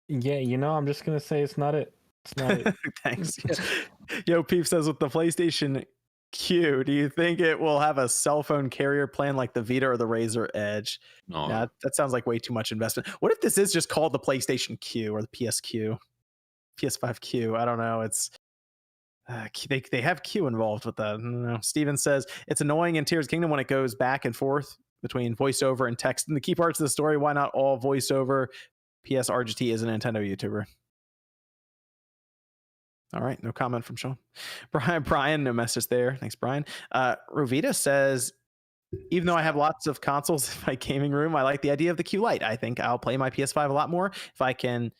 Yeah, I'm just gonna say it's not it. It's not it. Thanks. Yo, Peep says, with the PlayStation Q, do you think it will have a cell phone carrier plan like the Vita or the Razer Edge? No. Yeah, that sounds like way too much investment. What if this is just called the PlayStation Q or the PSQ, PS5 Q? I don't know. It's they have Q involved with that. I don't know. Steven says it's annoying in Tears of the Kingdom when it goes back and forth between voiceover and text in the key parts of the story. Why not all voiceover? PS RGT is a Nintendo YouTuber. All right, no comment from Sean. Brian, no message there. Thanks, Brian. Rovita says, even though I have lots of consoles in my gaming room, I like the idea of the Q Lite. I think I'll play my PS5 a lot more. If I can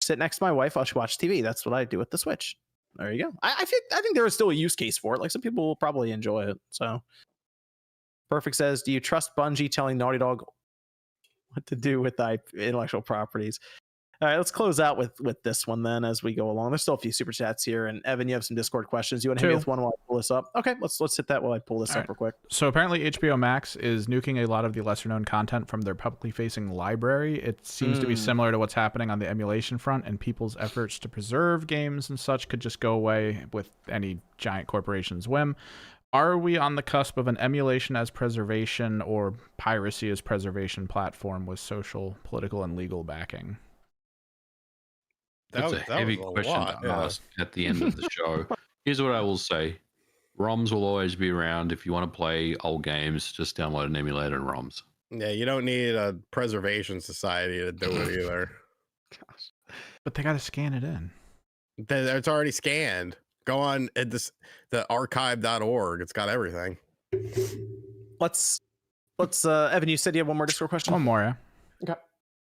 sit next to my wife, I'll watch TV. That's what I do with the Switch. There you go. I think there is still a use case for it. Like, some people will probably enjoy it. So, Perfect says, do you trust Bungie telling Naughty Dog what to do with the intellectual properties? All right, let's close out with this one then as we go along. There's still a few super chats here, and Evan, you have some Discord questions. You want to hit me with one while I pull this up? Okay, let's hit that while I pull this up real quick. So apparently HBO Max is nuking a lot of the lesser known content from their publicly facing library. It seems to be similar to what's happening on the emulation front, and people's efforts to preserve games and such could just go away with any giant corporation's whim. Are we on the cusp of an emulation as preservation or piracy as preservation platform with social, political, and legal backing? That's a heavy question to ask at the end of the show. Here's what I will say. ROMs will always be around. If you want to play old games, just download an emulator and ROMs. Yeah, you don't need a preservation society to do it either. Gosh. But they got to scan it in. It's already scanned. Go on the archive.org. It's got everything. Let's Evan, you said you had one more Discord question? One more, yeah. Okay.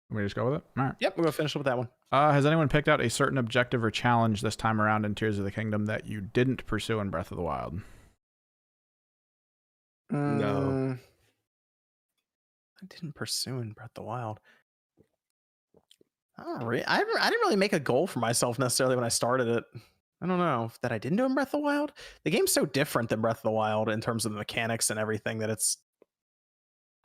Can we just go with it? All right. Yep, we're going to finish with that one. Has anyone picked out a certain objective or challenge this time around in Tears of the Kingdom that you didn't pursue in Breath of the Wild? No. I didn't pursue in Breath of the Wild. I didn't really make a goal for myself necessarily when I started it. I don't know that I didn't do in Breath of the Wild. The game's so different than Breath of the Wild in terms of the mechanics and everything that it's.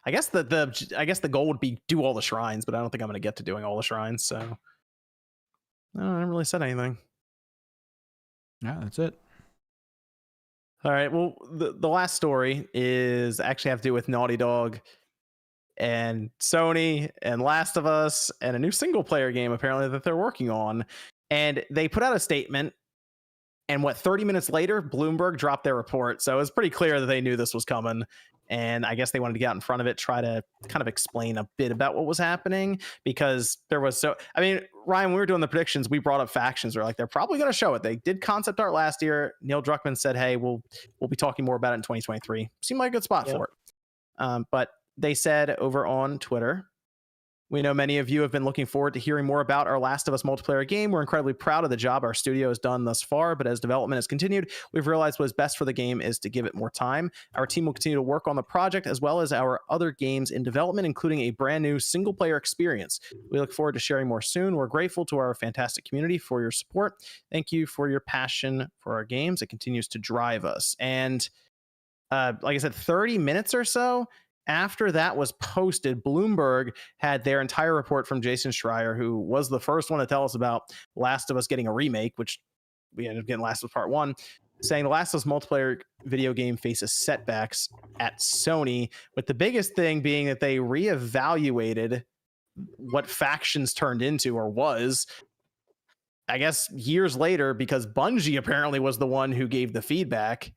I guess the goal would be do all the shrines, but I don't think I'm going to get to doing all the shrines. So no, I haven't really said anything. Yeah, that's it. All right. Well, the last story is actually have to do with Naughty Dog and Sony and Last of Us and a new single player game apparently that they're working on. And they put out a statement. And 30 minutes later, Bloomberg dropped their report. So it was pretty clear that they knew this was coming. And I guess they wanted to get out in front of it, try to kind of explain a bit about what was happening, because there was Ryan, when we were doing the predictions, we brought up factions. We're like, they're probably going to show it. They did concept art last year. Neil Druckmann said, hey, we'll be talking more about it in 2023. Seemed like a good spot for it. But they said over on Twitter, we know many of you have been looking forward to hearing more about our Last of Us multiplayer game. We're incredibly proud of the job our studio has done thus far, but as development has continued, we've realized what is best for the game is to give it more time. Our team will continue to work on the project as well as our other games in development, including a brand new single-player experience. We look forward to sharing more soon. We're grateful to our fantastic community for your support. Thank you for your passion for our games. It continues to drive us. And like I said, 30 minutes or so after that was posted, Bloomberg had their entire report from Jason Schreier, who was the first one to tell us about Last of Us getting a remake, which we ended up getting Last of Us Part 1, saying the Last of Us multiplayer video game faces setbacks at Sony, with the biggest thing being that they reevaluated what factions turned into or was, I guess, years later, because Bungie apparently was the one who gave the feedback.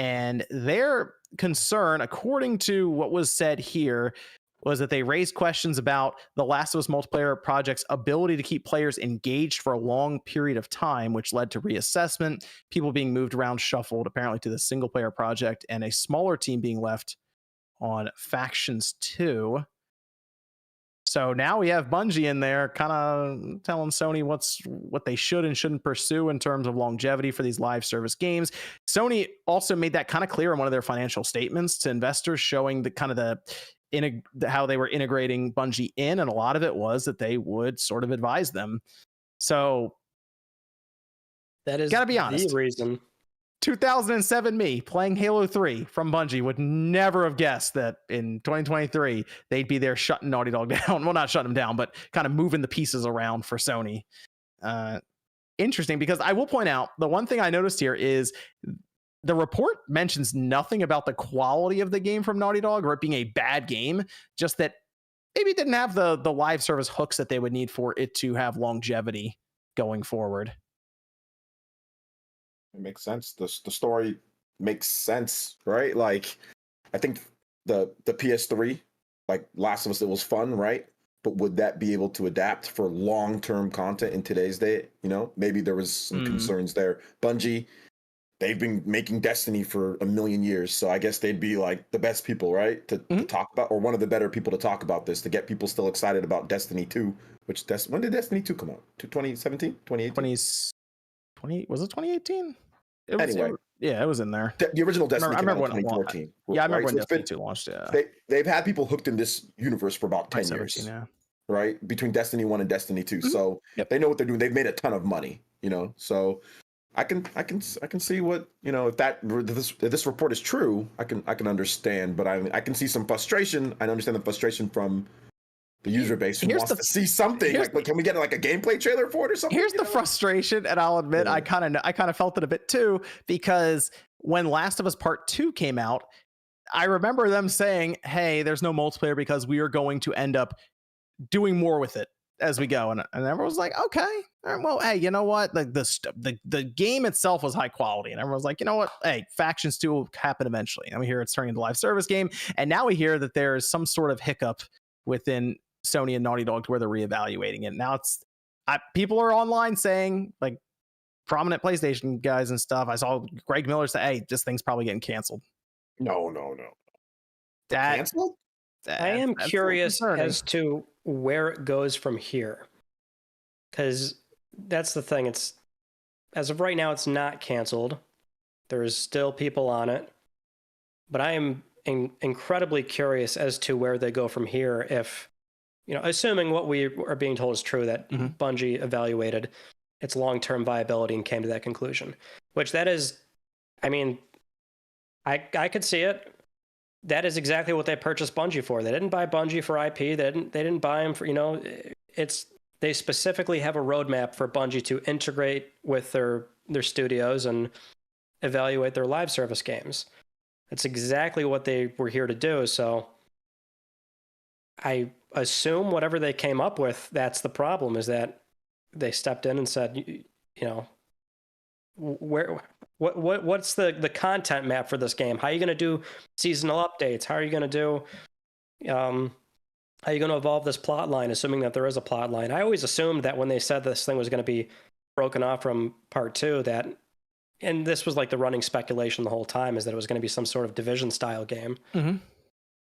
And their concern, according to what was said here, was that they raised questions about the Last of Us multiplayer project's ability to keep players engaged for a long period of time, which led to reassessment, people being moved around, shuffled apparently to the single player project, and a smaller team being left on Factions 2. So now we have Bungie in there kind of telling Sony what they should and shouldn't pursue in terms of longevity for these live service games. Sony also made that kind of clear in one of their financial statements to investors, showing the kind of how they were integrating Bungie in, and a lot of it was that they would sort of advise them. So that is gotta be honest. The reason. 2007 me playing Halo 3 from Bungie would never have guessed that in 2023 they'd be there shutting Naughty Dog down. Well, not shutting them down, but kind of moving the pieces around for Sony. Interesting, because I will point out the one thing I noticed here is the report mentions nothing about the quality of the game from Naughty Dog or it being a bad game, just that maybe it didn't have the live service hooks that they would need for it to have longevity going forward. It makes sense. The story makes sense, right? Like, I think the PS3, like Last of Us, it was fun, right? But would that be able to adapt for long-term content in today's day? You know, maybe there was some concerns there. Bungie, they've been making Destiny for a million years, so I guess they'd be like the best people, right, to talk about, or one of the better people to talk about this, to get people still excited about Destiny 2. Which when did Destiny 2 come out? 2017, 2018. Was it 2018? Anyway, it was in there. The original Destiny came out in when 2014. Yeah, I remember when So Destiny 2 launched. Yeah, they've had people hooked in this universe for about 10 years, right? Between Destiny 1 and Destiny 2. So they know what they're doing. They've made a ton of money, you know. So I can see what, you know, if this report is true, I can understand. But I can see some frustration. I understand the frustration from the user base who wants to see something. Like, can we get like a gameplay trailer for it or something? Here's the frustration, and I'll admit I kind of felt it a bit too, because when Last of Us Part 2 came out, I remember them saying, "Hey, there's no multiplayer because we are going to end up doing more with it as we go," and everyone was like, "Okay, all right, well, hey, you know what? The game itself was high quality," and everyone was like, "You know what? Hey, Factions 2 will happen eventually." And we hear it's turning into a live service game, and now we hear that there's some sort of hiccup within Sony and Naughty Dog to where they're reevaluating it. Now people are online saying, like prominent PlayStation guys and stuff. I saw Greg Miller say, "Hey, this thing's probably getting canceled." No. Canceled? I am curious as to where it goes from here, because that's the thing. It's, as of right now, it's not canceled. There's still people on it, but I am incredibly curious as to where they go from here. If, you know, assuming what we are being told is true, that Bungie evaluated its long-term viability and came to that conclusion, which that is, I mean, I could see it. That is exactly what they purchased Bungie for. They didn't buy Bungie for IP. They didn't buy them for, you know, they specifically have a roadmap for Bungie to integrate with their studios and evaluate their live service games. That's exactly what they were here to do. So I assume whatever they came up with, that's the problem, is that they stepped in and said, you know, what's the content map for this game? How are you going to do seasonal updates? How are you going to do, how are you going to evolve this plot line, assuming that there is a plot line? I always assumed that when they said this thing was going to be broken off from part 2, that, and this was like the running speculation the whole time, is that it was going to be some sort of Division style game,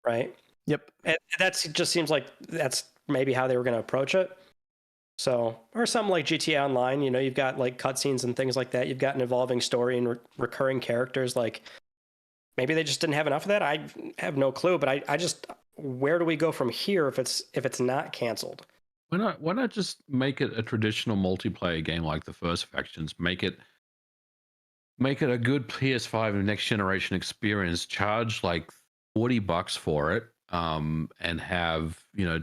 right? Yep. And that just seems like that's maybe how they were going to approach it. So, or something like GTA Online, you know, you've got like cutscenes and things like that. You've got an evolving story and recurring characters. Like, maybe they just didn't have enough of that. I have no clue, but I just, where do we go from here if it's not canceled? Why not just make it a traditional multiplayer game like the first Factions? Make it a good PS5 and next generation experience. Charge like $40 for it, and have, you know,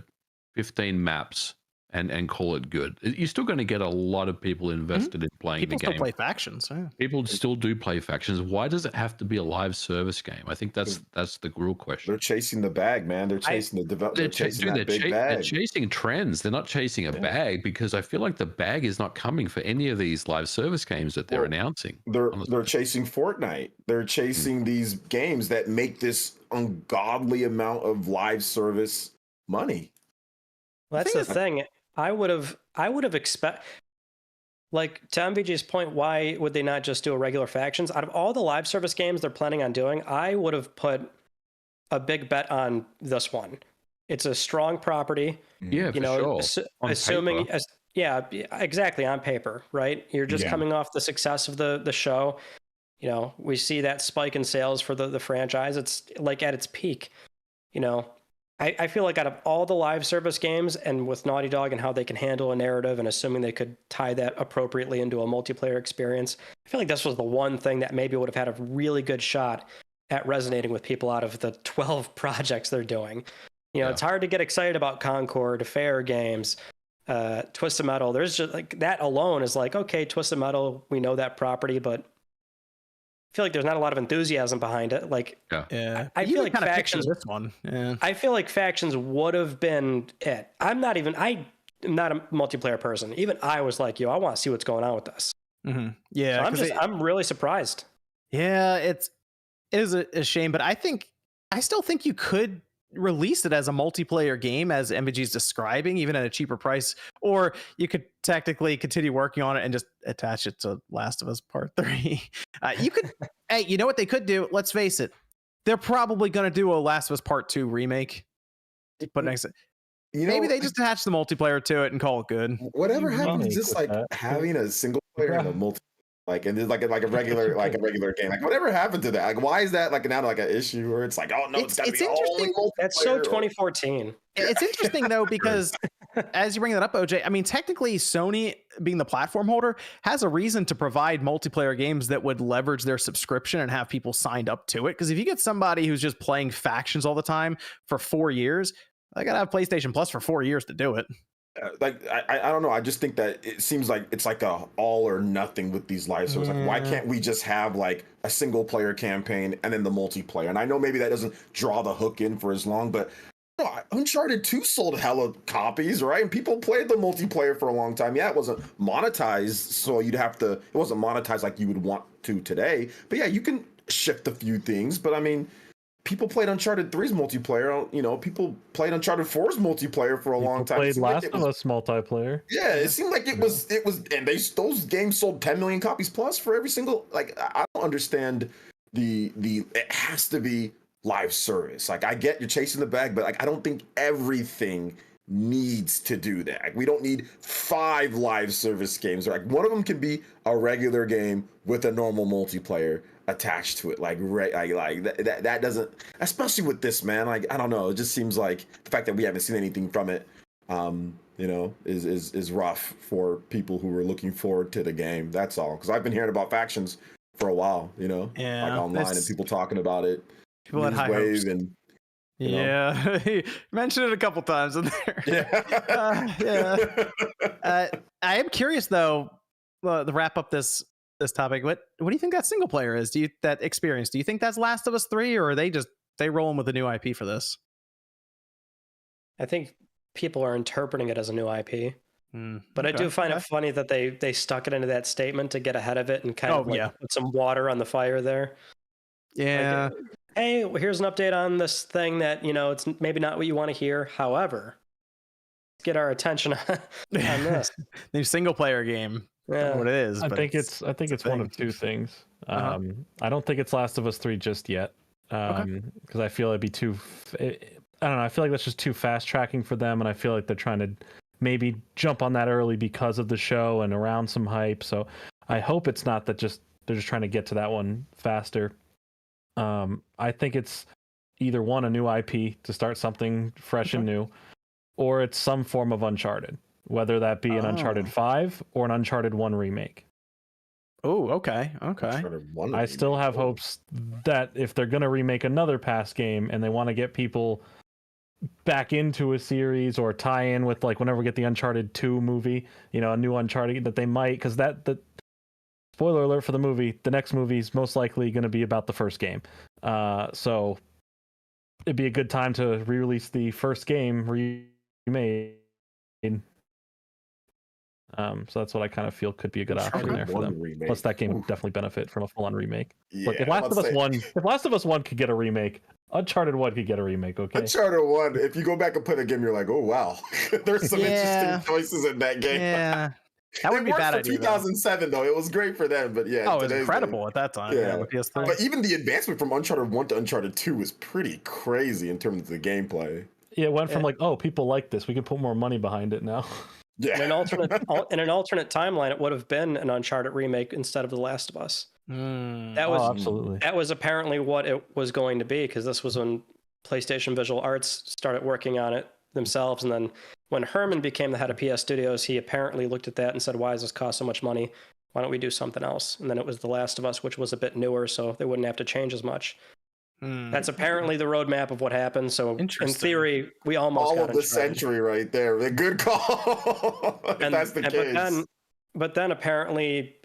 15 maps and call it good. You're still going to get a lot of people invested in playing People the game. still play factions. Yeah. People still do play factions. Why does it have to be a live service game? I think that's the real question. They're chasing the bag, man. They're chasing they're chasing that big bag. They're chasing trends. They're not chasing a bag, because I feel like the bag is not coming for any of these live service games that they're announcing. They're chasing Fortnite. They're chasing these games that make this ungodly amount of live service money. Well, that's the thing. I would have expect, like, to MVG's point, why would they not just do a regular factions? Out of all the live service games they're planning on doing, I would have put a big bet on this one. It's a strong property. Yeah, for sure. Assuming, yeah, exactly, on paper, right? You're just coming off the success of the show. You know, we see that spike in sales for the franchise. It's like at its peak. You know, I feel like out of all the live service games, and with Naughty Dog and how they can handle a narrative, and assuming they could tie that appropriately into a multiplayer experience, I feel like this was the one thing that maybe would have had a really good shot at resonating with people out of the 12 projects they're doing. You know, it's hard to get excited about Concord, Fair Games, Twisted Metal. There's just like that alone is like, okay, Twisted Metal, we know that property, but I feel like there's not a lot of enthusiasm behind it. Like, I feel like factions. This one, I feel like factions would have been it. I'm not a multiplayer person. Even I was like, yo, I want to see what's going on with this. Mm-hmm. Yeah, so I'm really surprised. Yeah, it is a shame, but I still think you could release it as a multiplayer game, as MVG is describing, even at a cheaper price, or you could technically continue working on it and just attach it to Last of Us Part 3. You could, hey, you know what they could do? Let's face it, they're probably going to do a Last of Us Part 2 remake. But maybe they just attach the multiplayer to it and call it good. Whatever happens, just like having a single player and a multi. Like, and it's like a regular game. Like, whatever happened to that? Like, why is that now like an issue? Or it's like, oh no, it's gotta be only multiplayer. That's so 2014. It's interesting though, because as you bring that up, OJ, I mean, technically Sony, being the platform holder, has a reason to provide multiplayer games that would leverage their subscription and have people signed up to it. Because if you get somebody who's just playing factions all the time for 4 years, I gotta have PlayStation Plus for 4 years to do it. Like, I don't know. I just think that it seems like it's like a all or nothing with these live services. Like, why can't we just have like a single player campaign and then the multiplayer? And I know maybe that doesn't draw the hook in for as long, but Uncharted 2 sold hella copies, right? And people played the multiplayer for a long time. Yeah, it wasn't monetized, so it wasn't monetized like you would want to today. But yeah, you can shift a few things. But I mean, people played Uncharted 3's multiplayer. You know, people played Uncharted 4's multiplayer for a long time. Played Last of Us multiplayer. Yeah, it seemed like it was, and those games sold 10 million copies plus for every single. Like, I don't understand the. It has to be live service. Like, I get you're chasing the bag, but like, I don't think everything needs to do that. Like, we don't need 5 live service games. Like, one of them can be a regular game with a normal multiplayer attached to it. Like that doesn't, especially with this, man. Like, I don't know, it just seems like the fact that we haven't seen anything from it you know, is rough for people who were looking forward to the game. That's all, because I've been hearing about factions for a while, you know, like online, and people talking about it, people had high hopes. And you mentioned it a couple times in there. I am curious though, to wrap up this topic, what do you think that single player is? That experience? Do you think that's Last of Us 3, or are they rolling with a new IP for this? I think people are interpreting it as a new IP, but I do find it funny that they stuck it into that statement to get ahead of it and kind of put some water on the fire there. Yeah. Like, hey, well, here's an update on this thing that, you know, it's maybe not what you want to hear. However, let's get our attention on this new single player game. Yeah, what it is. I think it's one of two things. I don't think it's Last of Us 3 just yet, because I feel it'd be too. I don't know. I feel like that's just too fast tracking for them, and I feel like they're trying to maybe jump on that early because of the show and around some hype. So I hope it's not that they're just trying to get to that one faster. I think it's either one, a new IP to start something fresh and new, or it's some form of Uncharted. Whether that be an Uncharted 5 or an Uncharted 1 remake. Oh, okay. I still have hopes that if they're going to remake another past game and they want to get people back into a series or tie in with like whenever we get the Uncharted 2 movie, a new Uncharted, that they might, because the spoiler alert for the movie, the next movie is most likely going to be about the first game. So it'd be a good time to re-release the first game remade. So that's what I kind of feel could be a good option there for them. Remake. Plus, that game would definitely benefit from a full-on remake. Yeah, Look, if Last of Us 1 could get a remake, Uncharted 1 could get a remake. Okay. Uncharted 1. If you go back and play the game, you're like, oh wow, there's some interesting choices in that game. Yeah. That would be bad for idea. 2007 though. It was great for them, but yeah. Oh, it was incredible at that time. Yeah. PS3. But even the advancement from Uncharted 1 to Uncharted 2 was pretty crazy in terms of the gameplay. Yeah, it went from people like this. We can put more money behind it now. Yeah. In an alternate timeline, it would have been an Uncharted remake instead of The Last of Us. That was absolutely. That was apparently what it was going to be, because this was when PlayStation Visual Arts started working on it themselves, and then when Herman became the head of PS Studios, he apparently looked at that and said, "Why does this cost so much money? Why don't we do something else?" And then it was The Last of Us, which was a bit newer, so they wouldn't have to change as much. That's apparently the roadmap of what happened. So in theory, we almost got of the century right there. A good call. If that's the case. But then apparently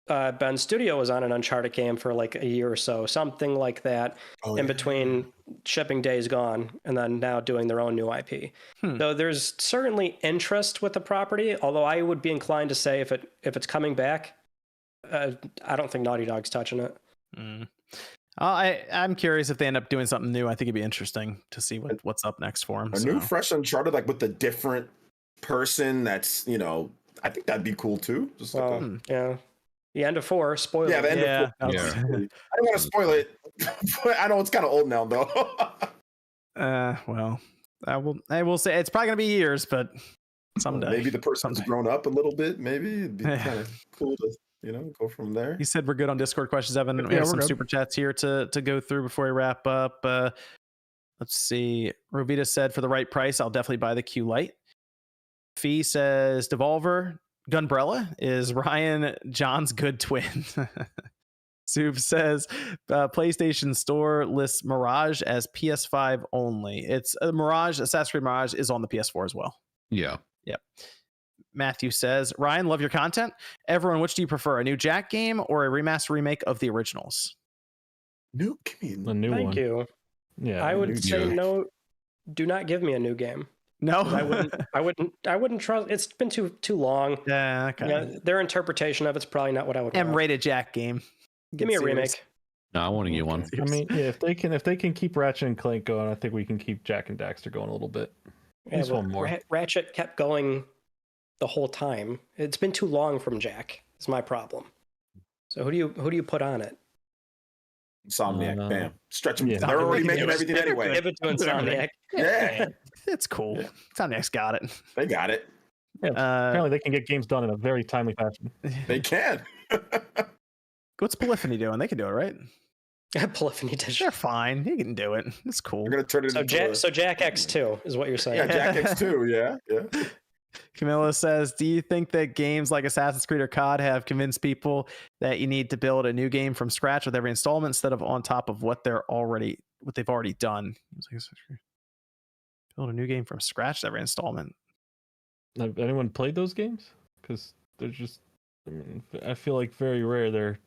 Ben Studio was on an Uncharted game for like a year or so, something like that, in between shipping Days Gone and then now doing their own new IP. So there's certainly interest with the property, although I would be inclined to say if it's coming back, I don't think Naughty Dog's touching it. I'm curious if they end up doing something new. I think it'd be interesting to see what's up next for them. A new fresh Uncharted, like with a different person that's, I think that'd be cool too. Just like the end of 4, spoiler. Yeah, the end of 4. I don't want to spoil it. I know it's kind of old now though. Well, I will say it's probably gonna be years, but someday. Maybe the person's grown up a little bit. Maybe it'd be kind of cool to go from there. You said we're good on Discord questions, Evan. We have some super chats here to go through before we wrap up. Let's see. Rovita said, for the right price, I'll definitely buy the Q Lite. Fee says, Devolver Gunbrella is Ryan John's good twin. Soup says, PlayStation Store lists Mirage as PS5 only. It's Mirage, Assassin's Creed Mirage is on the PS4 as well. Yeah. Yep. Matthew says, Ryan, love your content. Everyone, which do you prefer, a new Jack game or a remaster remake of the originals? Give me a new one. Thank you. Yeah, I would say no. Do not give me a new game. No, I wouldn't trust. It's been too long. Yeah, okay. Their interpretation of it's probably not what I would want. M-rated Jack game. Give me a remake. No, I want a new one. I mean, if they can keep Ratchet and Clank going, I think we can keep Jack and Daxter going a little bit. One more. Ratchet kept going the whole time. It's been too long from Jack. Is my problem. So who do you put on it? Insomniac. Bam. Stretch them. They're already making everything anyway. Give it to Insomniac. Yeah. It's cool. Insomniac's got it. They got it. Yeah, apparently they can get games done in a very timely fashion. They can. What's Polyphony doing? They can do it, right? Polyphony Digital. They're fine. He can do it. It's cool. They're gonna turn it so Jack X2 is what you're saying. Yeah, Jack X2. Yeah. Camilla says, do you think that games like Assassin's Creed or COD have convinced people that you need to build a new game from scratch with every installment instead of on top of what they've already done? Build a new game from scratch every installment. Have anyone played those games? Because they're just, I feel like very rare. They're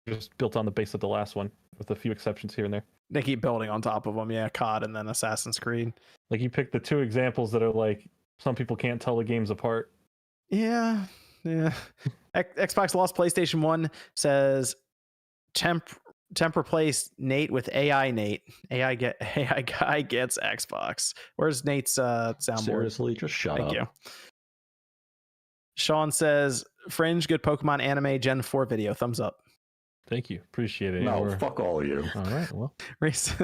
just built on the base of the last one, with a few exceptions here and there. They keep building on top of them. Yeah, COD and then Assassin's Creed. Like you picked the two examples that are like some people can't tell the games apart. Yeah. Xbox Lost PlayStation 1 says temp replace Nate with AI Nate. AI guy gets Xbox. Where's Nate's soundboard? Seriously, just shut up. Thank you. Sean says Fringe, good Pokemon anime Gen 4 video. Thumbs up. Thank you. Appreciate it. No, fuck all of you. All right. Well, Reese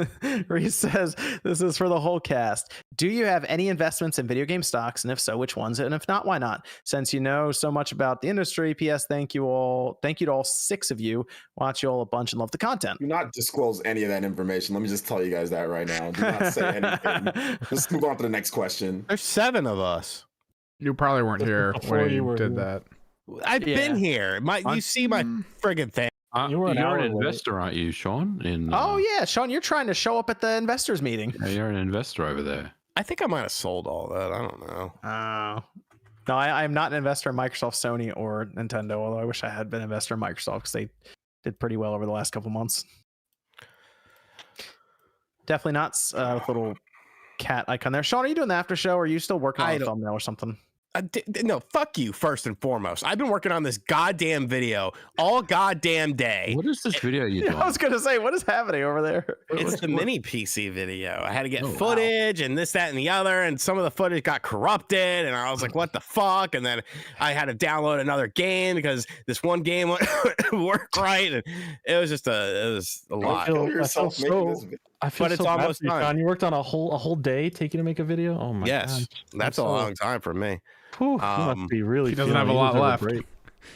says, this is for the whole cast. Do you have any investments in video game stocks? And if so, which ones? And if not, why not? Since you know so much about the industry, P.S. Thank you to all 6 of you. Watch you all a bunch and love the content. Do not disclose any of that information. Let me just tell you guys that right now. Do not say anything. Let's move on to the next question. There's 7 of us. You probably weren't here when you did that. I've been here. You see my friggin' thing. You were an you're hour an late. investor, aren't you, Sean? Oh yeah, Sean, you're trying to show up at the investors meeting. Yeah, you're an investor over there. I think I might have sold all that. I don't know. No, I am not an investor in Microsoft, Sony, or Nintendo. Although I wish I had been an investor in Microsoft because they did pretty well over the last couple months. Definitely not with little cat icon there. Sean, are you doing the after show? Or are you still working on a thumbnail or something? No, fuck you, first and foremost. I've been working on this goddamn video all goddamn day. What is this video you doing? I was going to say, what is happening over there? It's the mini PC video. I had to get Oh, footage and this, that, and the other, and some of the footage got corrupted, and I was like, what the fuck? And then I had to download another game because this one game wouldn't work right, and it was just a lot. I feel But it's so bad almost for you, done. Sean. You worked on a whole day taking to make a video. Oh my Yes, god, that's a long time for me. Whew, you must be really. He doesn't feeling have a you lot deserve left. break.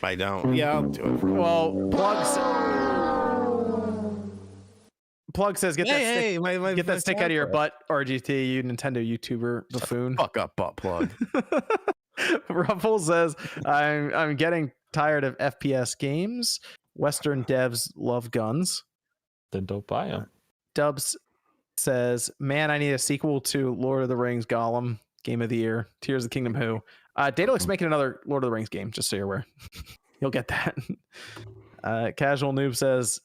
I don't. Yeah, I'll do it. Well, Plug says, get that stick out of your butt, RGT, you Nintendo YouTuber buffoon. Fuck up, butt plug. Ruffle says, I'm getting tired of FPS games. Western devs love guns. Then don't buy them. Dubs says, man, I need a sequel to Lord of the Rings Gollum, Game of the Year, Tears of the Kingdom Who. Daedalus making another Lord of the Rings game, just so you're aware. You'll get that. Casual Noob says,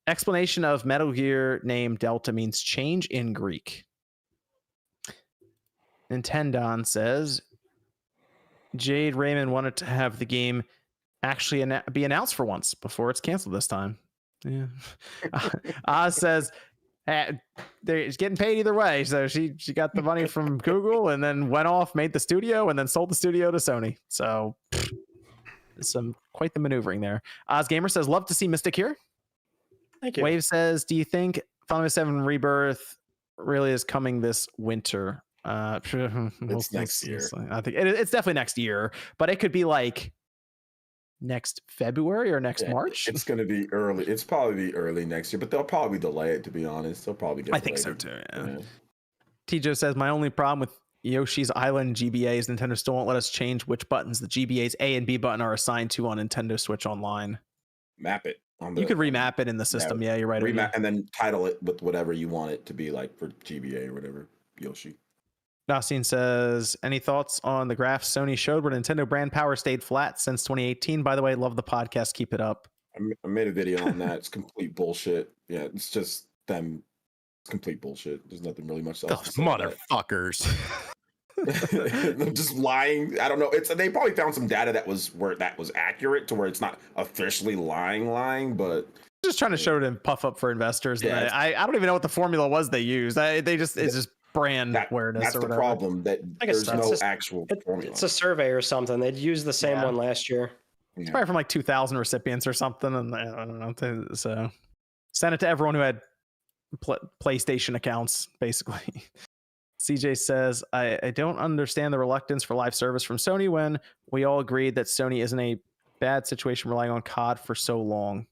explanation of Metal Gear name Delta means change in Greek. Nintendon says, Jade Raymond wanted to have the game actually be announced for once before it's canceled this time. Yeah. Oz says, they're getting paid either way. So she got the money from Google and then went off, made the studio, and then sold the studio to Sony. So quite the maneuvering there. Oz Gamer says, love to see Mystic here. Thank you. Wave says, do you think Final Fantasy VII Rebirth really is coming this winter? It's next year. I think it's definitely next year, but it could be like next February or next March. It's going to be early. It's probably be early next year, but they'll probably delay it, to be honest. They'll probably get I think so delayed. too. Yeah. Tijo says, my only problem with Yoshi's Island GBA is Nintendo still won't let us change which buttons the GBA's A and B button are assigned to on Nintendo Switch Online. Map it. You could remap it in the system. Yeah, you're right. Remap and then title it with whatever you want it to be, like for GBA or whatever. Yoshi. Nassim says, any thoughts on the graphs Sony showed where Nintendo brand power stayed flat since 2018? By the way, love the podcast. Keep it up. I made a video on that. It's complete bullshit. Yeah, it's just them. It's complete bullshit. There's nothing really much else. Those motherfuckers. I'm just lying. I don't know. They probably found some data that was accurate to where it's not officially lying, but Just trying to show it and puff up for investors. Yeah, I don't even know what the formula was they used. It's just brand awareness. That's or the whatever. problem. That there's no actual formula. It's a survey or something. They'd used the same one last year. It's probably from like 2,000 recipients or something, and I don't know. So send it to everyone who had PlayStation accounts, basically. CJ says, I don't understand the reluctance for live service from Sony when we all agreed that Sony isn't a bad situation relying on COD for so long.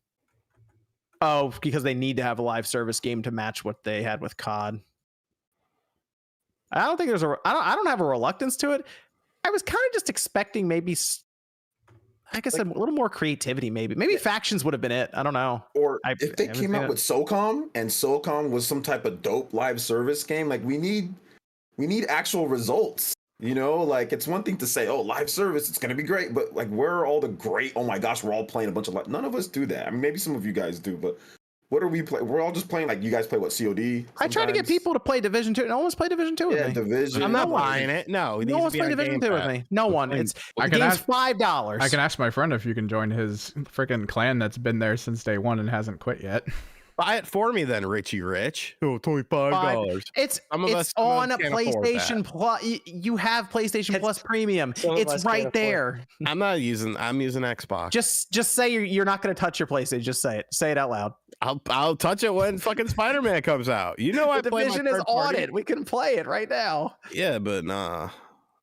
Oh, because they need to have a live service game to match what they had with COD. I don't think I don't have a reluctance to it. I was kind of just expecting maybe, like I said, a little more creativity. Maybe factions would have been it. I don't know. Or if they came out with SOCOM and SOCOM was some type of dope live service game, like we need actual results. You know, like it's one thing to say, oh, live service, it's going to be great. But like, where are all the great, oh my gosh, we're all playing a bunch of live. None of us do that. I mean, maybe some of you guys do, but what are we playing? We're all just playing, like you guys play what, COD? Sometimes? I try to get people to play Division 2. No one's played Division 2 with me. Division. I'm not buying it. No, No one's played Division 2 with me. No one. It's the game's $5. I can ask my friend if you can join his freaking clan that's been there since day one and hasn't quit yet. Buy it for me then, Richie Rich. Oh, $25. It's on PlayStation Plus. You have PlayStation Plus Premium. It's right there. I'm using Xbox. Just say you're not going to touch your PlayStation. Just say it. Say it out loud. I'll touch it when fucking Spider-Man comes out. You know, the Division is on it. We can play it right now. Yeah, but nah.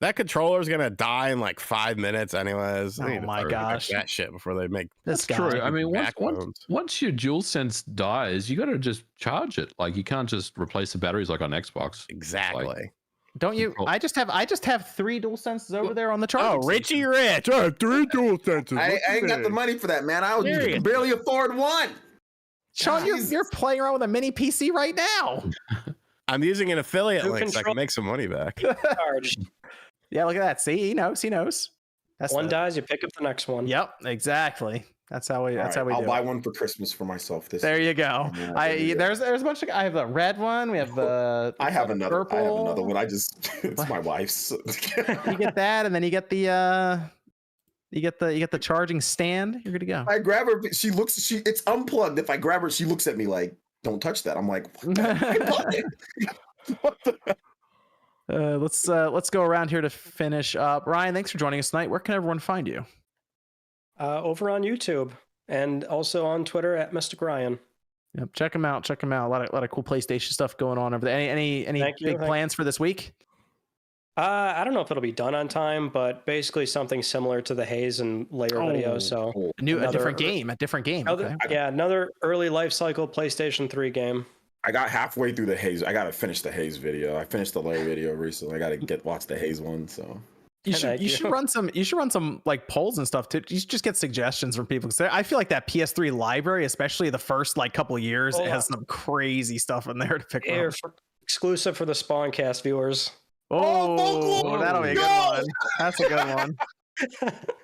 That controller's gonna die in like 5 minutes, anyways. Oh my gosh, that shit before they make. That's true. I mean, once your DualSense dies, you got to just charge it. Like you can't just replace the batteries like on Xbox. Exactly. Don't you? I just have 3 dual senses over there on the charging. Oh, Richie Rich. I have 3 dual senses. I ain't got the money for that, man. I can barely afford one. Sean, you're playing around with a mini PC right now. I'm using an affiliate link so I can make some money back. Yeah, look at that. See, he knows. That's one dies, you pick up the next one. Yep, exactly. That's how we. I'll buy one for Christmas for myself. There you go. There's a bunch of. I have the red one. We have the. I have another. Purple. I have another one. It's my wife's. You get that, and then you get the. You get the charging stand. You're good to go. I grab her. It's unplugged. If I grab her, she looks at me like, "Don't touch that." I'm like, "What the?" Let's go around here to finish up. Ryan, thanks for joining us tonight. Where can everyone find you? Over on YouTube and also on Twitter at Mystic Ryan. Yep, check them out. A lot of cool PlayStation stuff going on over there. Any big plans for this week? I don't know if it'll be done on time, but basically something similar to the Haze and Layer video. So a different game. Okay. Yeah, another early life cycle PlayStation 3 game. I got halfway through the Haze. I gotta finish the Haze video. I finished the Layer video recently. I gotta watch the Haze one. So you should run some like polls and stuff too. You should just get suggestions from people. I feel like that PS3 library, especially the first like couple of years, it has some crazy stuff in there to pick up. Exclusive for the Spawncast viewers. Oh, that'll be a good one. That's a good one.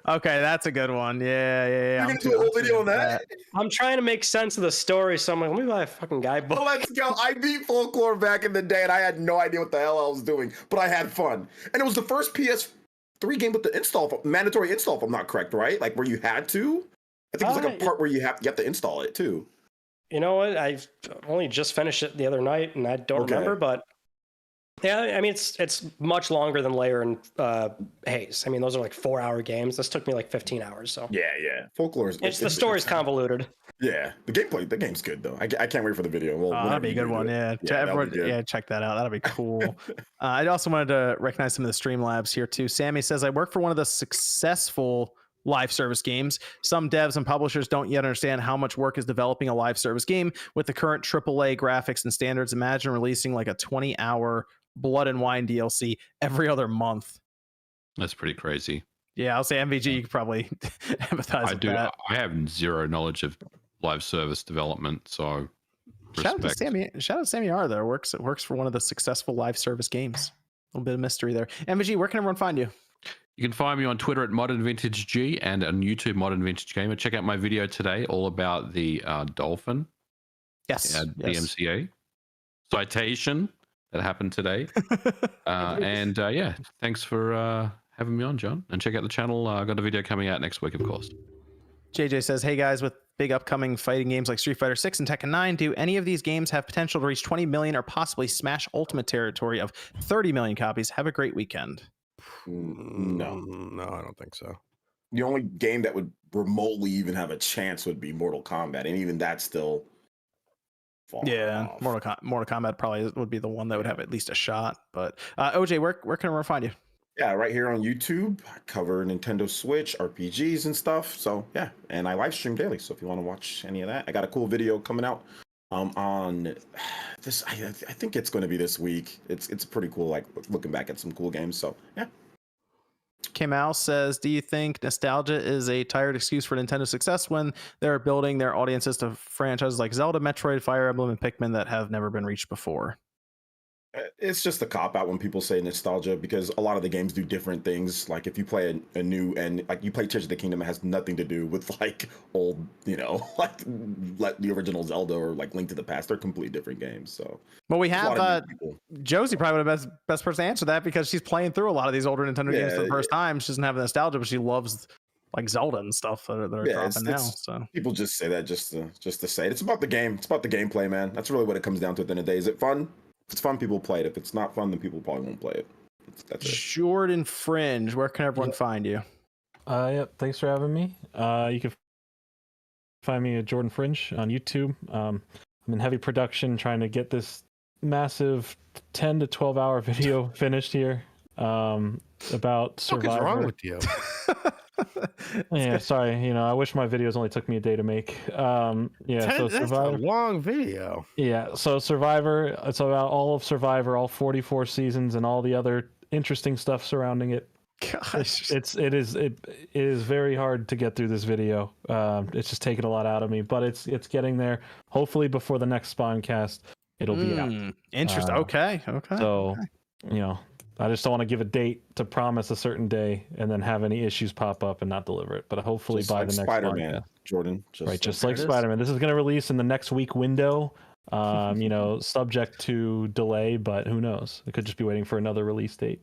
Okay, that's a good one. Yeah. You're gonna do a whole video on that? I'm trying to make sense of the story, so I'm like, let me buy a fucking guidebook. Well, let's go. I beat Folklore back in the day, and I had no idea what the hell I was doing, but I had fun. And it was the first PS3 game with the mandatory install, if I'm not correct, right? Like where you had to. I think it was like a part where you have to install it too. You know what? I've only just finished it the other night, and I don't remember, but. Yeah, I mean, it's much longer than Layer and Haze. I mean, those are like 4-hour games. This took me like 15 hours. So yeah. Folklore. The story's convoluted. Yeah, the game's good though. I can't wait for the video. That'd be a good one. Yeah, check that out. That'll be cool. I also wanted to recognize some of the Streamlabs here too. Sammy says, I work for one of the successful live service games. Some devs and publishers don't yet understand how much work is developing a live service game with the current AAA graphics and standards. Imagine releasing like a 20-hour Blood and Wine DLC every other month. That's pretty crazy. Yeah, I'll say MVG, you could probably empathize with that. I have zero knowledge of live service development, so shout out to Sammy R though. Works for one of the successful live service games. A little bit of mystery there. MVG, where can everyone find you? You can find me on Twitter at ModernVintageG and on YouTube Modern Vintage Gamer. Check out my video today all about the Dolphin. Yes. DMCA citation that happened today. Thanks for having me on, John. And check out the channel. I got a video coming out next week, of course. JJ says, hey guys, with big upcoming fighting games like Street Fighter 6 and Tekken 9, do any of these games have potential to reach 20 million or possibly smash Ultimate territory of 30 million copies? Have a great weekend. No, I don't think so. The only game that would remotely even have a chance would be Mortal Kombat, and even that's still far off. Mortal Kombat probably would be the one that would have at least a shot. But OJ, where can everyone find you? Yeah, right here on YouTube. I cover Nintendo Switch, RPGs and stuff. So yeah, and I live stream daily. So if you want to watch any of that, I got a cool video coming out on this. I think it's going to be this week. It's pretty cool. Like looking back at some cool games. So yeah. Kemal says, do you think nostalgia is a tired excuse for Nintendo's success when they're building their audiences to franchises like Zelda, Metroid, Fire Emblem, and Pikmin that have never been reached before? It's just a cop out when people say nostalgia, because a lot of the games do different things. Like if you play a new, and like you play Tears of the Kingdom, it has nothing to do with like old, like the original Zelda or like Link to the Past. They're completely different games. So, well, we have Josie probably the best person to answer that, because she's playing through a lot of these older Nintendo games for the first time. She doesn't have nostalgia, but she loves like Zelda and stuff that are dropping now. So people just say that just to say it. It's about the game. It's about the gameplay, man. That's really what it comes down to at the end of the day. Is it fun? If it's fun, people play it. If it's not fun, then people probably won't play it. That's it. Jordan Fringe, where can everyone find you? Yep. Thanks for having me. You can find me at Jordan Fringe on YouTube. I'm in heavy production trying to get this massive 10 to 12 hour video finished here about Survivor. What is wrong with you? Yeah, sorry. I wish my videos only took me a day to make. Yeah, so That's a Survivor. long video. Yeah, so Survivor. It's about all of Survivor, all 44 seasons, and all the other interesting stuff surrounding it. Gosh. It is very hard to get through this video. It's just taken a lot out of me, but it's getting there. Hopefully before the next Spawncast, it'll be out. Interesting. Okay. So, I just don't want to give a date to promise a certain day and then have any issues pop up and not deliver it. But hopefully Just by like the next Spider-Man, Spawncast. Jordan. Just like Spider-Man. This is going to release in the next week window. Subject to delay, but who knows? I could just be waiting for another release date.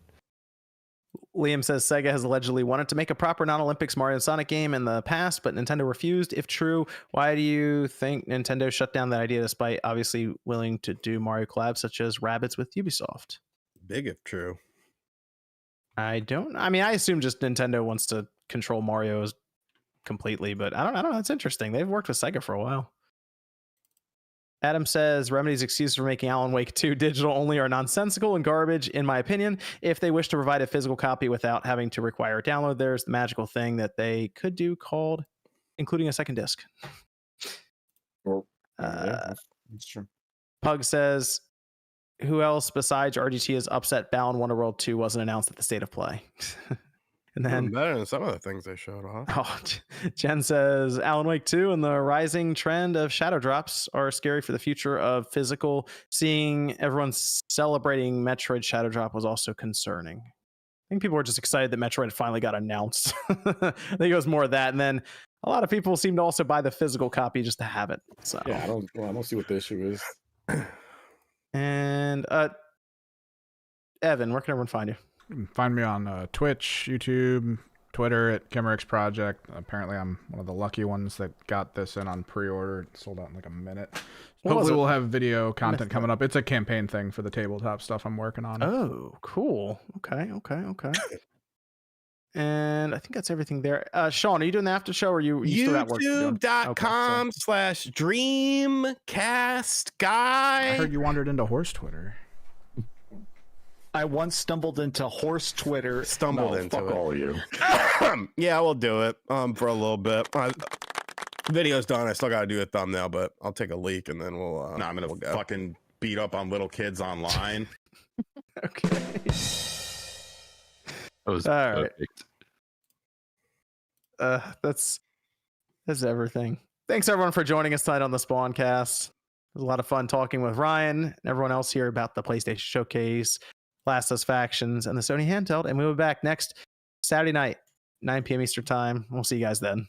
Liam says Sega has allegedly wanted to make a proper non-Olympics Mario and Sonic game in the past, but Nintendo refused. If true, why do you think Nintendo shut down that idea despite obviously willing to do Mario collabs such as Rabbids with Ubisoft? Big if true. I assume just Nintendo wants to control Mario's completely, but I don't know. That's interesting. They've worked with Sega for a while. Adam says Remedy's excuses for making Alan Wake 2 digital only are nonsensical and garbage, in my opinion. If they wish to provide a physical copy without having to require a download, there's the magical thing that they could do called including a second disc. That's true. Pug says, who else besides RGT is upset Balan Wonderworld 2 wasn't announced at the State of Play? And then Better than some of the things they showed off. Jen says Alan Wake 2 and the rising trend of shadow drops are scary for the future of physical. Seeing everyone celebrating Metroid shadow drop was also concerning. I think people were just excited that Metroid finally got announced. I think it was more of that. And then a lot of people seem to also buy the physical copy just to have it. So Yeah, I don't see what the issue is. And Evan, where can everyone find you? You can find me on Twitch, YouTube, Twitter at Kimmerix Project. Apparently, I'm one of the lucky ones that got this in on pre-order. It sold out in like a minute. Hopefully, we'll have video content coming up. It's a campaign thing for the tabletop stuff I'm working on. Oh, cool. Okay. And I think that's everything there. Sean, are you doing the after show or you still at work? YouTube.com/Dreamcast guy. I heard you wandered into horse Twitter. I once stumbled into horse Twitter. Fuck all of you. Yeah, we'll do it for a little bit. Video's done. I still got to do a thumbnail, but I'll take a leak and then we'll. I'm gonna fucking beat up on little kids online. Okay. That was all right. perfect. That's everything. Thanks everyone for joining us tonight on the Spawncast. It was a lot of fun talking with Ryan and everyone else here about the PlayStation Showcase, Last of Us Factions, and the Sony Handheld. And we'll be back next Saturday night, 9 p.m. Eastern Time. We'll see you guys then.